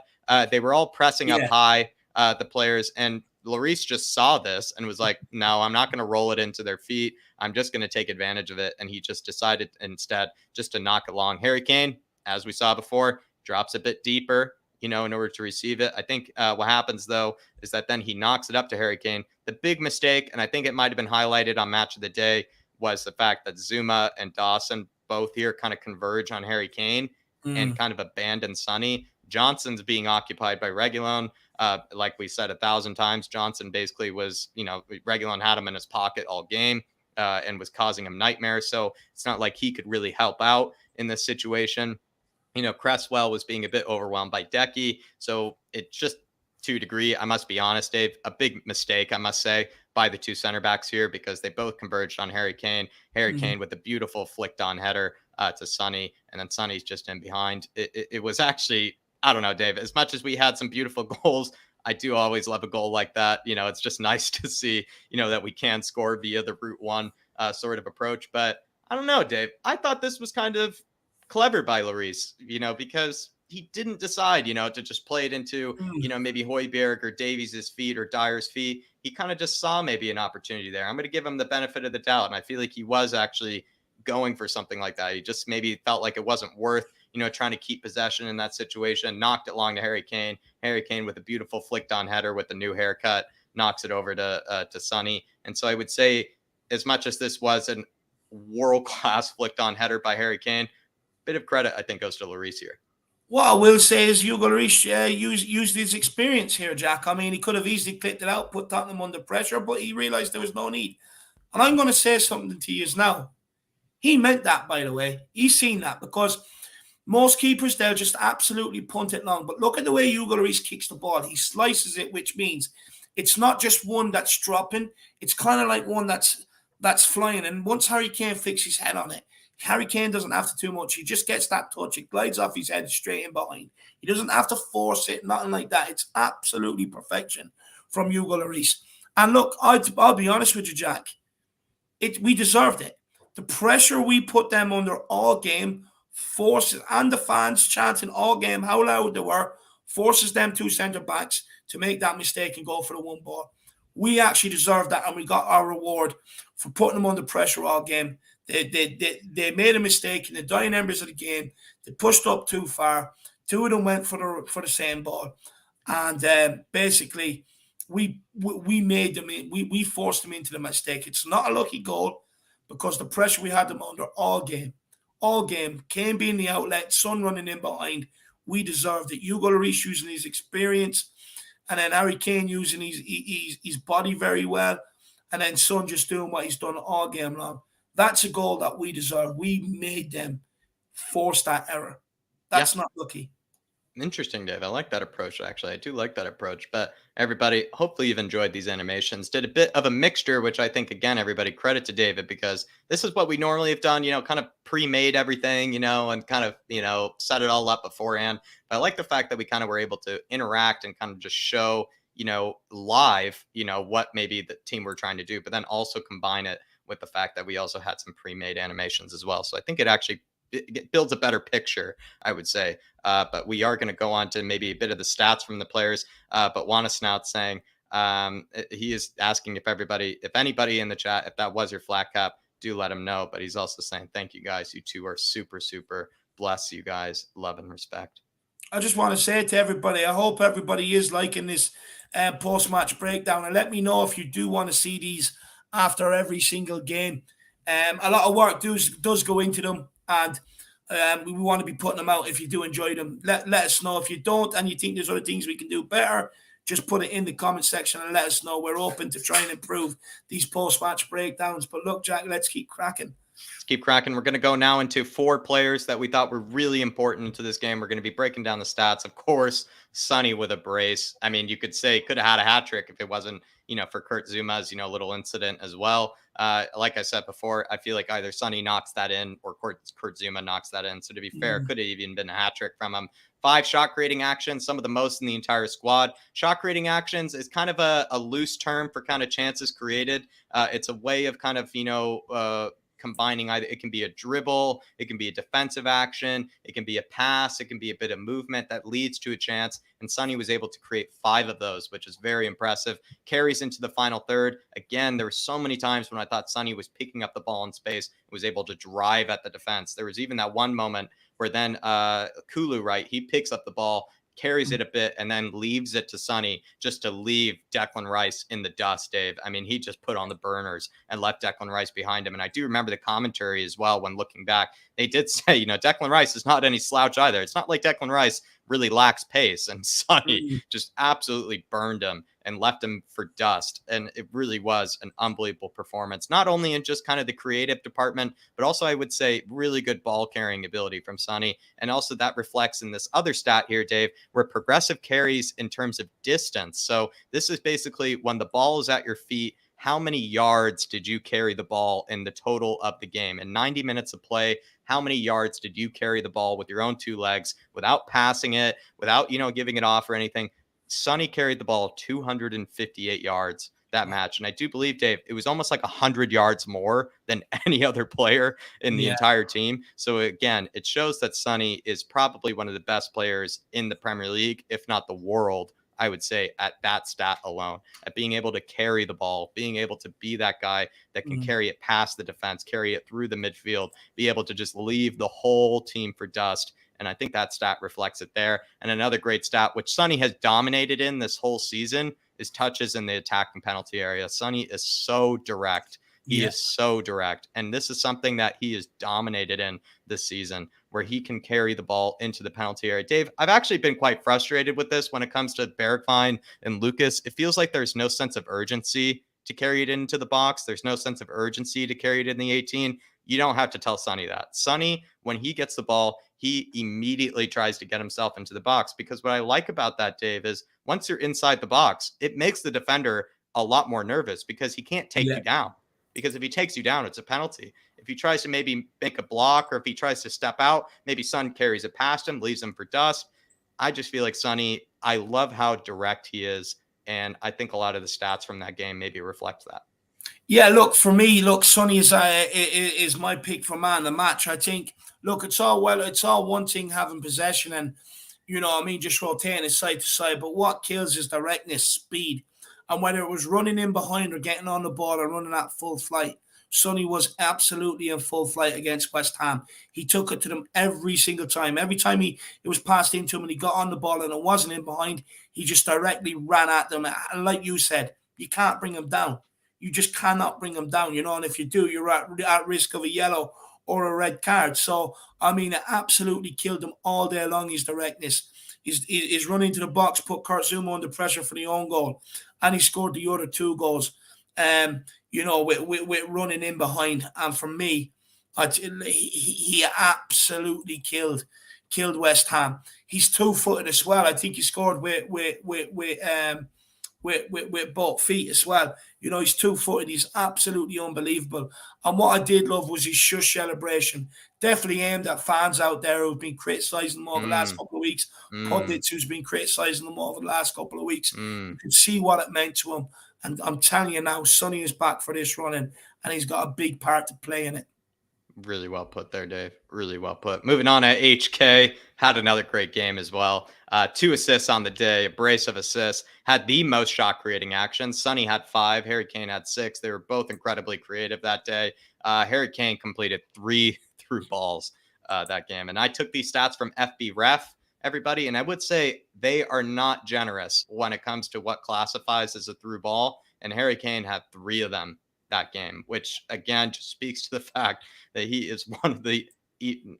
They were all pressing up high, the players, and Lloris just saw this and was like, no, I'm not going to roll it into their feet. I'm just going to take advantage of it. And he just decided instead just to knock it long. Harry Kane, as we saw before, drops a bit deeper, you know, in order to receive it. I think what happens, though, is that then he knocks it up to Harry Kane. The big mistake, and I think it might have been highlighted on Match of the Day, was the fact that Zuma and Dawson both here kind of converge on Harry Kane and kind of abandon Sonny. Johnson's being occupied by Reguilon. Like we said 1,000 times, Johnson basically was, you know, Reguilon had him in his pocket all game and was causing him nightmares. So it's not like he could really help out in this situation. You know, Cresswell was being a bit overwhelmed by Decky. So it just, to a degree, I must be honest, Dave, a big mistake, I must say, by the two center backs here, because they both converged on Harry Kane. Harry Kane with a beautiful flicked on header to Sonny, and then Sonny's just in behind. It was actually, I don't know, Dave, as much as we had some beautiful goals, I do always love a goal like that. You know, it's just nice to see, you know, that we can score via the Route 1 sort of approach. But I don't know, Dave. I thought this was kind of clever by Lloris, you know, because he didn't decide, you know, to just play it into, you know, maybe Højbjerg or Davies' feet or Dyer's feet. He kind of just saw maybe an opportunity there. I'm going to give him the benefit of the doubt. And I feel like he was actually going for something like that. He just maybe felt like it wasn't worth, you know, trying to keep possession in that situation. Knocked it long to Harry Kane. Harry Kane with a beautiful flicked on header with the new haircut knocks it over to Sonny. And so I would say, as much as this was a world-class flicked on header by Harry Kane, bit of credit, I think, goes to Lloris here. What I will say is Hugo Lloris used his experience here, Jack. I mean, he could have easily clicked it out, put Tottenham under pressure, but he realised there was no need. And I'm going to say something to you now. He meant that, by the way. He's seen that, because most keepers, they'll just absolutely punt it long. But look at the way Hugo Lloris kicks the ball. He slices it, which means it's not just one that's dropping. It's kind of like one that's flying. And once Harry Kane fixes his head on it, Harry Kane doesn't have to do much. He just gets that touch. It glides off his head straight in behind. He doesn't have to force it, nothing like that. It's absolutely perfection from Hugo Lloris. And look, I'll be honest with you, Jack. We deserved it. The pressure we put them under all game forces, and the fans chanting all game how loud they were, forces them two centre-backs to make that mistake and go for the one ball. We actually deserved that, and we got our reward for putting them under pressure all game. They made a mistake in the dying embers of the game. They pushed up too far. Two of them went for the same ball. And basically, we made them in. We forced them into the mistake. It's not a lucky goal because the pressure we had them under all game. All game. Kane being the outlet, Son running in behind. We deserved it. Hugo Lloris using his experience, and then Harry Kane using his body very well, and then Son just doing what he's done all game long. That's a goal that we deserve. We made them force that error. That's not lucky. Interesting, Dave. I like that approach, actually. I do like that approach. But everybody, hopefully you've enjoyed these animations. Did a bit of a mixture, which I think, again, everybody credit to David, because this is what we normally have done, kind of pre-made everything, and kind of, set it all up beforehand. But I like the fact that we kind of were able to interact and kind of just show, live, what maybe the team we're trying to do, but then also combine it with the fact that we also had some pre-made animations as well. So I think it builds a better picture, I would say. But we are going to go on to maybe a bit of the stats from the players. But Wanna Snout saying he is asking if anybody in the chat, if that was your flat cap, do let him know. But he's also saying, thank you guys. You two are super, super. Bless you guys. Love and respect. I just want to say to everybody, I hope everybody is liking this post-match breakdown. And let me know if you do want to see these after every single game. A lot of work does go into them. And we want to be putting them out if you do enjoy them. Let us know. If you don't and you think there's other things we can do better, just put it in the comment section and let us know. We're open to try and improve these post-match breakdowns. But look, Jack, let's keep cracking. Let's keep cracking. We're going to go now into 4 players that we thought were really important to this game. We're going to be breaking down the stats. Of course, Sonny with a brace. I mean, you could say could have had a hat trick if it wasn't, for Kurt Zuma's, little incident as well. Like I said before, I feel like either Sonny knocks that in or Kurt Zuma knocks that in. So to be fair, could have even been a hat trick from him. 5 shot creating actions, some of the most in the entire squad. Shot creating actions is kind of a loose term for kind of chances created. It's a way of kind of, combining either it can be a dribble, it can be a defensive action, it can be a pass, it can be a bit of movement that leads to a chance. And Sonny was able to create 5 of those, which is very impressive. Carries into the final third. Again, there were so many times when I thought Sonny was picking up the ball in space and was able to drive at the defense. There was even that one moment where then Kulu, right, he picks up the ball, carries it a bit, and then leaves it to Sonny just to leave Declan Rice in the dust, Dave. I mean, he just put on the burners and left Declan Rice behind him. And I do remember the commentary as well when looking back. They did say, Declan Rice is not any slouch either. It's not like Declan Rice really lacks pace. And Sonny just absolutely burned him and left him for dust. And it really was an unbelievable performance, not only in just kind of the creative department, but also I would say really good ball carrying ability from Sonny. And also that reflects in this other stat here, Dave, where progressive carries in terms of distance. So this is basically when the ball is at your feet, how many yards did you carry the ball in the total of the game? In 90 minutes of play, how many yards did you carry the ball with your own 2 legs without passing it, without, giving it off or anything? Sonny carried the ball 258 yards that match. And I do believe, Dave, it was almost like 100 yards more than any other player in the entire team. So again, it shows that Sonny is probably one of the best players in the Premier League, if not the world, I would say, at that stat alone, at being able to carry the ball, being able to be that guy that can carry it past the defense, carry it through the midfield, be able to just leave the whole team for dust. And I think that stat reflects it there. And another great stat, which Sonny has dominated in this whole season, is touches in the attacking penalty area. Sonny is so direct. He is so direct. And this is something that he is dominated in this season, where he can carry the ball into the penalty area. Dave, I've actually been quite frustrated with this when it comes to Bergwijn and Lucas. It feels like there's no sense of urgency to carry it into the box. There's no sense of urgency to carry it in the 18. You don't have to tell Sonny that. Sonny, when he gets the ball, he immediately tries to get himself into the box, because what I like about that, Dave, is once you're inside the box, it makes the defender a lot more nervous because he can't take you down. Because if he takes you down, it's a penalty. If he tries to maybe make a block, or if he tries to step out, maybe Son carries it past him, leaves him for dust. I just feel like Sonny, I love how direct he is. And I think a lot of the stats from that game maybe reflect that. Yeah, look, for me, Sonny is my pick for man of the match. I think, it's all one thing having possession and, just rotating it side to side. But what kills is directness, speed. And whether it was running in behind or getting on the ball or running at full flight, Sonny was absolutely in full flight against West Ham. He took it to them every single time. Every time it was passed into him and he got on the ball and it wasn't in behind, he just directly ran at them. And like you said, you can't bring him down. You just cannot bring him down, And if you do, you're at risk of a yellow or a red card. So, I mean, it absolutely killed him all day long, his directness. His run into the box put Kurt Zouma under pressure for the own goal. And he scored the other 2 goals, with running in behind. And for me, he absolutely killed West Ham. He's 2-footed as well. I think he scored with both feet as well. He's 2-footed. He's absolutely unbelievable. And what I did love was his shush celebration. Definitely aimed at fans out there who've been criticising him over the last couple of weeks. Pundits who's been criticising him over the last couple of weeks. You can see what it meant to him. And I'm telling you now, Sonny is back for this running, and he's got a big part to play in it. Really well put there, Dave. Really well put. Moving on at HK, had another great game as well. 2 assists on the day, a brace of assists, had the most shot creating actions. Sonny had 5, Harry Kane had 6. They were both incredibly creative that day. Harry Kane completed 3 through balls that game. And I took these stats from FB Ref, everybody, and I would say they are not generous when it comes to what classifies as a through ball. And Harry Kane had 3 of them that game, which again just speaks to the fact that he is he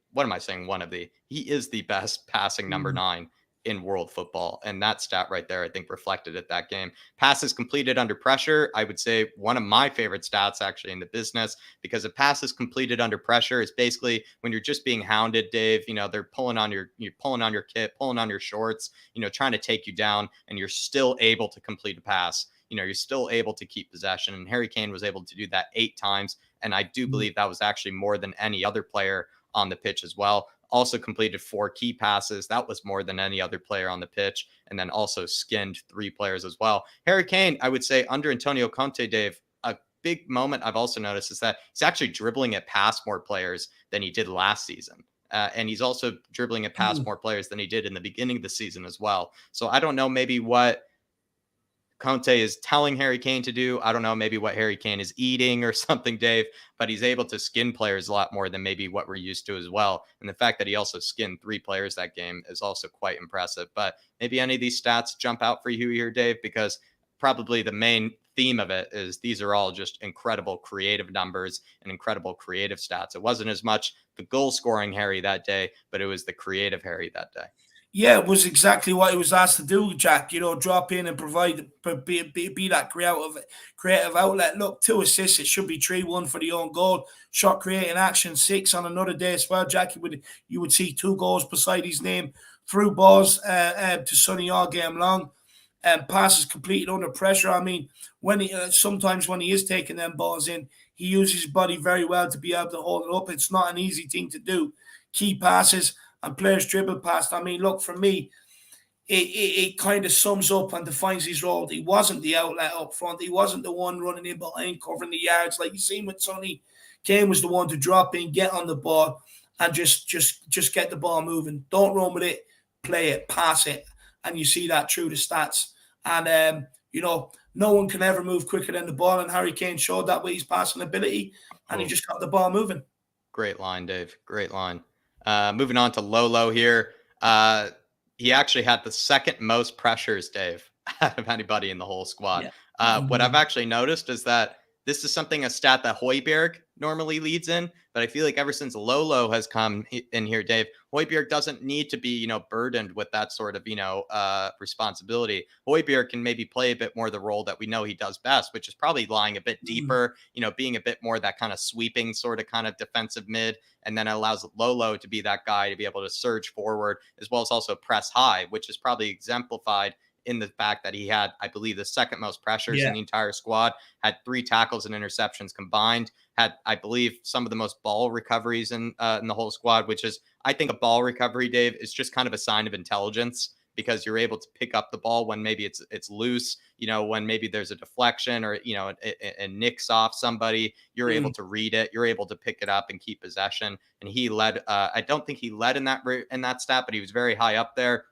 is the best passing number 9 in world football. And that stat right there, I think, reflected it that game. Passes completed under pressure, I would say one of my favorite stats actually in the business, because a passes completed under pressure is basically when you're just being hounded, Dave. They're pulling on your kit, pulling on your shorts, trying to take you down, and you're still able to complete a pass. You're still able to keep possession. And Harry Kane was able to do that 8 times. And I do believe that was actually more than any other player on the pitch as well. Also completed 4 key passes. That was more than any other player on the pitch. And then also skinned 3 players as well. Harry Kane, I would say under Antonio Conte, Dave, a big moment I've also noticed is that he's actually dribbling it past more players than he did last season. And he's also dribbling it past more players than he did in the beginning of the season as well. So I don't know maybe what Conte is telling Harry Kane to do. I don't know, maybe what Harry Kane is eating or something, Dave, but he's able to skin players a lot more than maybe what we're used to as well. And the fact that he also skinned 3 players that game is also quite impressive. But maybe any of these stats jump out for you here, Dave, because probably the main theme of it is these are all just incredible creative numbers and incredible creative stats. It wasn't as much the goal scoring Harry that day, but it was the creative Harry that day. Yeah, it was exactly what he was asked to do, Jack. Drop in and provide, be that creative outlet. Look, 2 assists. It should be 3-1 for the own goal. Shot creating action, 6 on another day as well, Jack. You would see 2 goals beside his name. Through balls to Sonny all game long. Passes completed under pressure. I mean, sometimes when he is taking them balls in, he uses his body very well to be able to hold it up. It's not an easy thing to do. Key passes and players dribble past. I mean, look, for me, it kind of sums up and defines his role. He wasn't the outlet up front. He wasn't the one running in behind, covering the yards like you seen with Sonny. Kane was the one to drop in, get on the ball, and just get the ball moving. Don't run with it, play it, pass it, and you see that through the stats. And no one can ever move quicker than the ball, and Harry Kane showed that with his passing ability, and he just got the ball moving. Great line, Dave. Great line. Moving on to Lolo here. He actually had the second most pressures, Dave, out of anybody in the whole squad. Yeah. What I've actually noticed is that this is a stat that Højbjerg normally leads in, but I feel like ever since Lolo has come in here, Dave, Højbjerg doesn't need to be, burdened with that sort of, responsibility. Højbjerg can maybe play a bit more the role that we know he does best, which is probably lying a bit deeper, being a bit more that kind of sweeping sort of kind of defensive mid. And then it allows Lolo to be that guy to be able to surge forward as well as also press high, which is probably exemplified in the fact that he had, I believe, the second most pressures in the entire squad, had 3 tackles and interceptions combined, had, I believe, some of the most ball recoveries in the whole squad, which is, I think a ball recovery, Dave, is just kind of a sign of intelligence because you're able to pick up the ball when maybe it's loose, when maybe there's a deflection or, it nicks off somebody, you're able to read it, you're able to pick it up and keep possession. And he led, I don't think he led in that stat, but he was very high up there.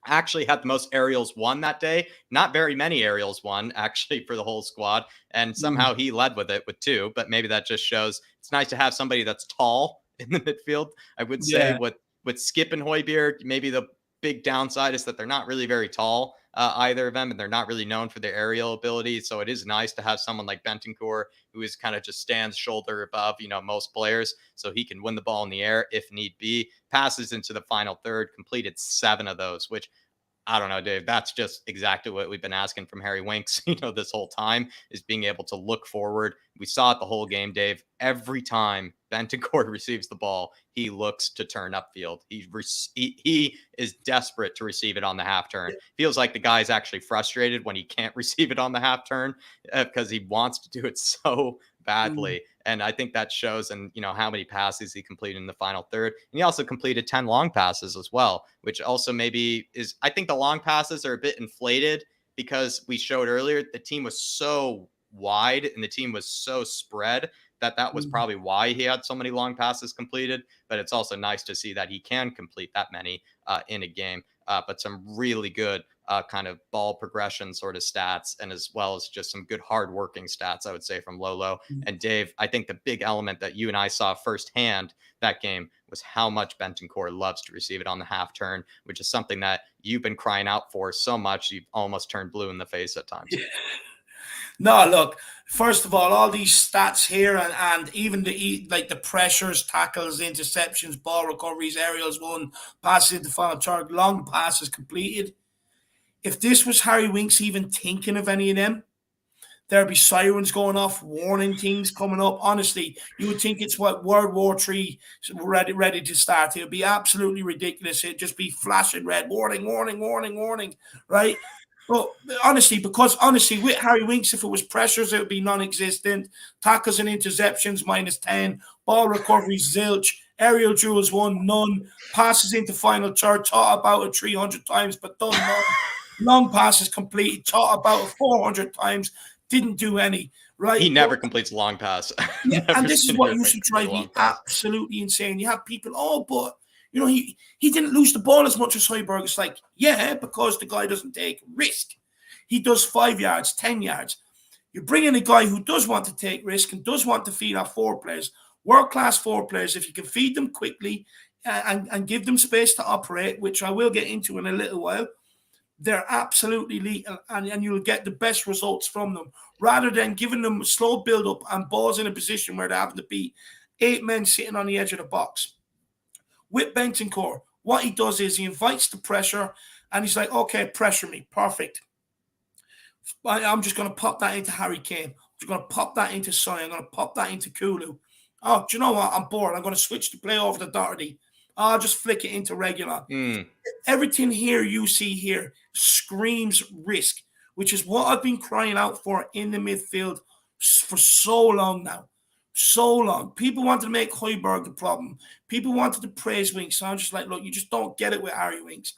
actually had the most aerials won that day. Not very many aerials won, actually, for the whole squad. And somehow he led with it with 2. But maybe that just shows it's nice to have somebody that's tall in the midfield. I would say Yeah. with Skip and Højbjerg, maybe the big downside is that they're not really very tall, either of them, and they're not really known for their aerial ability. So it is nice to have someone like Bentancur, who is kind of just stands shoulder above, most players, so he can win the ball in the air if need be. Passes into the final third, completed 7 of those, which I don't know, Dave. That's just exactly what we've been asking from Harry Winks, this whole time, is being able to look forward. We saw it the whole game, Dave. Every time Bentancur receives the ball, he looks to turn upfield. He is desperate to receive it on the half turn. Feels like the guy's actually frustrated when he can't receive it on the half turn because he wants to do it so badly. And I think that shows in, how many passes he completed in the final third. And he also completed 10 long passes as well, which also maybe is, I think the long passes are a bit inflated because we showed earlier the team was so wide and the team was so spread that was probably why he had so many long passes completed. But it's also nice to see that he can complete that many in a game. But some really good kind of ball progression sort of stats, and as well as just some good hardworking stats, I would say, from Lolo. And Dave, I think the big element that you and I saw firsthand that game was how much Bentancur loves to receive it on the half turn, which is something that you've been crying out for so much you've almost turned blue in the face at times. No, look, first of all these stats here and even the pressures, tackles, interceptions, ball recoveries, aerials won, passes into final third, long passes completed. If this was Harry Winks even thinking of any of them, there'd be sirens going off, warning things coming up. Honestly, you would think it's what World War III ready to start. It would be absolutely ridiculous. It'd just be flashing red, warning, warning, warning, warning, right? But honestly, with Harry Winks, if it was pressures, it would be non-existent. Tackles and interceptions, -10. Ball recoveries, zilch. Aerial duels, 1, none. Passes into final third, thought about it 300 times, but done none. Long passes completed, thought about it 400 times, didn't do any, right? He never completes a long pass. Yeah, and this is what used to drive me absolutely insane. You have people, but he didn't lose the ball as much as Højbjerg. It's like, yeah, because the guy doesn't take risk. He does 5 yards, 10 yards. You bring in a guy who does want to take risk and does want to feed our 4 players, world-class 4 players. If you can feed them quickly and give them space to operate, which I will get into in a little while, they're absolutely lethal, and you'll get the best results from them, rather than giving them a slow build-up and balls in a position where they're having to beat 8 men sitting on the edge of the box. With Bentancur, what he does is he invites the pressure, and he's like, okay, pressure me. Perfect. I'm just going to pop that into Harry Kane. I'm just going to pop that into Sonny. I'm going to pop that into Kulu. Oh, do you know what? I'm bored. I'm going to switch the play over to Doherty. I'll just flick it into regular. Everything here you see here screams risk, which is what I've been crying out for in the midfield for so long now. So long. People wanted to make Højbjerg the problem. People wanted to praise Winks. So I'm just like, look, you just don't get it with Harry Winks.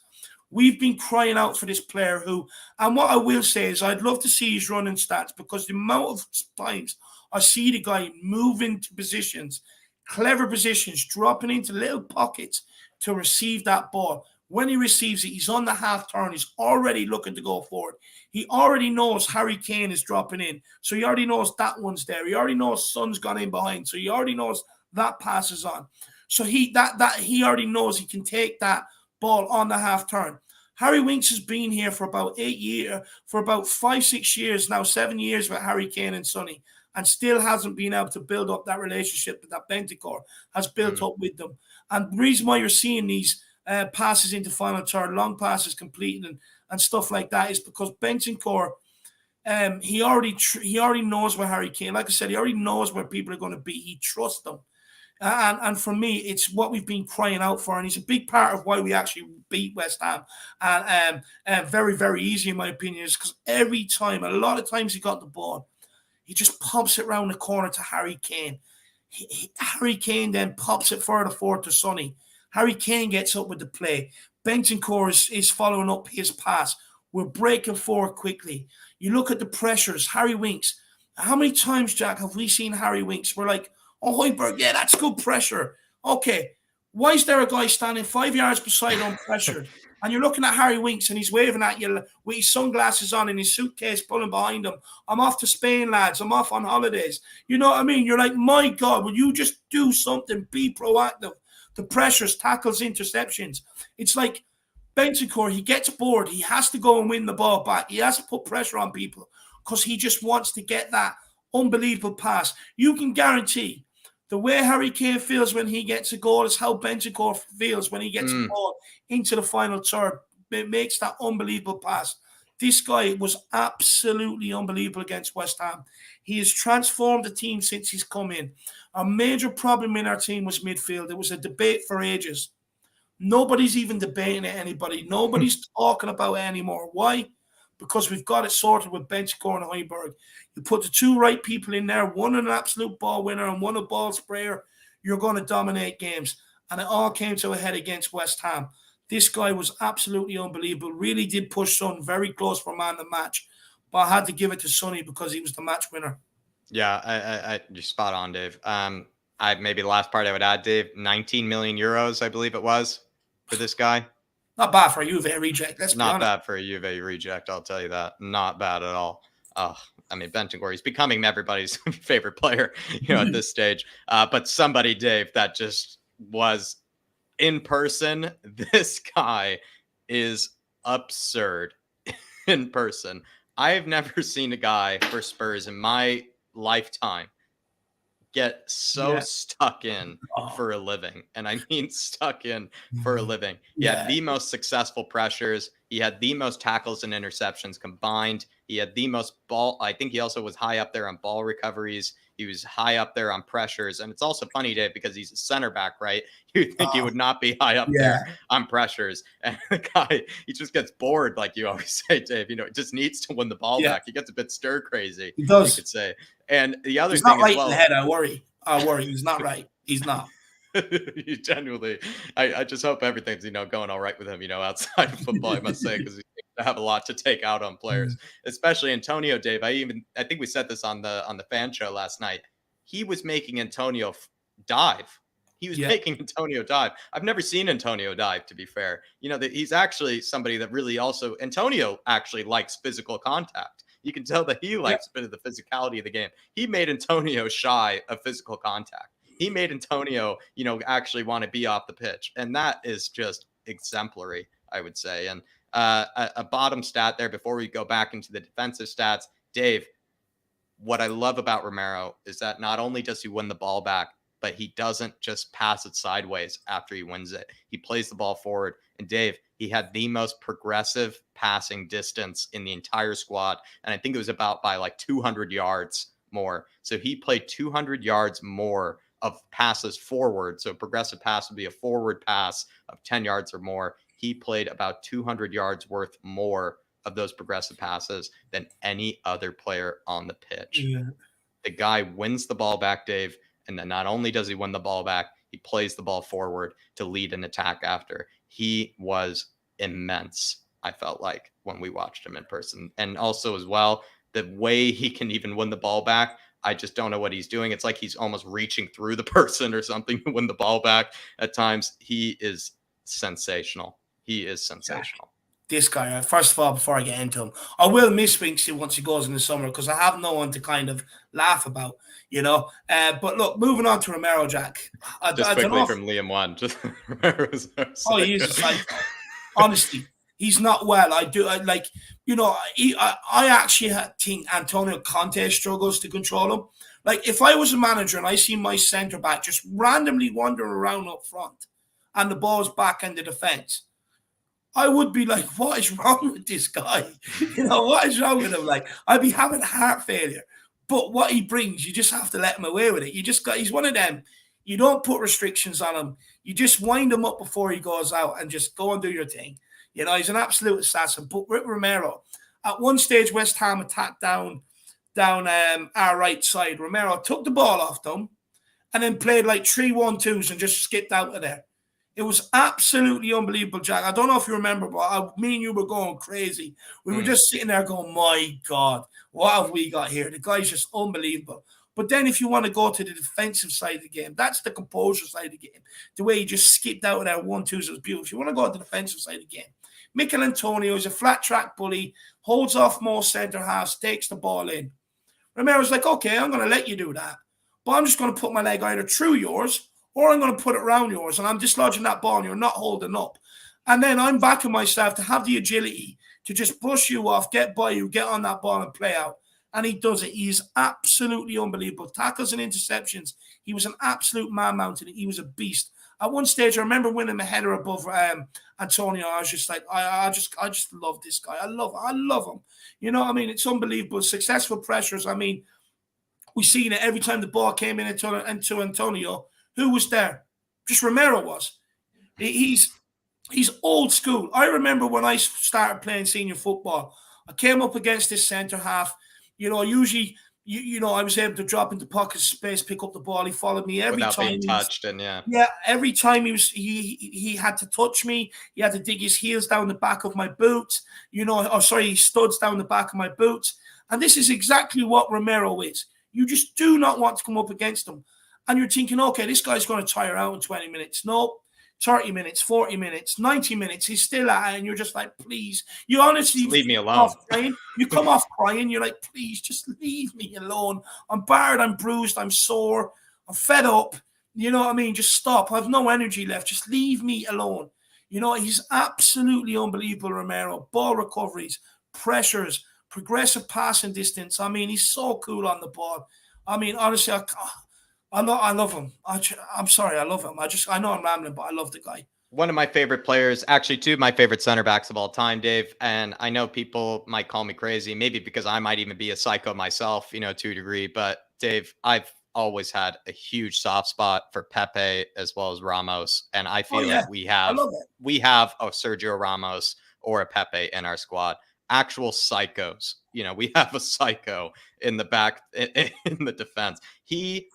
We've been crying out for this player who, and what I will say is I'd love to see his running stats, because the amount of times I see the guy move into positions, clever positions, dropping into little pockets to receive that ball. When he receives it, he's on the half turn. He's already looking to go forward. He already knows Harry Kane is dropping in. So he already knows that one's there. He already knows Son's gone in behind. So he already knows that pass is on. So he already knows he can take that ball on the half turn. Harry Winks has been here for about 8 years, for about 5-6 years now, 7 years with Harry Kane and Sonny, and still hasn't been able to build up that relationship that Bentancur has built up with them. And the reason why you're seeing these passes into final third, long passes completed and stuff like that is because Bentancur, he already knows where Harry Kane, like I said, he already knows where people are going to be. He trusts them. And for me, it's what we've been crying out for, and he's a big part of why we actually beat West Ham. And very, very easy, in my opinion, is because every time, a lot of times he got the ball, he just pops it around the corner to Harry Kane. Harry Kane then pops it further forward to Sonny. Harry Kane gets up with the play. Bentancur is following up his pass. We're breaking forward quickly. You look at the pressures. Harry Winks. How many times, Jack, have we seen Harry Winks? We're like, oh, Højbjerg, yeah, that's good pressure. Okay, why is there a guy standing 5 yards beside unpressured? And you're looking at Harry Winks and he's waving at you with his sunglasses on and his suitcase pulling behind him. I'm off to Spain, lads. I'm off on holidays. You know what I mean? You're like, my God, will you just do something? Be proactive. The pressures, tackles, interceptions. It's like Bentancur, he gets bored. He has to go and win the ball back. He has to put pressure on people because he just wants to get that unbelievable pass. You can guarantee the way Harry Kane feels when he gets a goal is how Bentancur feels when he gets a ball into the final third. It makes that unbelievable pass. This guy was absolutely unbelievable against West Ham. He has transformed the team since he's come in. A major problem in our team was midfield. There was a debate for ages. Nobody's even debating it, anybody. Nobody's talking about it anymore. Why? Because we've got it sorted with Bentancur and Højbjerg. You put the two right people in there, one an absolute ball winner and one a ball sprayer, you're going to dominate games. And it all came to a head against West Ham. This guy was absolutely unbelievable. Really did push Son very close for man of the match. But I had to give it to Sonny because he was the match winner. Yeah, you're spot on, Dave. Maybe the last part I would add, Dave, 19 million euros, I believe it was, for this guy. Not bad for a Juve reject. Let's be honest. Not bad for a Juve reject, I'll tell you that. Not bad at all. I mean, Bentancur, he's becoming everybody's favorite player, at this stage. But somebody, Dave, that just was in person. This guy is absurd in person. I've never seen a guy for Spurs in my lifetime get so stuck in for a living. And I mean stuck in for a living. He had the most successful pressures. He had the most tackles and interceptions combined. He had the most ball. I think he also was high up there on ball recoveries. He was high up there on pressures. And it's also funny, Dave, because he's a center back, right? You'd think he would not be high up there on pressures. And the guy, he just gets bored, like you always say, Dave. Just needs to win the ball back. He gets a bit stir crazy, he does. you could say. And the other he's thing not right as well, in the head, I worry. He's not right. He's not. You genuinely, I just hope everything's going all right with him outside of football, I must say, because he seems to have a lot to take out on players, especially Antonio. Dave, I think we said this on the fan show last night. He was making Antonio dive. He was making Antonio dive. I've never seen Antonio dive, to be fair. That he's actually somebody that really also, Antonio actually likes physical contact. You can tell that he likes a bit of the physicality of the game. He made Antonio shy of physical contact. He made Antonio, actually want to be off the pitch. And that is just exemplary, I would say. And a bottom stat there before we go back into the defensive stats. Dave, what I love about Romero is that not only does he win the ball back, but he doesn't just pass it sideways after he wins it. He plays the ball forward. And Dave, he had the most progressive passing distance in the entire squad. And I think it was about by like 200 yards more. So he played 200 yards more of passes forward. So a progressive pass would be a forward pass of 10 yards or more. He played about 200 yards worth more of those progressive passes than any other player on the pitch. The guy wins the ball back, Dave. And then not only does he win the ball back, he plays the ball forward to lead an attack after. He was immense, I felt like, when we watched him in person. And also as well, the way he can even win the ball back, I just don't know what he's doing. It's like he's almost reaching through the person or something to win the ball back at times. He is sensational. He is sensational. This guy, first of all, before I get into him, I will miss Winksy once he goes in the summer because I have no one to kind of laugh about, But look, moving on to Romero, Jack. Just quickly from Liam 1. Just Romero's he is a psycho. Honestly, he's not well. I actually think Antonio Conte struggles to control him. Like, if I was a manager and I see my centre back just randomly wandering around up front and the ball's back in the defence, I would be like, what is wrong with this guy? What is wrong with him? Like, I'd be having heart failure. But what he brings, you just have to let him away with it. He's one of them. You don't put restrictions on him. You just wind him up before he goes out and just go and do your thing. He's an absolute assassin. But with Romero, at one stage, West Ham attacked down our right side. Romero took the ball off them and then played like 3-1-2s and just skipped out of there. It was absolutely unbelievable, Jack. I don't know if you remember, but me and you were going crazy. We were just sitting there going, my God, what have we got here? The guy's just unbelievable. But then if you want to go to the defensive side of the game, that's the composure side of the game. The way he just skipped out of there 1-2s was beautiful. If you want to go to the defensive side of the game, Mikel Antonio is a flat track bully, holds off most centre halves, takes the ball in. Romero's like, okay, I'm going to let you do that, but I'm just going to put my leg either through yours or I'm going to put it around yours, and I'm dislodging that ball and you're not holding up. And then I'm backing myself to have the agility to just push you off, get by you, get on that ball and play out. And he does it. He is absolutely unbelievable. Tackles and interceptions. He was an absolute man-mountain. He was a beast. At one stage, I remember winning a header above Antonio. I was just like, I just love this guy. I love him. You know what I mean? It's unbelievable. Successful pressures. I mean, we seen it every time the ball came into Antonio. Who was there? Just Romero was. He's old school. I remember when I started playing senior football, I came up against this centre half. You know, usually, I was able to drop into pocket space, pick up the ball. He followed me every without time. being touched, and every time he had to touch me. He had to dig his heels down the back of my boots. He studs down the back of my boots. And this is exactly what Romero is. You just do not want to come up against him. And you're thinking, okay, this guy's going to tire out in 20 minutes. Nope. 30 minutes, 40 minutes, 90 minutes, he's still at it, and you're just like, please. You honestly just leave me alone. You come off crying, you're like, please, just leave me alone. I'm battered, I'm bruised, I'm sore, I'm fed up. You know what I mean? Just stop. I have no energy left. Just leave me alone. He's absolutely unbelievable, Romero. Ball recoveries, pressures, progressive passing distance. I mean, he's so cool on the ball. I mean, honestly, I love him. I'm sorry, I love him. I know I'm rambling, but I love the guy. One of my favorite players, actually two of my favorite center backs of all time, Dave. And I know people might call me crazy, maybe because I might even be a psycho myself, to a degree. But Dave, I've always had a huge soft spot for Pepe as well as Ramos. And I feel like we have a Sergio Ramos or a Pepe in our squad. Actual psychos. We have a psycho in the back, in the defense. He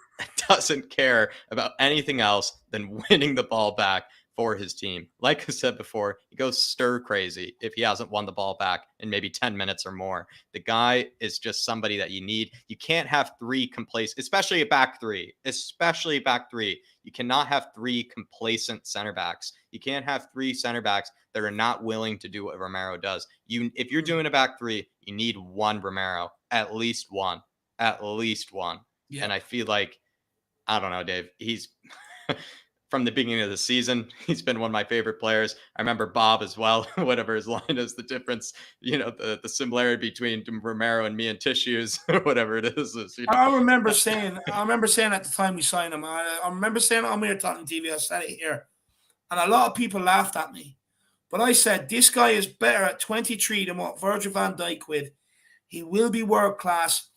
doesn't care about anything else than winning the ball back for his team. Like I said before, he goes stir crazy if he hasn't won the ball back in maybe 10 minutes or more. The guy is just somebody that you need. You can't have three complacent, especially a back three. You cannot have three complacent center backs. You can't have three center backs that are not willing to do what Romero does. If you're doing a back three, you need one Romero, at least one. Yeah. And I feel like, I don't know, Dave, he's from the beginning of the season, he's been one of my favorite players. I remember Bob as well, whatever his line is, the difference, the similarity between Romero and me and tissues, whatever it is. I remember saying at the time we signed him, I remember saying on Mere Tottenham TV, I said it here, and a lot of people laughed at me. But I said, this guy is better at 23 than what Virgil van Dijk with. He will be world class.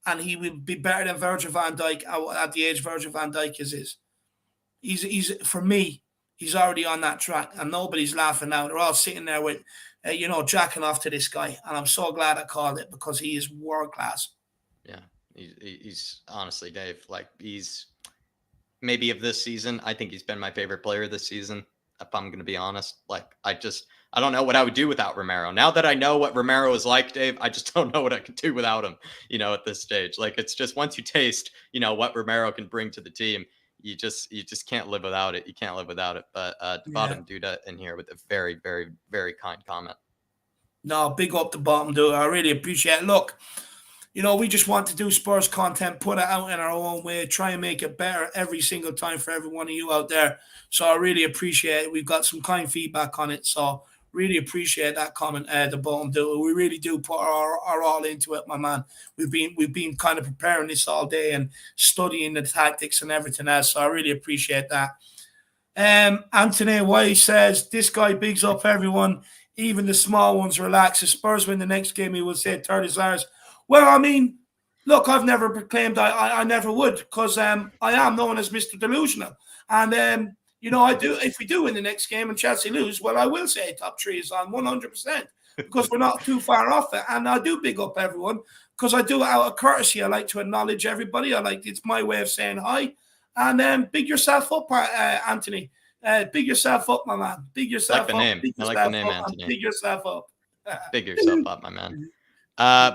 And he will be better than Virgil van Dijk at the age Virgil van Dijk is. He's for me, he's already on that track, and nobody's laughing now. They're all sitting there with, jacking off to this guy. And I'm so glad I called it, because he is world class. Yeah, he's honestly, Dave, like, he's maybe of this season, I think he's been my favorite player this season. If I'm going to be honest, like, I don't know what I would do without Romero. Now that I know what Romero is like, Dave, I just don't know what I could do without him, at this stage. Like, it's just, once you taste, what Romero can bring to the team, you just can't live without it. You can't live without it. But bottom Duda in here with a very, very, very kind comment. No, big up the bottom Duda. I really appreciate it. Look, we just want to do Spurs content, put it out in our own way, try and make it better every single time for every one of you out there. So I really appreciate it. We've got some kind feedback on it. So really appreciate that comment, the bottom Duda. We really do put our all into it, my man. We've been kind of preparing this all day and studying the tactics and everything else. So I really appreciate that. Anthony White says, this guy bigs up everyone, even the small ones. Relax. If Spurs win the next game, he will say third is ours. Well, I mean, look, I've never proclaimed I never would, because I am known as Mr. Delusional. And, I do. If we do win the next game and Chelsea lose, well, I will say top three is on 100%, because we're not too far off it. And I do big up everyone, because I do it out of courtesy. I like to acknowledge everybody. It's my way of saying hi. And big yourself up, Anthony. Big yourself up, my man. Big yourself up. I like the name, Anthony. Big yourself up. Big yourself up, my man.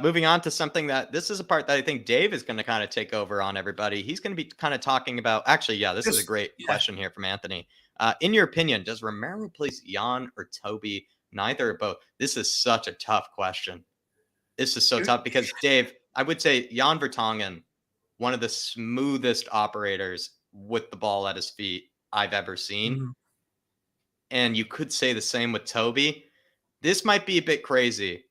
Moving on to something this is a part that I think Dave is going to kind of take over on everybody. He's going to be kind of talking about, this is a great question here from Anthony. In your opinion, does Romero place Jan or Toby neither or both? This is such a tough question. This is so tough because, Dave, I would say Jan Vertonghen, one of the smoothest operators with the ball at his feet I've ever seen. Mm-hmm. And you could say the same with Toby. This might be a bit crazy.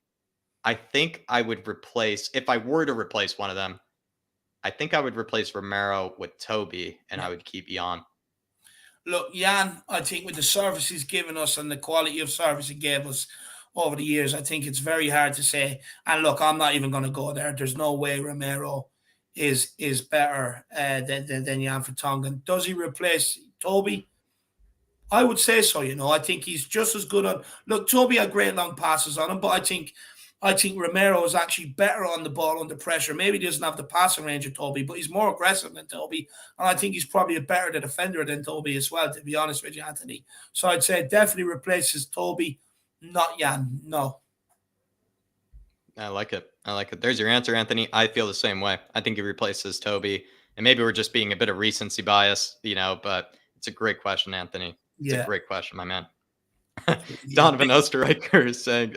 I think I would replace, if I were to replace one of them, I think I would replace Romero with Toby, and I would keep Jan. Look, Jan, I think with the service he's given us and the quality of service he gave us over the years, I think it's very hard to say. And look, I'm not even going to go there. There's no way Romero is better than Jan Vertonghen. Does he replace Toby? I would say so. I think he's just as good on. Look, Toby had great long passes on him, but I think Romero is actually better on the ball under pressure. Maybe he doesn't have the passing range of Toby, but he's more aggressive than Toby. And I think he's probably a better defender than Toby as well, to be honest with you, Anthony. So I'd say definitely replaces Toby, not Jan. No. I like it. There's your answer, Anthony. I feel the same way. I think he replaces Toby. And maybe we're just being a bit of recency bias, but it's a great question, Anthony. It's a great question, my man. Donovan Osterreicher is saying,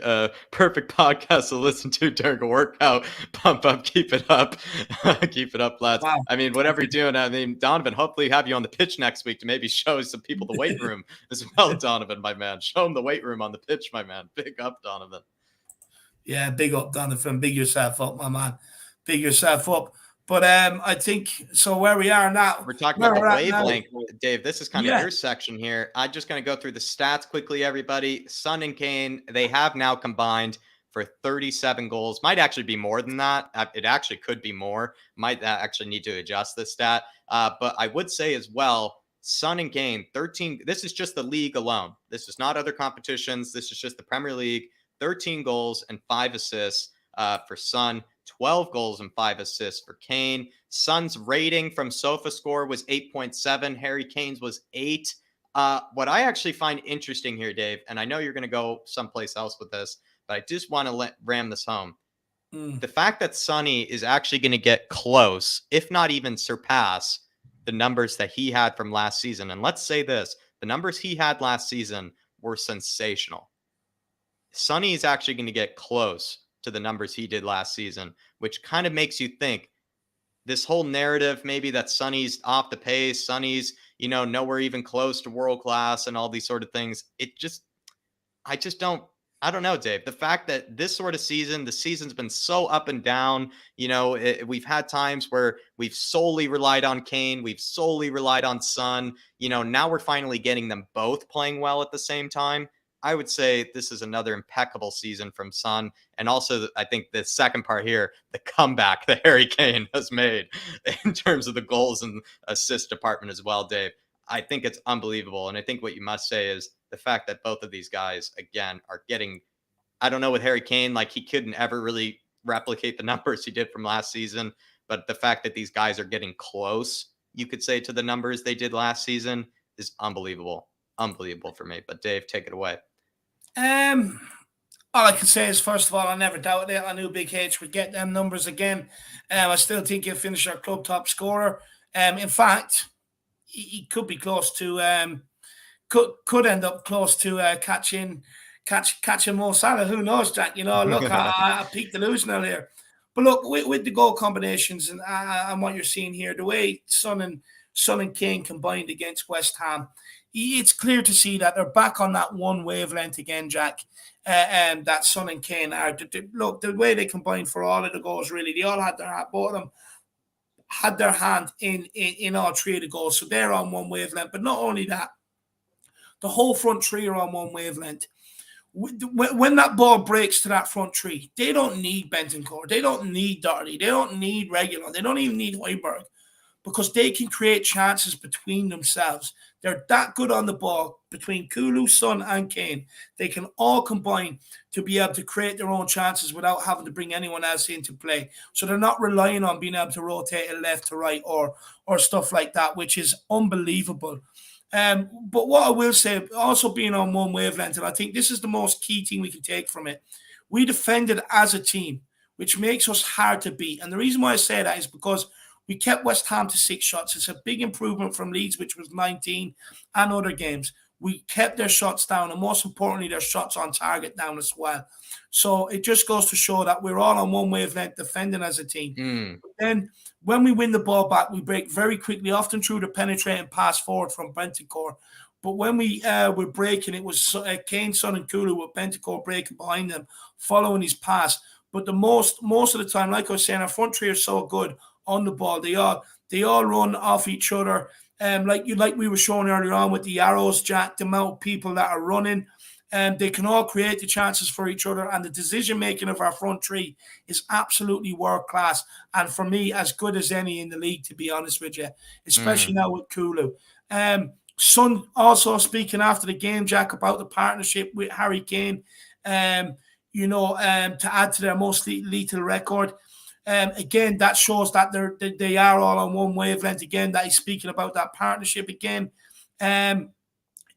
perfect podcast to listen to during a workout. Pump up, keep it up. Keep it up, lads. Wow. I mean, whatever you're doing, Donovan, hopefully have you on the pitch next week to maybe show some people the weight room as well, Donovan, my man. Show them the weight room on the pitch, my man. Big up, Donovan. Yeah, big up, Donovan. Big yourself up, my man. Big yourself up. But I think, so where we are now. We're talking about the wavelength. Dave, this is kind of your section here. I'm just going to go through the stats quickly, everybody. Son and Kane, they have now combined for 37 goals. Might actually be more than that. It actually could be more. Might actually need to adjust this stat. But I would say as well, Son and Kane, 13. This is just the league alone. This is not other competitions. This is just the Premier League. 13 goals and 5 assists for Son. 12 goals and 5 assists for Kane. Son's rating from SofaScore was 8.7. Harry Kane's was 8. What I actually find interesting here, Dave, and I know you're going to go someplace else with this, but I just want to ram this home. The fact that Sonny is actually going to get close, if not even surpass, the numbers that he had from last season. And let's say this, the numbers he had last season were sensational. Sonny is actually going to get close to the numbers he did last season, which kind of makes you think this whole narrative, maybe that Sonny's off the pace, Sonny's, nowhere even close to world class and all these sort of things. I don't know, Dave. The fact that this sort of season, the season's been so up and down, we've had times where we've solely relied on Kane. We've solely relied on Son. Now we're finally getting them both playing well at the same time. I would say this is another impeccable season from Son. And also, I think the second part here, the comeback that Harry Kane has made in terms of the goals and assist department as well, Dave. I think it's unbelievable. And I think what you must say is the fact that both of these guys, again, are getting, I don't know, with Harry Kane, like he couldn't ever really replicate the numbers he did from last season. But the fact that these guys are getting close, you could say, to the numbers they did last season is unbelievable. Unbelievable for me. But Dave, take it away. All I can say is, first of all, I never doubted it. I knew Big H would get them numbers again. I still think he'll finish our club top scorer. In fact, he could be close to could end up close to catching Mo Salah. Who knows, Jack? Look, I peaked delusional here. But look, with the goal combinations and what you're seeing here, the way Son and Kane combined against West Ham, it's clear to see that they're back on that one wavelength again, Jack. That Son and Kane are. Look, the way they combined for all of the goals, really, they all had both of them had their hand in all three of the goals. So they're on one wavelength. But not only that, the whole front three are on one wavelength. When that ball breaks to that front three, they don't need Bentancur. They don't need Doherty. They don't need Reguilon. They don't even need Højbjerg, because they can create chances between themselves. They're that good on the ball between Kulu, Son, and Kane. They can all combine to be able to create their own chances without having to bring anyone else into play. So they're not relying on being able to rotate it left to right or stuff like that, which is unbelievable. But what I will say, also being on one wavelength, and I think this is the most key thing we can take from it, we defended as a team, which makes us hard to beat. And the reason why I say that is because we kept West Ham to 6 shots. It's a big improvement from Leeds, which was 19, and other games. we kept their shots down, and most importantly, their shots on target down as well. So it just goes to show that we're all on one wavelength defending as a team. But then when we win the ball back, we break very quickly, often through the penetrating pass forward from Bentancur. But when we were breaking, it was Kane, Son, and Kulu with Bentancur breaking behind them, following his pass. But the most of the time, like I was saying, our front three are so good on the ball. They all run off each other. Like we were showing earlier on with the arrows, Jack, the amount of people that are running. They can all create the chances for each other, and the decision making of our front three is absolutely world class. And for me, as good as any in the league, to be honest with you, especially now with Kulu. Son also speaking after the game, Jack, about the partnership with Harry Kane. To add to their most lethal record. Again, that shows that they are all on one wavelength. Again, that he's speaking about that partnership again.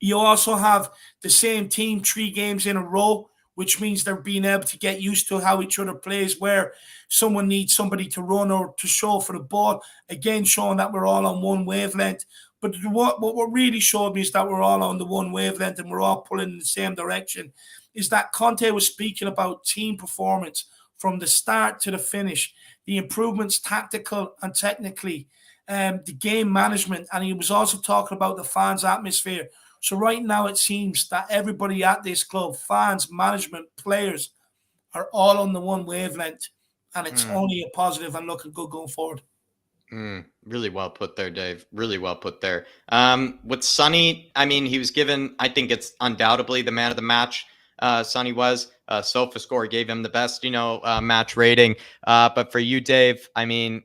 You also have the same team 3 games in a row, which means they're being able to get used to how each other plays, where someone needs somebody to run or to show for the ball. Again, showing that we're all on one wavelength. But what really showed me is that we're all on the one wavelength and we're all pulling in the same direction, is that Conte was speaking about team performance from the start to the finish, the improvements tactical and technically, the game management, and he was also talking about the fans' atmosphere. So right now it seems that everybody at this club, fans, management, players, are all on the one wavelength, and it's only a positive and looking good going forward. Really well put there, Dave. Really well put there. With Sonny, I mean, he was given, I think it's undoubtedly the man of the match. Sonny was. SofaScore gave him the best, match rating. But for you, Dave, I mean,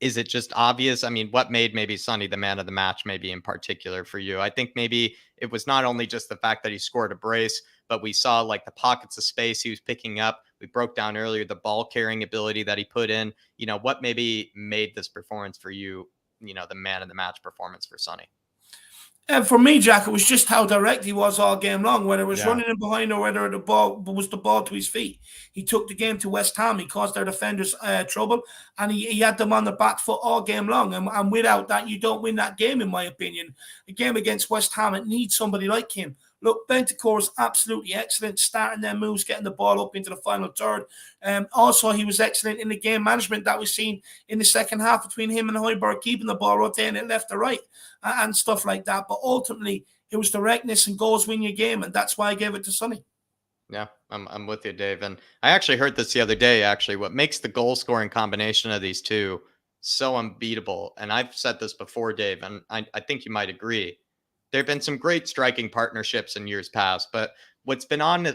is it just obvious? I mean, what made maybe Sonny the man of the match, maybe in particular for you? I think maybe it was not only just the fact that he scored a brace, but we saw like the pockets of space he was picking up. We broke down earlier the ball carrying ability that he put in. What maybe made this performance for you, the man of the match performance for Sonny? And for me, Jack, it was just how direct he was all game long, whether it was running in behind or whether the ball to his feet. He took the game to West Ham. He caused their defenders trouble, and he had them on the back foot all game long. And without that, you don't win that game, in my opinion. A game against West Ham, it needs somebody like him. Look, Bentancur is absolutely excellent, starting their moves, getting the ball up into the final third. Also, he was excellent in the game management that we've seen in the second half between him and Højbjerg, keeping the ball rotating it left to right and stuff like that. But ultimately, it was directness and goals win your game, and that's why I gave it to Sonny. Yeah, I'm with you, Dave. And I actually heard this the other day, what makes the goal-scoring combination of these two so unbeatable, and I've said this before, Dave, and I think you might agree, there have been some great striking partnerships in years past, but what's been kind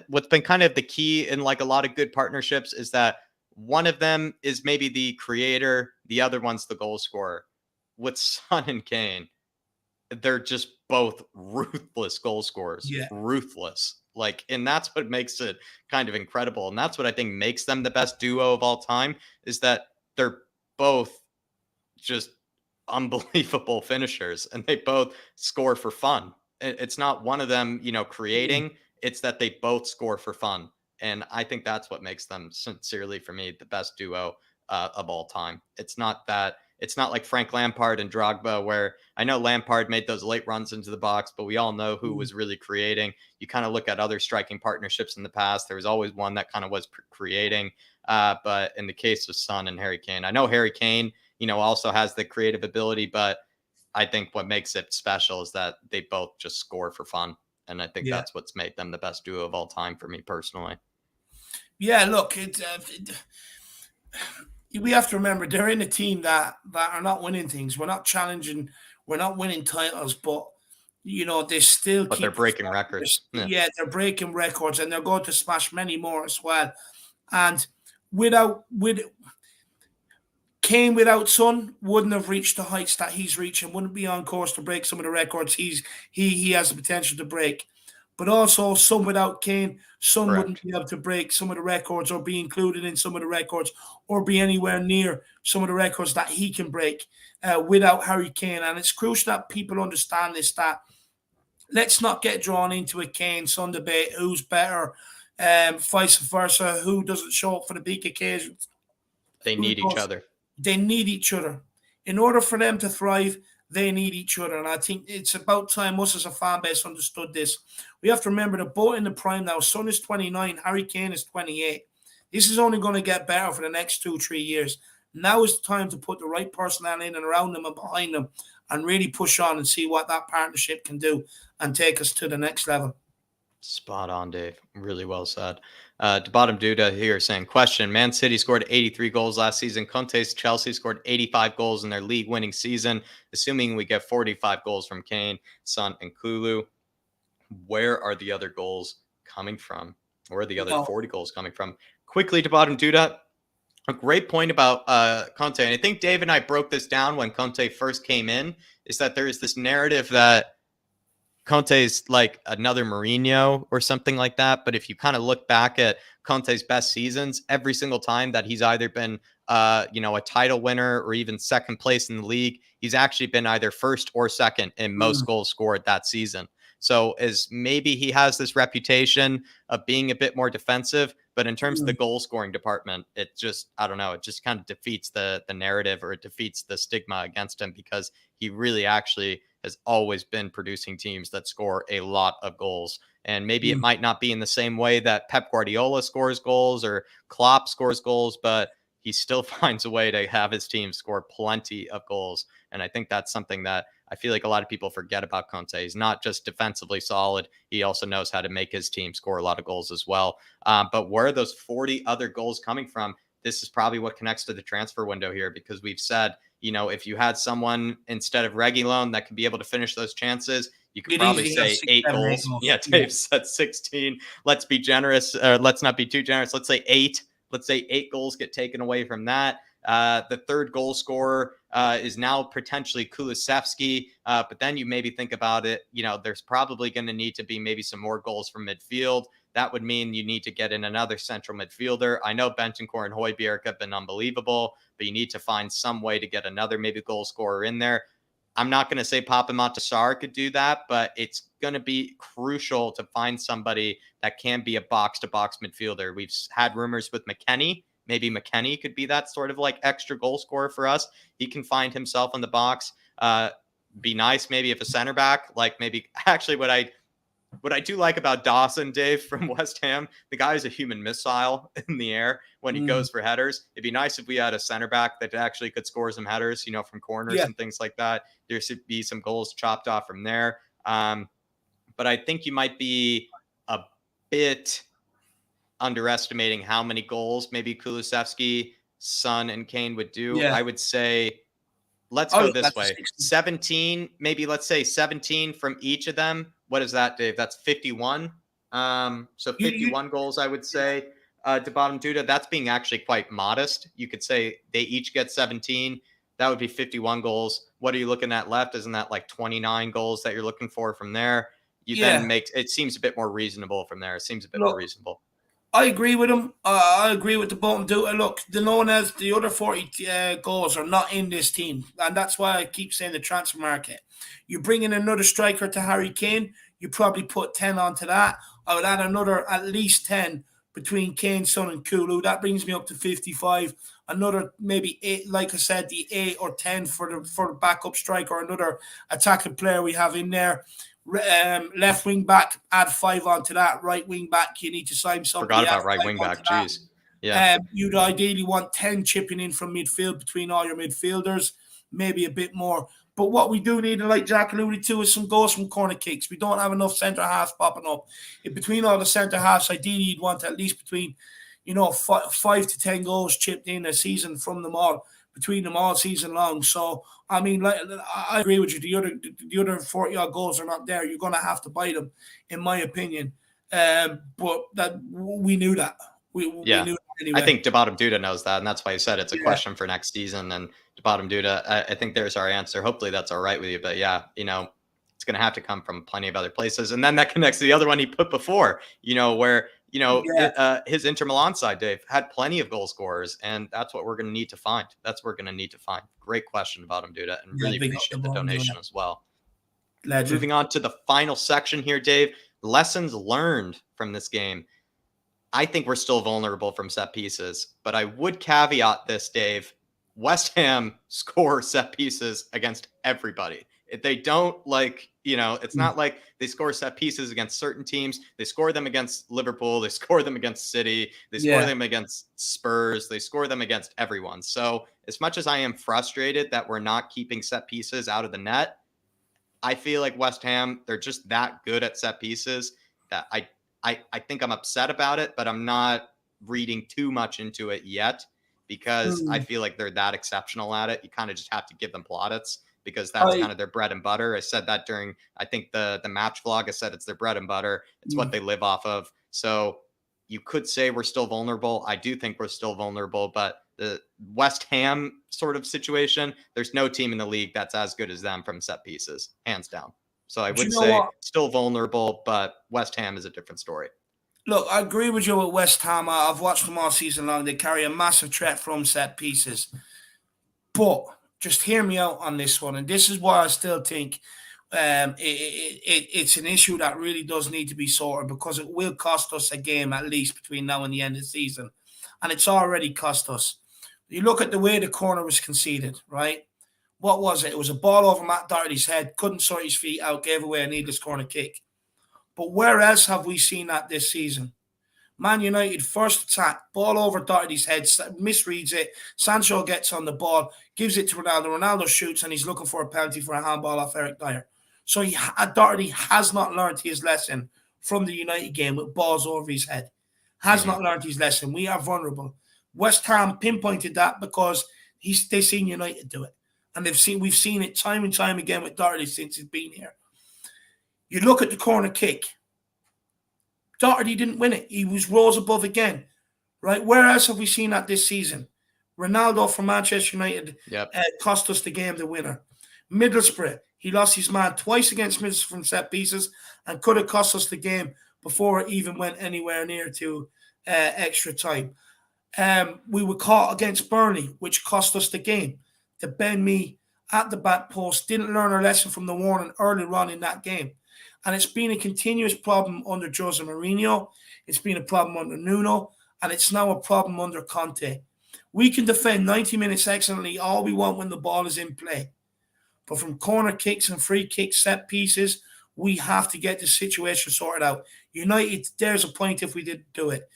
of the key in like a lot of good partnerships is that one of them is maybe the creator, the other one's the goal scorer. With Son and Kane, they're just both ruthless goal scorers. Yeah. Ruthless. And that's what makes it kind of incredible. And that's what I think makes them the best duo of all time, is that they're both just unbelievable finishers and they both score for fun. It's not one of them, creating, it's that they both score for fun. And I think that's what makes them, sincerely for me, the best duo of all time. It's not like Frank Lampard and Drogba, where I know Lampard made those late runs into the box, but we all know who was really creating. You kind of look at other striking partnerships in the past, there was always one that kind of was creating. But in the case of Son and Harry Kane, I know Harry Kane, also has the creative ability, but I think what makes it special is that they both just score for fun. And I think that's what's made them the best duo of all time for me personally. Yeah, look, we have to remember they're in a team that are not winning things. We're not challenging. We're not winning titles, but they still. But they're breaking records. Yeah, they're breaking records, and they're going to smash many more as well. And Kane without Son wouldn't have reached the heights that he's reaching. Wouldn't be on course to break some of the records he has the potential to break. But also, Son without Kane, Son wouldn't be able to break some of the records or be included in some of the records or be anywhere near some of the records that he can break without Harry Kane. And it's crucial that people understand this, that let's not get drawn into a Kane-Son debate, who's better, vice versa, who doesn't show up for the big occasions. They need each other. They need each other. In order for them to thrive They need each other, and I think it's about time us as a fan base understood this. We have to remember that both in the prime now. Son is 29, Harry Kane is 28. This is only going to get better for the next 2-3 years. Now is the time to put the right personnel in and around them and behind them and really push on and see what that partnership can do and take us to the next level. Spot on, Dave. Really well said. To bottom Duda here saying, question, Man City scored 83 goals last season. Conte's Chelsea scored 85 goals in their league winning season. Assuming we get 45 goals from Kane, Son, and Kulu, where are the other goals coming from? Where are the other 40 goals coming from? Quickly to bottom Duda, a great point about Conte. And I think Dave and I broke this down when Conte first came in, is that there is this narrative that Conte's like another Mourinho or something like that. But if you kind of look back at Conte's best seasons, every single time that he's either been, a title winner or even second place in the league, he's actually been either first or second in most goals scored that season. So as maybe he has this reputation of being a bit more defensive, but in terms of the goal scoring department, it just, I don't know, it just kind of defeats the narrative, or it defeats the stigma against him, because he really actually has always been producing teams that score a lot of goals. And maybe it might not be in the same way that Pep Guardiola scores goals or Klopp scores goals, but he still finds a way to have his team score plenty of goals. And I think that's something that I feel like a lot of people forget about Conte. He's not just defensively solid. He also knows how to make his team score a lot of goals as well. But where are those 40 other goals coming from? This is probably what connects to the transfer window here, because we've said, if you had someone instead of Reguilón that could be able to finish those chances, you could probably say 8 goals. Yeah, Dave said 16. Let's be generous. Let's not be too generous. Let's say 8. Let's say 8 goals get taken away from that. The third goal scorer is now potentially Kulusevski. But then you maybe think about it, there's probably going to need to be maybe some more goals from midfield. That would mean you need to get in another central midfielder. I know Bentancur and Højbjerg have been unbelievable, but you need to find some way to get another maybe goal scorer in there. I'm not going to say Papa Matasar could do that, but it's going to be crucial to find somebody that can be a box-to-box midfielder. We've had rumors with McKennie. Maybe McKennie could be that sort of like extra goal scorer for us. He can find himself in the box. Be nice maybe if a center back, like maybe actually what I do like about Dawson, Dave, from West Ham, the guy is a human missile in the air when he goes for headers. It'd be nice if we had a center back that actually could score some headers, from corners and things like that. There should be some goals chopped off from there. But I think you might be a bit underestimating how many goals maybe Kulusevski, Son, and Kane would do. I would say, let's go this way. 17, maybe let's say 17 from each of them. What is that, Dave? That's 51. So 51 goals, I would say, to bottom Duda. That's being actually quite modest. You could say they each get 17. That would be 51 goals. What are you looking at left? Isn't that like 29 goals that you're looking for from there? Then make it seems a bit more reasonable from there. It seems a bit more reasonable. I agree with him. I agree with the bottom Duda. Look, the known as the other 40 goals are not in this team, and that's why I keep saying the transfer market. You bring in another striker to Harry Kane, you probably put 10 onto that. I would add another at least 10 between Kane, Son, and Kulu. That brings me up to 55. Another maybe 8, like I said, the 8 or 10 for the backup striker, another attacking player we have in there. Left wing back, add 5 onto that. Right wing back, you need to sign somebody. Forgot about right wing back. Jeez. Yeah. You'd ideally want 10 chipping in from midfield between all your midfielders, maybe a bit more. But what we do need, like Jack alluded to, is some goals from corner kicks. We don't have enough centre halves popping up. Between all the centre halves, ideally you'd want at least between, 5 to 10 goals chipped in a season from them all, between them all season long. So, I mean, like, I agree with you. The other 40-odd goals are not there. You're going to have to buy them, in my opinion. But that we knew that. We knew that anyway. I think DeBottom Duda knows that, and that's why he said it's a question for next season. And DeBottom Duda, I think there's our answer. Hopefully that's all right with you. But yeah, it's going to have to come from plenty of other places. And then that connects to the other one he put before, where his Inter Milan side, Dave, had plenty of goal scorers, and that's what we're going to need to find. Great question about him, Duda, and really appreciate the donation as well. Legend. Moving on to the final section here, Dave. Lessons learned from this game. I think we're still vulnerable from set pieces, but I would caveat this, Dave. West Ham score set pieces against everybody. If they don't, like, it's not like they score set pieces against certain teams. They score them against Liverpool. They score them against City. They score Yeah. them against Spurs. They score them against everyone. So as much as I am frustrated that we're not keeping set pieces out of the net, I feel like West Ham, they're just that good at set pieces that I think I'm upset about it, but I'm not reading too much into it yet because I Mm. feel like they're that exceptional at it. You kind of just have to give them plaudits because that's I kind of their bread and butter. I said that during, I think, the match vlog. I said it's their bread and butter. It's what mm. they live off of. So you could say we're still vulnerable. I do think we're still vulnerable, but the West Ham sort of situation, there's no team in the league that's as good as them from set pieces, hands down. So I Do you would know say what? still vulnerable, but West Ham is a different story. Look, I agree with you with West Ham. I've watched them all season long. They carry a massive threat from set pieces. But just hear me out on this one. And this is why I still think it's an issue that really does need to be sorted because it will cost us a game at least between now and the end of the season. And it's already cost us. You look at the way the corner was conceded, right? What was it? It was a ball over Matt Doherty's head, couldn't sort his feet out, gave away a needless corner kick. But where else have we seen that this season? Man United first attack, ball over Doherty's head, misreads it. Sancho gets on the ball, gives it to Ronaldo. Ronaldo shoots, and he's looking for a penalty for a handball off Eric Dyer. So Doherty has not learned his lesson from the United game with balls over his head. Has Mm-hmm. not learned his lesson. We are vulnerable. West Ham pinpointed that because they've seen United do it, and we've seen it time and time again with Doherty since he's been here. You look at the corner kick. Doherty didn't win it. He was rose above again, right? Where else have we seen that this season? Ronaldo from Manchester United Yep. cost us the game, the winner. Middlesbrough, he lost his man twice against Middlesbrough from set pieces and could have cost us the game before it even went anywhere near to extra time. We were caught against Burnley, which cost us the game. The Ben Mee at the back post didn't learn a lesson from the warning earlier on in that game. And it's been a continuous problem under Jose Mourinho. It's been a problem under Nuno. And it's now a problem under Conte. We can defend 90 minutes excellently all we want when the ball is in play. But from corner kicks and free kicks, set pieces, we have to get the situation sorted out. United, there's a point if we didn't do it.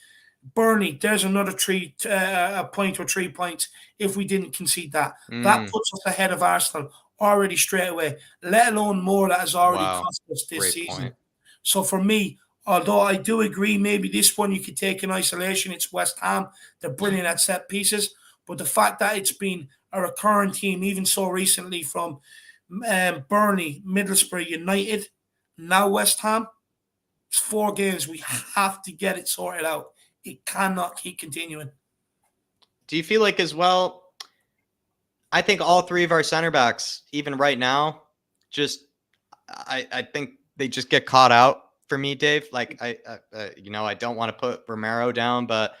Burnley, there's another a point or 3 points if we didn't concede that. That puts us ahead of Arsenal already straight away, let alone more that has already Wow. cost us this Great season. point. So for me, although I do agree maybe this one you could take in isolation, it's West Ham. They're brilliant at set pieces. But the fact that it's been a recurring team, even so recently from Burnley, Middlesbrough, United, now West Ham, it's 4 games. We have to get it sorted out. It cannot keep continuing. Do you feel like as well, I think all three of our center backs, even right now, just I think they just get caught out for me, Dave. Like I don't want to put Romero down, but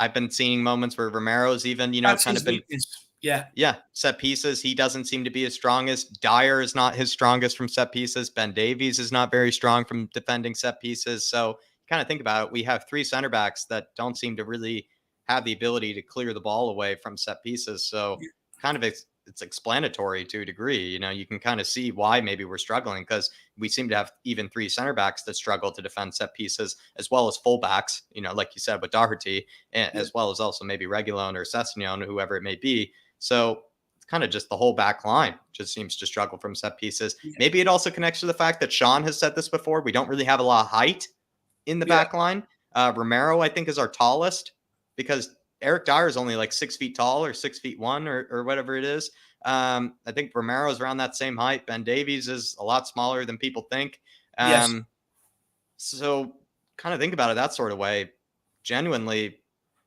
I've been seeing moments where Romero's even, That's kind his of been weakness. Yeah. set pieces. He doesn't seem to be his strongest. Dyer is not his strongest from set pieces. Ben Davies is not very strong from defending set pieces. So kind of think about it. We have 3 center backs that don't seem to really have the ability to clear the ball away from set pieces. So kind of it's explanatory to a degree. You can kind of see why maybe we're struggling because we seem to have even 3 center backs that struggle to defend set pieces as well as fullbacks, like you said with Doherty, as well as also maybe Reguilon or Sessegnon, whoever it may be. So it's kind of just the whole back line just seems to struggle from set pieces. Yeah. Maybe it also connects to the fact that Sean has said this before. We don't really have a lot of height in the back line. Romero, I think, is our tallest because Eric Dyer is only like 6 feet tall or 6'1" or whatever it is. I think Romero is around that same height. Ben Davies is a lot smaller than people think. Yes. So kind of think about it that sort of way. Genuinely,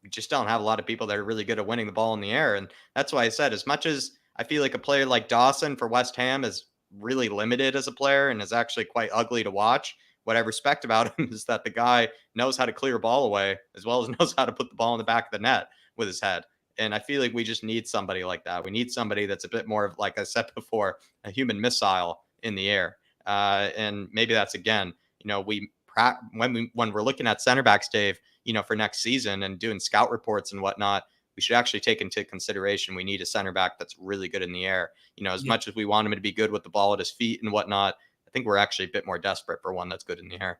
we just don't have a lot of people that are really good at winning the ball in the air. And that's why I said, as much as I feel like a player like Dawson for West Ham is really limited as a player and is actually quite ugly to watch, what I respect about him is that the guy knows how to clear a ball away as well as knows how to put the ball in the back of the net with his head. And I feel like we just need somebody like that. We need somebody that's a bit more of, like I said before, a human missile in the air. And maybe that's, again, when we're looking at center backs, Dave, for next season and doing scout reports and whatnot, we we should actually take into consideration we need a center back that's really good in the air. As Yeah. much as we want him to be good with the ball at his feet and whatnot, I think we're actually a bit more desperate for one that's good in the air.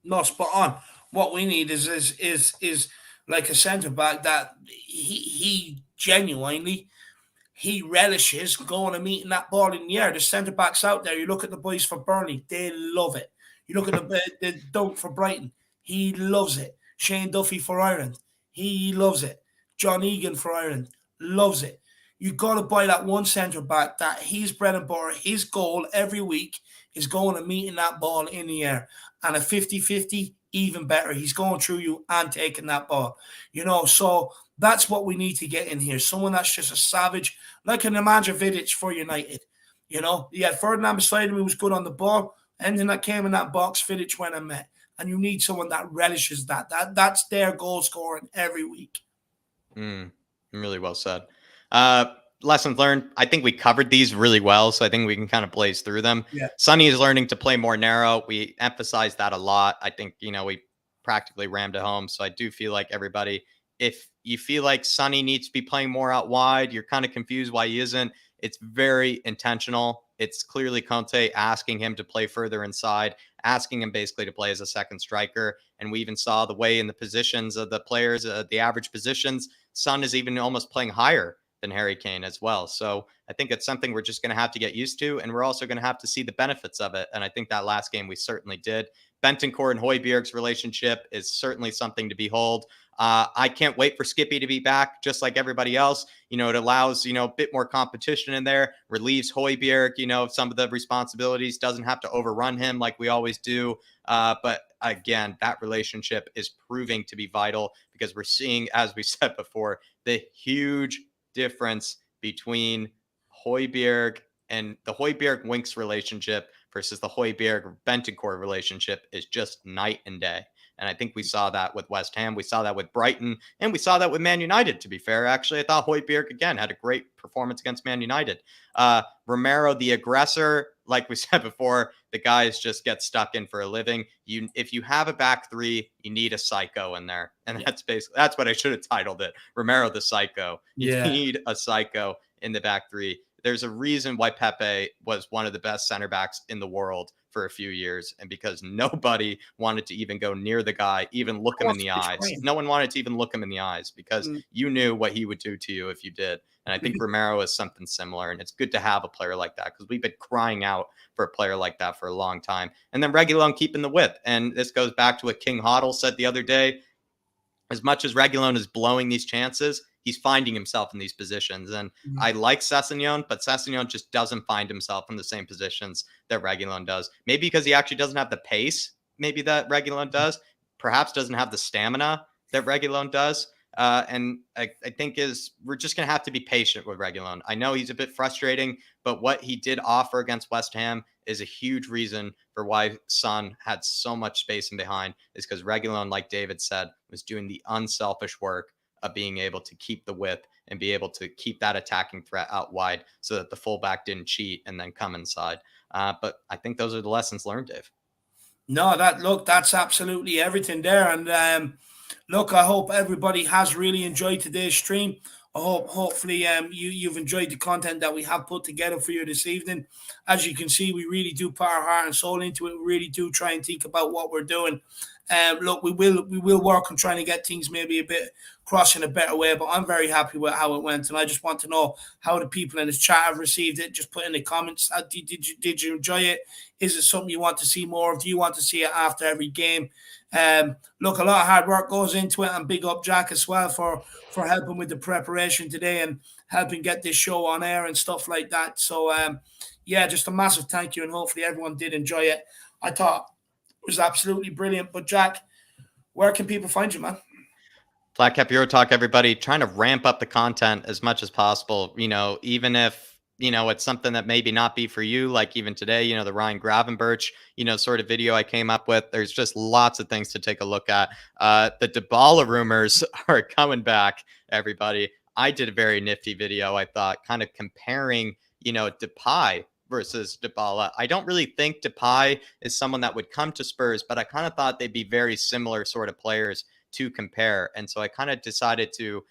No, spot on. What we need is like a centre back that he genuinely he relishes going and meeting that ball in the air. The centre backs out there. You look at the boys for Burnley, they love it. You look at the Dunk for Brighton, he loves it. Shane Duffy for Ireland, he loves it. John Egan for Ireland, loves it. You got to buy that one centre back that his bread and butter, his goal every week is going and meeting that ball in the air. And a 50-50, even better. He's going through you and taking that ball. So that's what we need to get in here. Someone that's just a savage, like an Nemanja Vidic for United. You had Ferdinand beside him who was good on the ball. Anything that came in that box, Vidic went and met. And you need someone that relishes that. That's their goal scoring every week. Really well said. Lessons learned. I think we covered these really well, so I think we can kind of blaze through them. Yeah. Sonny is learning to play more narrow. We emphasize that a lot. I think, we practically rammed it home. So I do feel like everybody, if you feel like Sonny needs to be playing more out wide, you're kind of confused why he isn't. It's very intentional. It's clearly Conte asking him to play further inside, asking him basically to play as a second striker. And we even saw the way in the positions of the players, the average positions, Son is even almost playing higher than Harry Kane as well. So I think it's something we're just going to have to get used to. And we're also going to have to see the benefits of it. And I think that last game we certainly did. Bentancur and Højbjerg's relationship is certainly something to behold. I can't wait for Skippy to be back, just like everybody else. It allows, a bit more competition in there, relieves Højbjerg, of some of the responsibilities, doesn't have to overrun him like we always do. But again, that relationship is proving to be vital because we're seeing, as we said before, the huge difference between Højbjerg and the Højbjerg-Winks relationship versus the Højbjerg-Bentancur relationship is just night and day. And I think we saw that with West Ham. We saw that with Brighton. And we saw that with Man United, to be fair. Actually, I thought Højbjerg, again, had a great performance against Man United. Romero, the aggressor, like we said before, the guys just get stuck in for a living. If you have a back three, you need a psycho in there. And that's what I should have titled it. Romero, the psycho. You need a psycho in the back three. There's a reason why Pepe was one of the best center backs in the world for a few years, and because nobody wanted to even go near the guy, even look him in the eyes. No one wanted to even look him in the eyes because you knew what he would do to you if you did. And I think Romero is something similar, and it's good to have a player like that because we've been crying out for a player like that for a long time. And then Reguilón keeping the width. And this goes back to what King Hoddle said the other day. As much as Reguilón is blowing these chances, he's finding himself in these positions. And I like Sessegnon, but Sessegnon just doesn't find himself in the same positions that Reguilón does. Maybe because he actually doesn't have the pace, maybe that Reguilón does. Perhaps doesn't have the stamina that Reguilón does. And I think we're just going to have to be patient with Reguilón. I know he's a bit frustrating, but what he did offer against West Ham is a huge reason for why Son had so much space in behind, is because Reguilón, like David said, was doing the unselfish work of being able to keep the width and be able to keep that attacking threat out wide so that the fullback didn't cheat and then come inside. But I think those are the lessons learned, Dave. No, that's absolutely everything there. And look, I hope everybody has really enjoyed today's stream. Hopefully you've enjoyed the content that we have put together for you this evening. As you can see, we really do put our heart and soul into it. We really do try and think about what we're doing. Look, we will work on trying to get things maybe a bit across in a better way, but I'm very happy with how it went, and I just want to know how the people in this chat have received it. Just put in the comments. Did you enjoy it? Is it something you want to see more of? Do you want to see it after every game? Look, a lot of hard work goes into it, and big up Jack as well for helping with the preparation today and helping get this show on air and stuff like that. So just a massive thank you, and hopefully everyone did enjoy it. I thought it was absolutely brilliant. But Jack, where can people find you, man? Flatcapeurotalk, everybody, trying to ramp up the content as much as possible. Even if it's something that maybe not be for you, like even today, the Ryan Gravenberch, sort of video I came up with. There's just lots of things to take a look at. The Dybala rumors are coming back, everybody. I did a very nifty video, I thought, kind of comparing, Depay versus Dybala. I don't really think Depay is someone that would come to Spurs, but I kind of thought they'd be very similar sort of players to compare. And so I kind of decided to,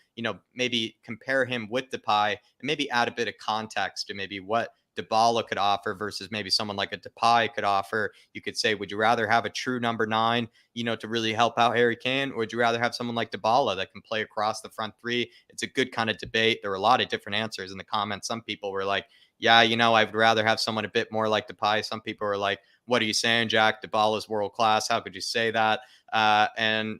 maybe compare him with Depay and maybe add a bit of context to maybe what Dybala could offer versus maybe someone like a Depay could offer. You could say, would you rather have a true number 9, to really help out Harry Kane, or would you rather have someone like Dybala that can play across the front three? It's a good kind of debate. There were a lot of different answers in the comments. Some people were like, yeah, I would rather have someone a bit more like Depay. Some people were like, what are you saying, Jack? Dybala is world class. How could you say that? And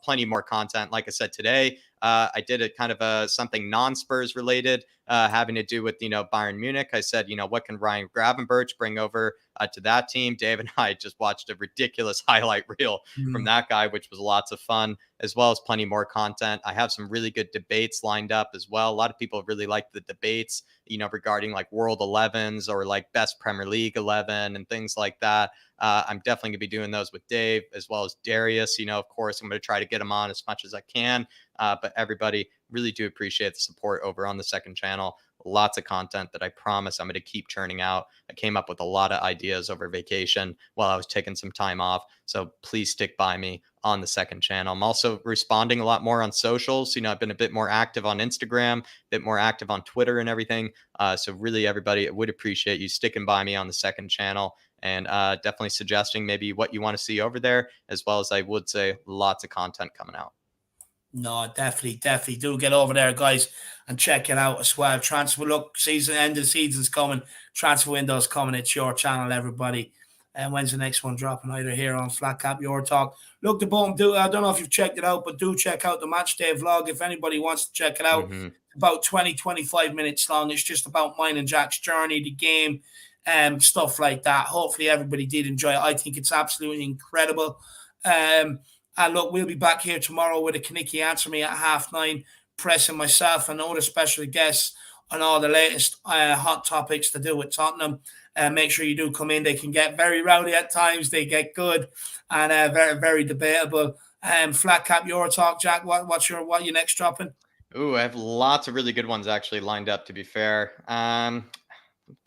plenty more content. Like I said today, I did a kind of something non-Spurs related, having to do with Bayern Munich. I said, what can Ryan Gravenberch bring over to that team? Dave and I just watched a ridiculous highlight reel from that guy, which was lots of fun, as well as plenty more content. I have some really good debates lined up as well. A lot of people really like the debates, regarding like World 11s or like best Premier League 11 and things like that. I'm definitely going to be doing those with Dave as well as Darius. Of course, I'm going to try to get him on as much as I can. But everybody, really do appreciate the support over on the second channel. Lots of content that I promise I'm going to keep churning out. I came up with a lot of ideas over vacation while I was taking some time off. So please stick by me on the second channel. I'm also responding a lot more on socials. I've been a bit more active on Instagram, a bit more active on Twitter and everything. So really, everybody, I would appreciate you sticking by me on the second channel and definitely suggesting maybe what you want to see over there, as well as I would say lots of content coming out. No, definitely do get over there, guys, and check it out as well. Transfer, look, end of the season's coming. Transfer window's coming. It's your channel, everybody. And when's the next one dropping? Either here on Flat Cap Your Talk. Look, the boom. I don't know if you've checked it out, but do check out the match day vlog if anybody wants to check it out. About 20-25 minutes long. It's just about mine and Jack's journey, the game, stuff like that. Hopefully, everybody did enjoy it. I think it's absolutely incredible. And look, we'll be back here tomorrow with a Knicky Answer Me at 9:30, pressing myself and other special guests on all the latest hot topics to do with Tottenham. Make sure you do come in. They can get very rowdy at times. They get good and very, very debatable. Flat Cap Your Talk, Jack. What you next dropping? Ooh, I have lots of really good ones actually lined up, to be fair. Kind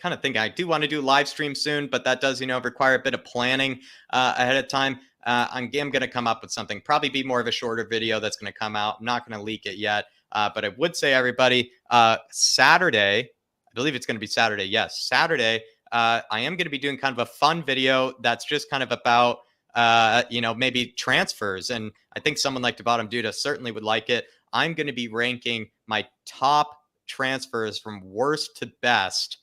of thinking I do want to do live stream soon, but that does, require a bit of planning ahead of time. I'm going to come up with something, probably be more of a shorter video that's going to come out. I'm not going to leak it yet, but I would say, everybody, Saturday, I believe it's going to be Saturday. Yes, Saturday, I am going to be doing kind of a fun video that's just kind of about, maybe transfers. And I think someone like Bottom Duda certainly would like it. I'm going to be ranking my top transfers from worst to best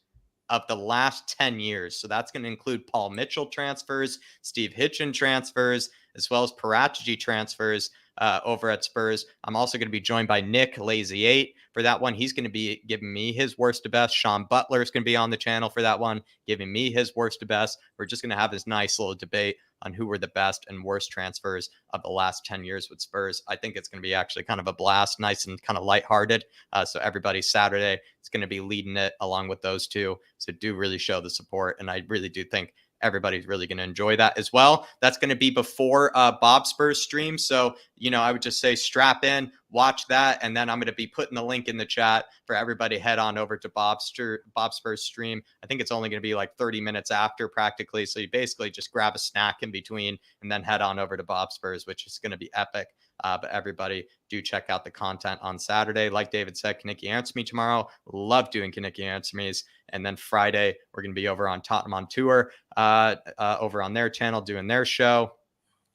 of the last 10 years. So that's going to include Paul Mitchell transfers, Steve Hitchen transfers, as well as Paratici transfers over at Spurs. I'm also going to be joined by Nick Lazy8 for that one. He's going to be giving me his worst to best. Sean Butler is going to be on the channel for that one, giving me his worst to best. We're just going to have this nice little debate on who were the best and worst transfers of the last 10 years with Spurs. I think it's going to be actually kind of a blast, nice and kind of lighthearted. So everybody, Saturday, it's going to be leading it along with those two. So do really show the support. And I really do think everybody's really going to enjoy that as well. That's going to be before Bob Spurs stream. So, I would just say strap in, watch that. And then I'm going to be putting the link in the chat for everybody. Head on over to Bob Spurs stream. I think it's only going to be like 30 minutes after practically. So you basically just grab a snack in between and then head on over to Bob Spurs, which is going to be epic. But everybody, do check out the content on Saturday. Like David said, Knicky Answer Me tomorrow. Love doing Knicky Answer Me's. And then Friday, we're going to be over on Tottenham on Tour, over on their channel doing their show.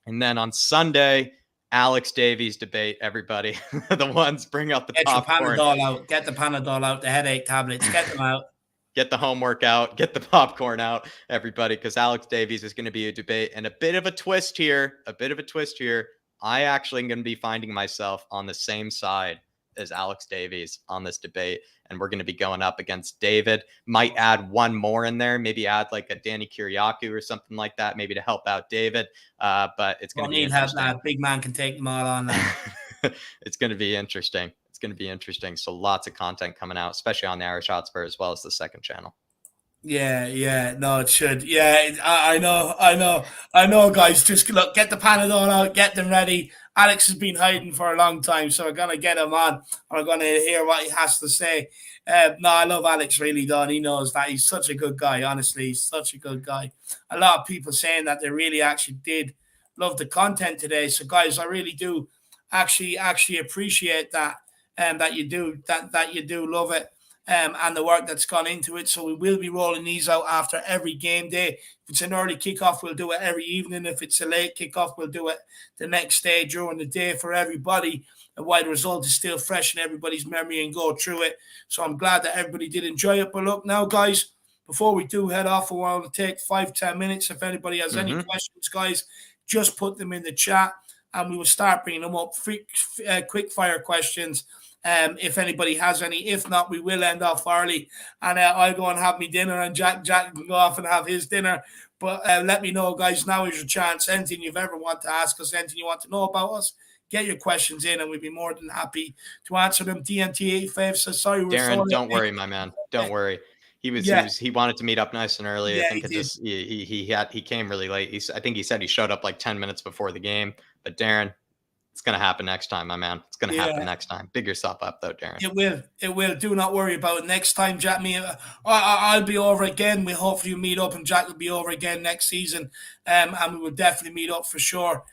And then on Sunday, Alex Davies debate, everybody. The ones bring out the popcorn. Get the Panadol out, the headache tablets, get them out. Get the homework out, get the popcorn out, everybody, because Alex Davies is going to be a debate. And a bit of a twist here. I actually am going to be finding myself on the same side as Alex Davies on this debate. And we're going to be going up against David. Might add one more in there. Maybe add like a Danny Kiriakou or something like that, maybe to help out David. But it's going to be interesting. That big man can take them all on now. It's going to be interesting. So lots of content coming out, especially on the Irish Hotspur as well as the second channel. Yeah, no, it should. Yeah, I know, guys. Just look, get the Panadol out, get them ready. Alex has been hiding for a long time, so we're gonna get him on. We're gonna hear what he has to say. No, I love Alex, really, Don. He knows that he's such a good guy. Honestly, he's such a good guy. A lot of people saying that they really actually did love the content today. So, guys, I really do actually appreciate that, and that you do love it, and the work that's gone into it. So we will be rolling these out after every game day. If it's an early kickoff, we'll do it every evening. If it's a late kickoff, we'll do it the next day during the day for everybody, and while the result is still fresh in everybody's memory, and go through it. So I'm glad that everybody did enjoy it. But look, now, guys, before we do head off, I want to take 5-10 minutes. If anybody has any questions, guys, just put them in the chat, and we will start bringing them up. Quick fire questions. If anybody has any. If not, we will end off early, and I'll go and have my dinner, and Jack can go off and have his dinner. But let me know, guys. Now is your chance. Anything you've ever want to ask us, anything you want to know about us, get your questions in, and we'd be more than happy to answer them. DMT85 says, sorry, Darren, don't worry, my man. Don't worry. He wanted to meet up nice and early. I think he came really late. I think he said he showed up like 10 minutes before the game. But Darren, it's gonna happen next time, my man. It's gonna happen next time. Big yourself up, though, Darren. It will. Do not worry about it. Next time, Jack, I'll be over again. We hopefully meet up, and Jack will be over again next season. And we will definitely meet up for sure.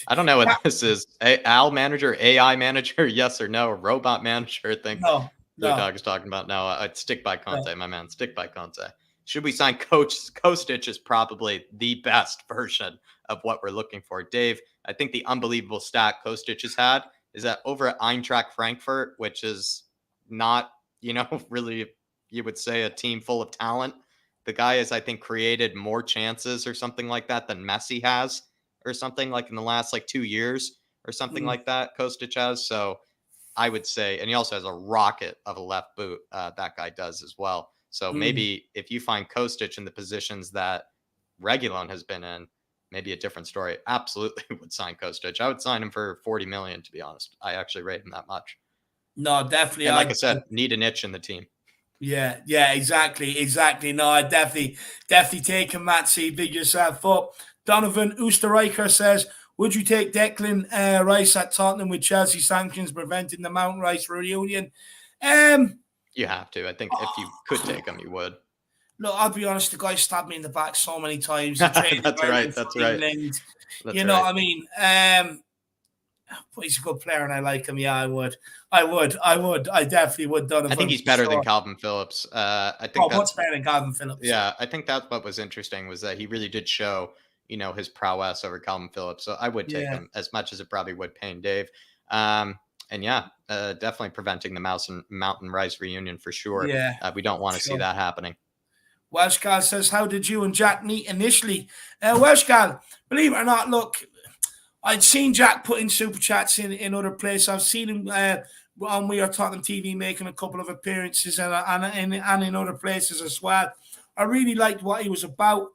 I don't know what this is. Al manager, AI manager, yes or no? Robot manager? I think Blue Dog is talking about. No, I'd stick by Conte, my man. Stick by Conte. Should we sign Kostic is probably the best version of what we're looking for. Dave, I think the unbelievable stat Kostic has had is that over at Eintracht Frankfurt, which is not, really, you would say, a team full of talent, the guy has, I think, created more chances or something like that than Messi has, or something like in the last 2 years or something like that, Kostic has. So I would say, and he also has a rocket of a left boot. That guy does as well. So maybe if you find Kostic in the positions that Reguilon has been in, maybe a different story. Absolutely would sign Kostic. I would sign him for 40 million, to be honest. I actually rate him that much. No, definitely. And like I said, need a niche in the team. Yeah, exactly. No, I definitely take him, Matsy. Big yourself up. Donovan Oosterreicher says, would you take Declan Rice at Tottenham with Chelsea sanctions preventing the Mount Rice reunion? You have to. I think if you could take him, you would. Look, I'll be honest, the guy stabbed me in the back so many times. That's right. England. What I mean? But he's a good player, and I like him. Yeah, I would. I definitely would. Donovan, I think he's better than Calvin Phillips. I think much better than Calvin Phillips. Yeah, I think that's what was interesting, was that he really did show, his prowess over Calvin Phillips. So I would take him, as much as it probably would pain Dave. And definitely preventing the Mountain Rice reunion for sure. Yeah, we don't want to see that happening. Welsh Gal says, how did you and Jack meet initially? Welsh Gal, believe it or not, look, I'd seen Jack put in super chats in other places. I've seen him on We Are Tottenham TV making a couple of appearances and in other places as well. I really liked what he was about.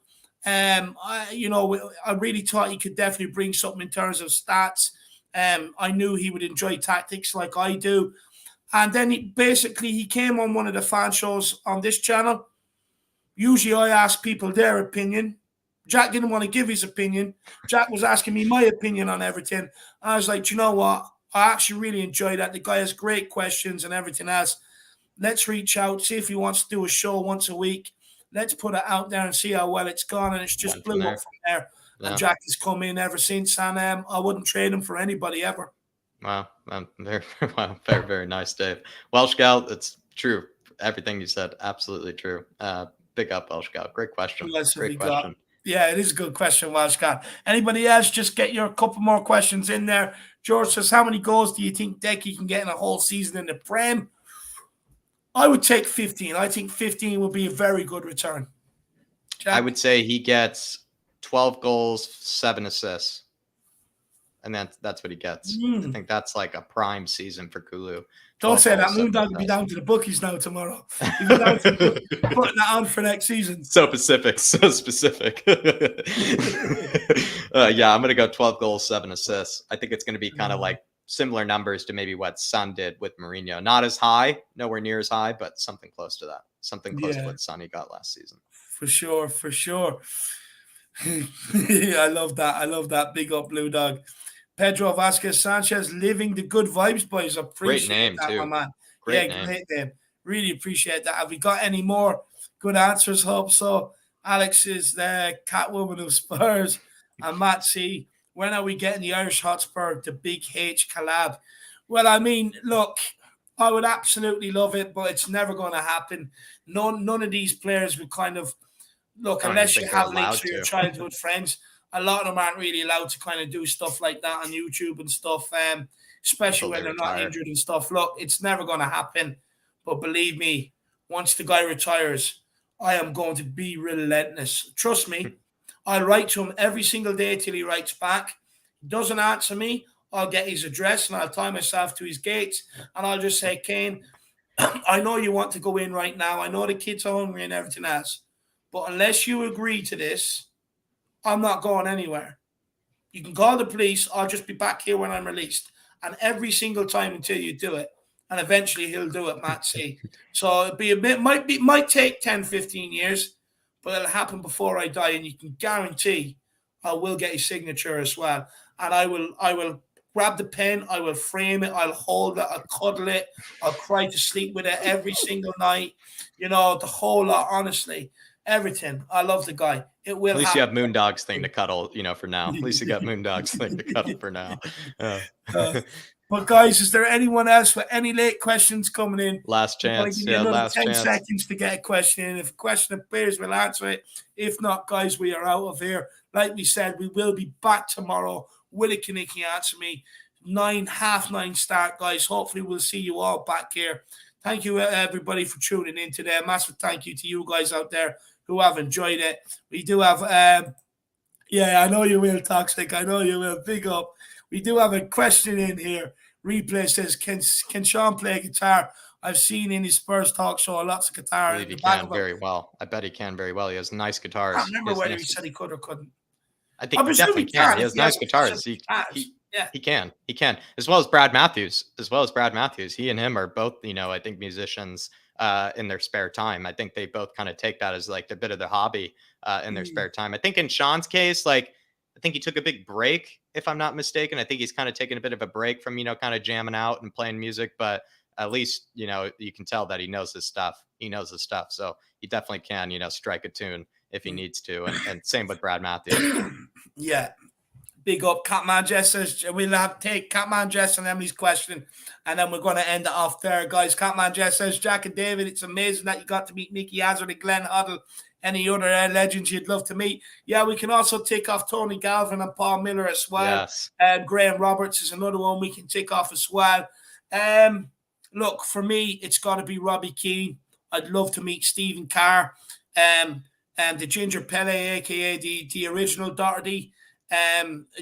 I really thought he could definitely bring something in terms of stats. I knew he would enjoy tactics like I do. And then he came on one of the fan shows on this channel. Usually I ask people their opinion. Jack didn't want to give his opinion. Jack was asking me my opinion on everything. I was like, you know what? I actually really enjoyed that. The guy has great questions and everything else. Let's reach out, see if he wants to do a show once a week. Let's put it out there and see how well it's gone. And it's just blew up from there. Yeah. And Jack has come in ever since. And I wouldn't trade him for anybody ever. Wow. Very, very nice, Dave. Welsh Gal, it's true. Everything you said, absolutely true. Big up, Welsh Gal. Great question. Great question. Yeah, it is a good question, Welsh Gal. Anybody else, just get your couple more questions in there. George says, how many goals do you think Decky can get in a whole season in the Prem? I would take 15. I think 15 would be a very good return. Jack? I would say he gets 12 goals, 7 assists. And that's what he gets. I think that's like a prime season for Kulu. Don't say that. Moondog will be down to the bookies now tomorrow. He'll be down to putting that on for next season. So specific. Yeah, I'm going to go 12 goals, 7 assists. I think it's going to be kind of like similar numbers to maybe what Son did with Mourinho. Not as high, nowhere near as high, but something close to that. Something close to what Sonny got last season. For sure. I love that. Big up, Blue Dog. Pedro Vasquez Sanchez, living the good vibes, boys. Appreciate great name, that, too. my man. Great name. Really appreciate that. Have we got any more good answers? Hope so. Alex is the Catwoman of Spurs. And Matt C, when are we getting the Irish Hotspur, the Big H collab? Well, I mean, look, I would absolutely love it, but it's never going to happen. None of these players would kind of look, I don't even unless you think they're have links allowed to your to. childhood friends. A lot of them aren't really allowed to kind of do stuff like that on YouTube and stuff, especially Until when they they're not retire. injured and stuff. Look, it's never going to happen. But believe me, once the guy retires, I am going to be relentless. Trust me. I'll write to him every single day till he writes back. He doesn't answer me. I'll get his address and I'll tie myself to his gates. And I'll just say, Kane, I know you want to go in right now. I know the kids are hungry and everything else. But unless you agree to this, I'm not going anywhere. You can call the police. I'll just be back here when I'm released. And every single time until you do it. And eventually he'll do it, Matt C. So it'll be a bit, might take 10, 15 years, but it'll happen before I die. And you can guarantee I will get his signature as well. And I will grab the pen, I will frame it, I'll hold it, I'll cuddle it, I'll cry to sleep with it every single night. You know, the whole lot, honestly. Everything. I love the guy. It will At least happen. you have Moondog's thing to cuddle, for now. At least you got Moondog's thing to cuddle for now. But guys, is there anyone else with any late questions coming in? Last chance. Give you another last 10 chance. seconds to get a question in. If a question appears, we'll answer it. If not, guys, we are out of here. Like we said, we will be back tomorrow. Willie Kinnicky answer me. 9:30 start, guys. Hopefully, we'll see you all back here. Thank you, everybody, for tuning in today. A massive thank you to you guys out there who have enjoyed it. We do have, I know you will, Toxic. I know you will. Big up. We do have a question in here. Replay says, can Sean play guitar? I've seen in his Spurs talk show lots of guitar. I believe he can very well. I bet he can very well. He has nice guitars. I can't remember whether he said he could or couldn't. I think he definitely can. He has nice guitars. He can. He can. As well as Brad Matthews. He and him are both, I think musicians in their spare time. I think they both kind of take that as like a bit of their hobby in their spare time. I think in Sean's case, I think he took a big break, if I'm not mistaken. I think he's kind of taken a bit of a break from, kind of jamming out and playing music, but at least, you can tell that he knows his stuff. So he definitely can, strike a tune if he needs to. And same with Brad Matthews. Yeah. Big up. Catman Jess says we'll have to take Catman Jess and Emily's question, and then we're going to end it off there, guys. Catman Jess says, Jack and David, it's amazing that you got to meet Nicky Hazard and Glenn Hoddle. Any other legends you'd love to meet? Yeah, we can also tick off Tony Galvin and Paul Miller as well. Yes. Graham Roberts is another one we can tick off as well. Look, for me, it's got to be Robbie Keane. I'd love to meet Stephen Carr, the Ginger Pele, a.k.a. the original Doherty.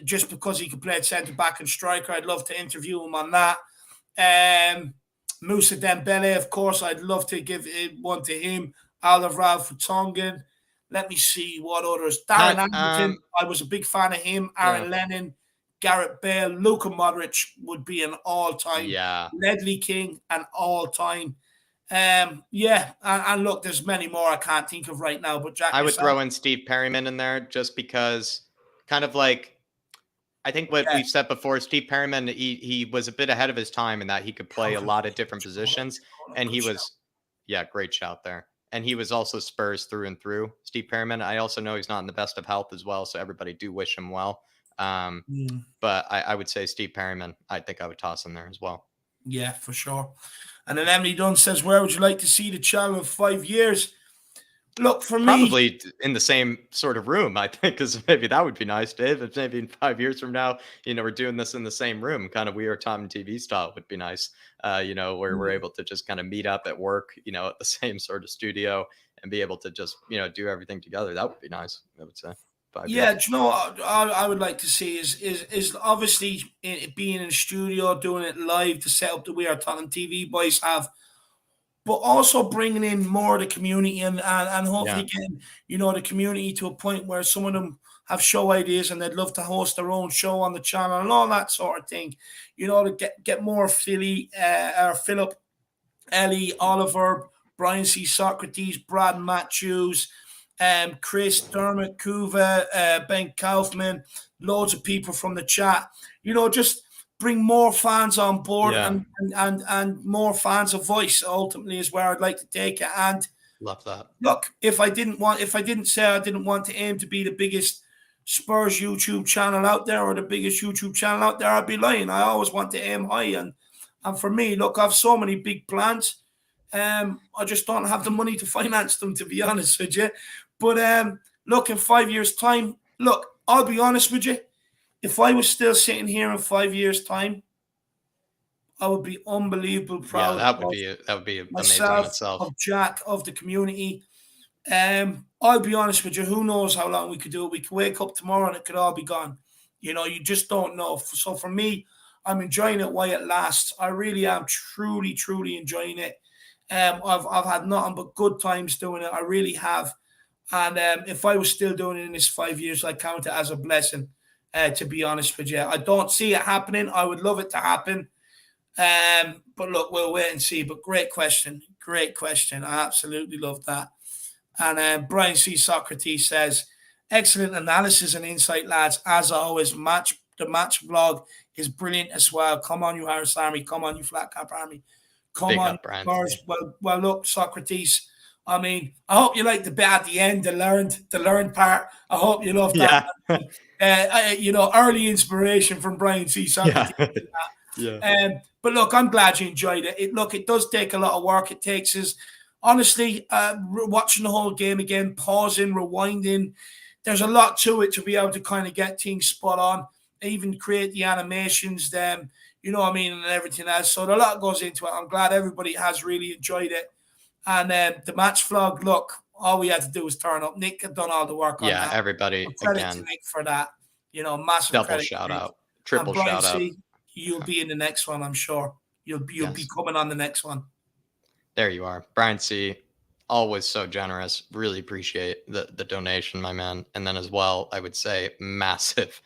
Just because he could play at centre-back and striker, I'd love to interview him on that. Moussa Dembele, of course, I'd love to give one to him. Alvarado Vertonghen. Let me see what others. Darren Hamilton, I was a big fan of him. Aaron Lennon, Gareth Bale, Luka Modric would be an all-time. Yeah. Ledley King, an all-time. And look, there's many more I can't think of right now. But Jack, I would throw in Steve Perryman in there just because, kind of like, I think what we've said before, Steve Perryman, he was a bit ahead of his time in that he could play a lot of different positions, and he was, great shout there. And he was also Spurs through and through, Steve Perryman. I also know he's not in the best of health as well, so everybody do wish him well. But I would say Steve Perryman, I think I would toss him there as well. Yeah, for sure. And then Emily Dunn says, where would you like to see the channel in 5 years? Look, for me, probably in the same sort of room, I think, because maybe that would be nice, Dave. If maybe in 5 years from now, we're doing this in the same room, kind of We Are Tom TV style would be nice. Where we're able to just kind of meet up at work, at the same sort of studio and be able to just, do everything together. That would be nice, I would say. Yeah, do you know what I would like to see is obviously being in a studio, doing it live, to set up the We Are Tottenham TV boys have, but also bringing in more of the community and hopefully getting, the community to a point where some of them have show ideas and they'd love to host their own show on the channel and all that sort of thing, to get more Philip, Ellie, Oliver, Brian C. Socrates, Brad Matthews, Chris, Dermot, Kuva, Ben Kaufman, loads of people from the chat, just bring more fans on board and more fans of voice ultimately is where I'd like to take it. And love that. Look, if I didn't say I didn't want to aim to be the biggest Spurs YouTube channel out there or the biggest YouTube channel out there, I'd be lying. I always want to aim high. And for me, look, I have so many big plans. I just don't have the money to finance them, to be honest with you. But look, in 5 years' time, look, I'll be honest with you. If I was still sitting here in 5 years' time, I would be unbelievable proud. Yeah, that would be amazing in itself. Of Jack, of the community. I'll be honest with you. Who knows how long we could do it? We could wake up tomorrow and it could all be gone. You know, you just don't know. So for me, I'm enjoying it while it lasts. I really am truly, truly enjoying it. I've had nothing but good times doing it. I really have. And if I was still doing it in this 5 years, I count it as a blessing, to be honest with you. I don't see it happening. I would love it to happen. But look, we'll wait and see. But great question. Great question. I absolutely love that. And Brian C. Socrates says, excellent analysis and insight, lads. As always, the match vlog is brilliant as well. Come on, you Harris Army. Come on, you Flat Cap Army. Come Big on, up, Brian. Well, look, Socrates. I mean, I hope you like the bit at the end, the learned part. I hope you love that. Yeah. You know, early inspiration from Brian C. Socrates. Yeah. But look, I'm glad you enjoyed it. It does take a lot of work. It takes us, honestly, watching the whole game again, pausing, rewinding. There's a lot to it to be able to kind of get things spot on, even create the animations, you know what I mean, and everything else. So a lot goes into it. I'm glad everybody has really enjoyed it. And the match vlog, look, all we had to do was turn up. Nick had done all the work on that. Yeah, everybody, credit again, to Nick for that. You know, massive double credit. shout out, triple Brian shout out. C, you'll be in the next one, I'm sure. You'll be coming on the next one. There you are. Brian C, always so generous. Really appreciate the donation, my man. And then as well, I would say massive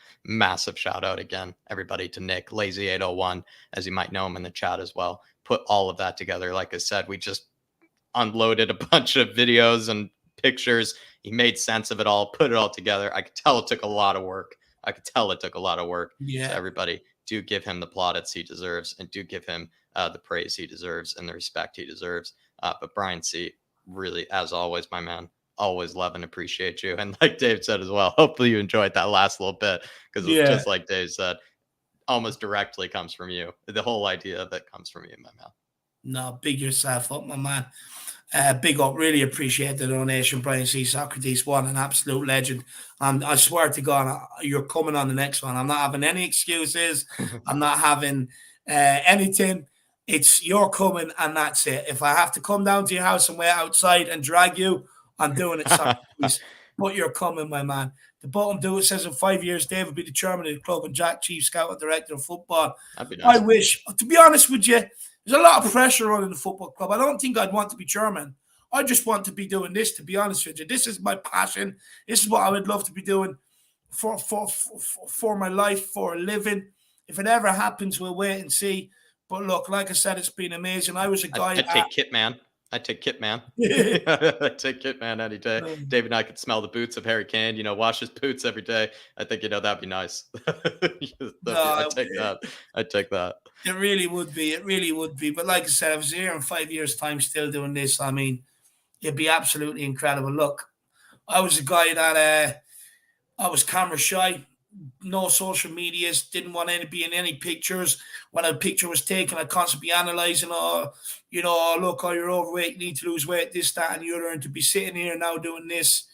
shout out again, everybody, to Nick, Lazy801, as you might know him in the chat as well. Put all of that together. Like I said, we just unloaded a bunch of videos and pictures. He made sense of it all, put it all together. I could tell it took a lot of work. Yeah. So everybody, do give him the plaudits he deserves, and do give him the praise he deserves and the respect he deserves. But Brian C, really, as always, my man, always love and appreciate you. And like Dave said as well, hopefully you enjoyed that last little bit, because it's just like Dave said, almost directly comes from you. The whole idea of it comes from you, my man. No, big yourself up, my man. Big up, really appreciate the donation, Brian C. Socrates. One, an absolute legend. And I swear to God, you're coming on the next one. I'm not having any excuses. I'm not having anything. It's you're coming, and that's it. If I have to come down to your house and wait outside and drag you, I'm doing it, Socrates. But you're coming, my man. The bottom do it says in 5 years, Dave will be the chairman of the club and Jack, chief scout and director of football. That'd be nice. I wish, to be honest with you, there's a lot of pressure on in the football club. I don't think I'd want to be chairman. I just want to be doing this, to be honest with you. This is my passion. This is what I would love to be doing for my life, for a living. If it ever happens, we'll wait and see. But look, like I said, it's been amazing. I was a guy. I'd take Kitman. I'd take Kitman any day. Dave and I could smell the boots of Harry Kane, wash his boots every day. I think, that'd be nice. I'd take that. It really would be. It really would be. But like I said, I was here in 5 years' time still doing this. I mean, it'd be absolutely incredible. Look, I was a guy that I was camera shy. No social medias, didn't want to be in any pictures. When a picture was taken, I'd constantly be analysing, look, you're overweight, you need to lose weight, this, that, and the other, and to be sitting here now doing this,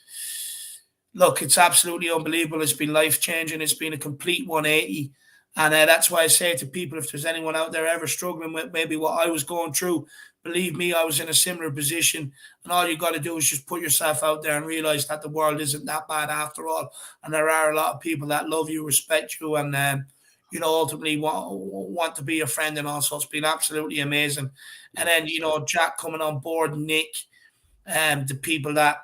look, it's absolutely unbelievable. It's been life-changing. It's been a complete 180. And that's why I say to people, if there's anyone out there ever struggling with maybe what I was going through, believe me, I was in a similar position. And all you got to do is just put yourself out there and realize that the world isn't that bad after all. And there are a lot of people that love you, respect you, and, ultimately want to be your friend. And also, it's been absolutely amazing. And then, Jack coming on board, Nick, the people that,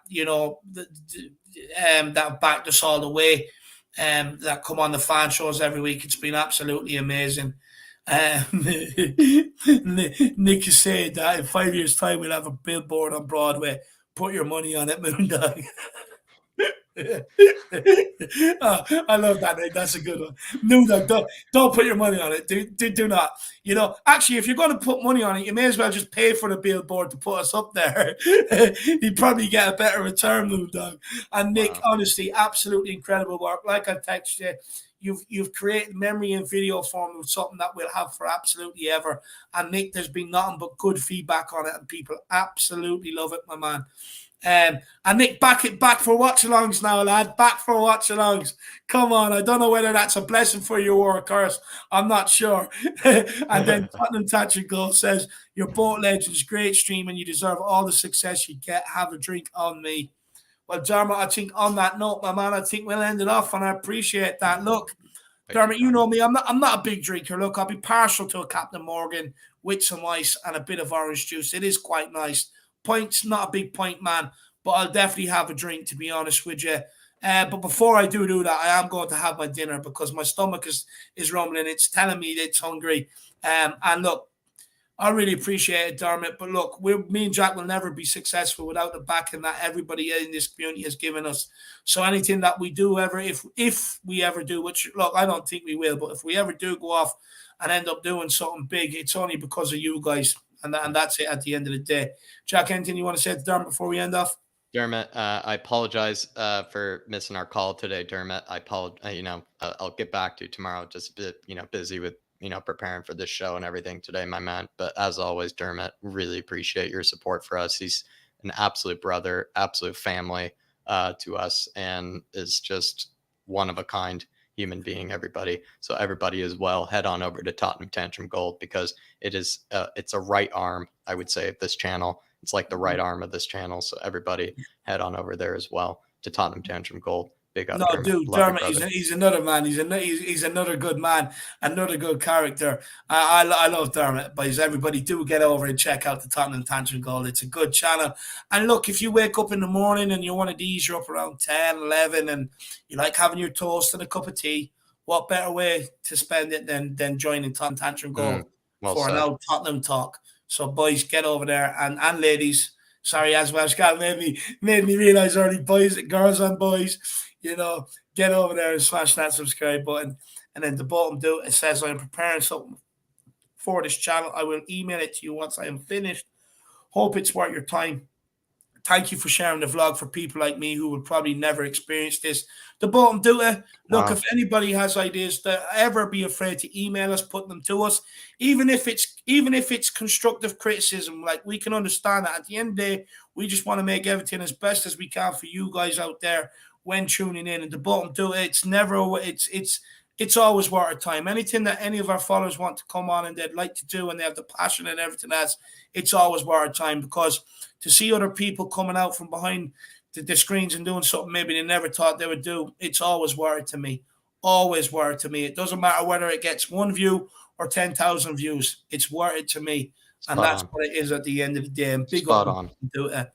that backed us all the way, that come on the fan shows every week. It's been absolutely amazing. Nick is saying that in 5 years' time we'll have a billboard on Broadway. Put your money on it, Moondog. I love that, Nick. That's a good one. No, don't put your money on it. Do not. Actually, if you're going to put money on it, you may as well just pay for the billboard to put us up there. You'd probably get a better return, Moondog. And Nick, honestly, absolutely incredible work. Like I texted you, you've created memory in video form of something that we'll have for absolutely ever. And Nick, there's been nothing but good feedback on it, and people absolutely love it, my man. And Nick, back for watch-alongs now, lad. Back for watch-alongs. Come on, I don't know whether that's a blessing for you or a curse. I'm not sure. And then Tottenham Tactic Goal says, "You're both legends. Great stream, and you deserve all the success you get. Have a drink on me." Well, Dermot, I think on that note, my man, I think we'll end it off, and I appreciate that. Look, Dermot, you know me. I'm not a big drinker. Look, I'll be partial to a Captain Morgan with some ice and a bit of orange juice. It is quite nice. Points, not a big point man, but I'll definitely have a drink, to be honest with you. But before I do that, I am going to have my dinner because my stomach is rumbling. It's telling me it's hungry. And look, I really appreciate it, Dermot. But look, me and Jack will never be successful without the backing that everybody in this community has given us. So anything that we do ever, if we ever do, which, look, I don't think we will, but if we ever do go off and end up doing something big, it's only because of you guys. And that's it at the end of the day. Jack, anything you want to say to Dermot before we end off? Dermot, I apologize for missing our call today, Dermot. I apologize. I'll get back to you tomorrow. Just a bit, busy with, preparing for this show and everything today, my man. But as always, Dermot, really appreciate your support for us. He's an absolute brother, absolute family to us, and is just one of a kind human being, everybody. So everybody as well, head on over to Tottenham Tantrum Gold, because it's a right arm, I would say, of this channel. It's like the right arm of this channel. So everybody head on over there as well to Tottenham Tantrum Gold. Big up, no, Dermot. dude, Dermot, he's another man. He's another good man, another good character. I love Dermot, but everybody do get over and check out the Tottenham Tantrum Gold. It's a good channel. And look, if you wake up in the morning and you're one of these, you're up around 10, 11, and you like having your toast and a cup of tea, what better way to spend it than joining Tottenham Tantrum Gold for an old Tottenham talk? So, boys, get over there, and ladies. Sorry, as well, Scott made me realize early, boys, girls and boys. Get over there and smash that subscribe button. And then the bottom it says I'm preparing something for this channel. I will email it to you once I am finished. Hope it's worth your time. Thank you for sharing the vlog for people like me who will probably never experience this. The bottom Look, if anybody has ideas, don't ever be afraid to email us, put them to us. Even if it's constructive criticism, like, we can understand that. At the end of the day, we just want to make everything as best as we can for you guys out there when tuning in. And the bottom it's always worth our time. Anything that any of our followers want to come on and they'd like to do, and they have the passion and everything else, it's always worth our time, because to see other people coming out from behind the screens and doing something maybe they never thought they would do, it's always worth it to me. Always worth it to me. It doesn't matter whether it gets 1 view or 10,000 views. It's worth it to me. And that's what it is at the end of the day. And big Spot on. Do it.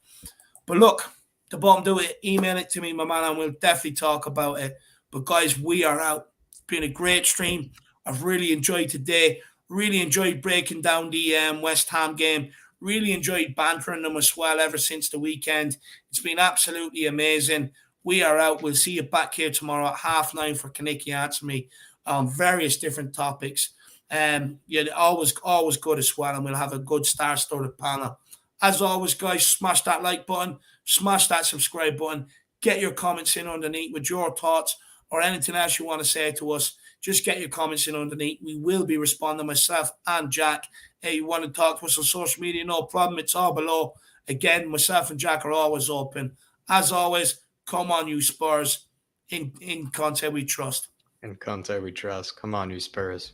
But look, the bottom email it to me, my man, and we'll definitely talk about it. But guys, we are out. It's been a great stream. I've really enjoyed today. Really enjoyed breaking down the West Ham game. Really enjoyed bantering them as well ever since the weekend. It's been absolutely amazing. We are out. We'll see you back here tomorrow at 9:30 for Kaniki Answer Me on various different topics. Always good as well, and we'll have a good star-studded panel. As always, guys, smash that like button, smash that subscribe button, get your comments in underneath with your thoughts or anything else you want to say to us. Just get your comments in underneath. We will be responding, myself and Jack. Hey, you want to talk to us on social media? No problem. It's all below. Again, myself and Jack are always open. As always, come on, you Spurs. In Conte we trust. In Conte we trust. Come on, you Spurs.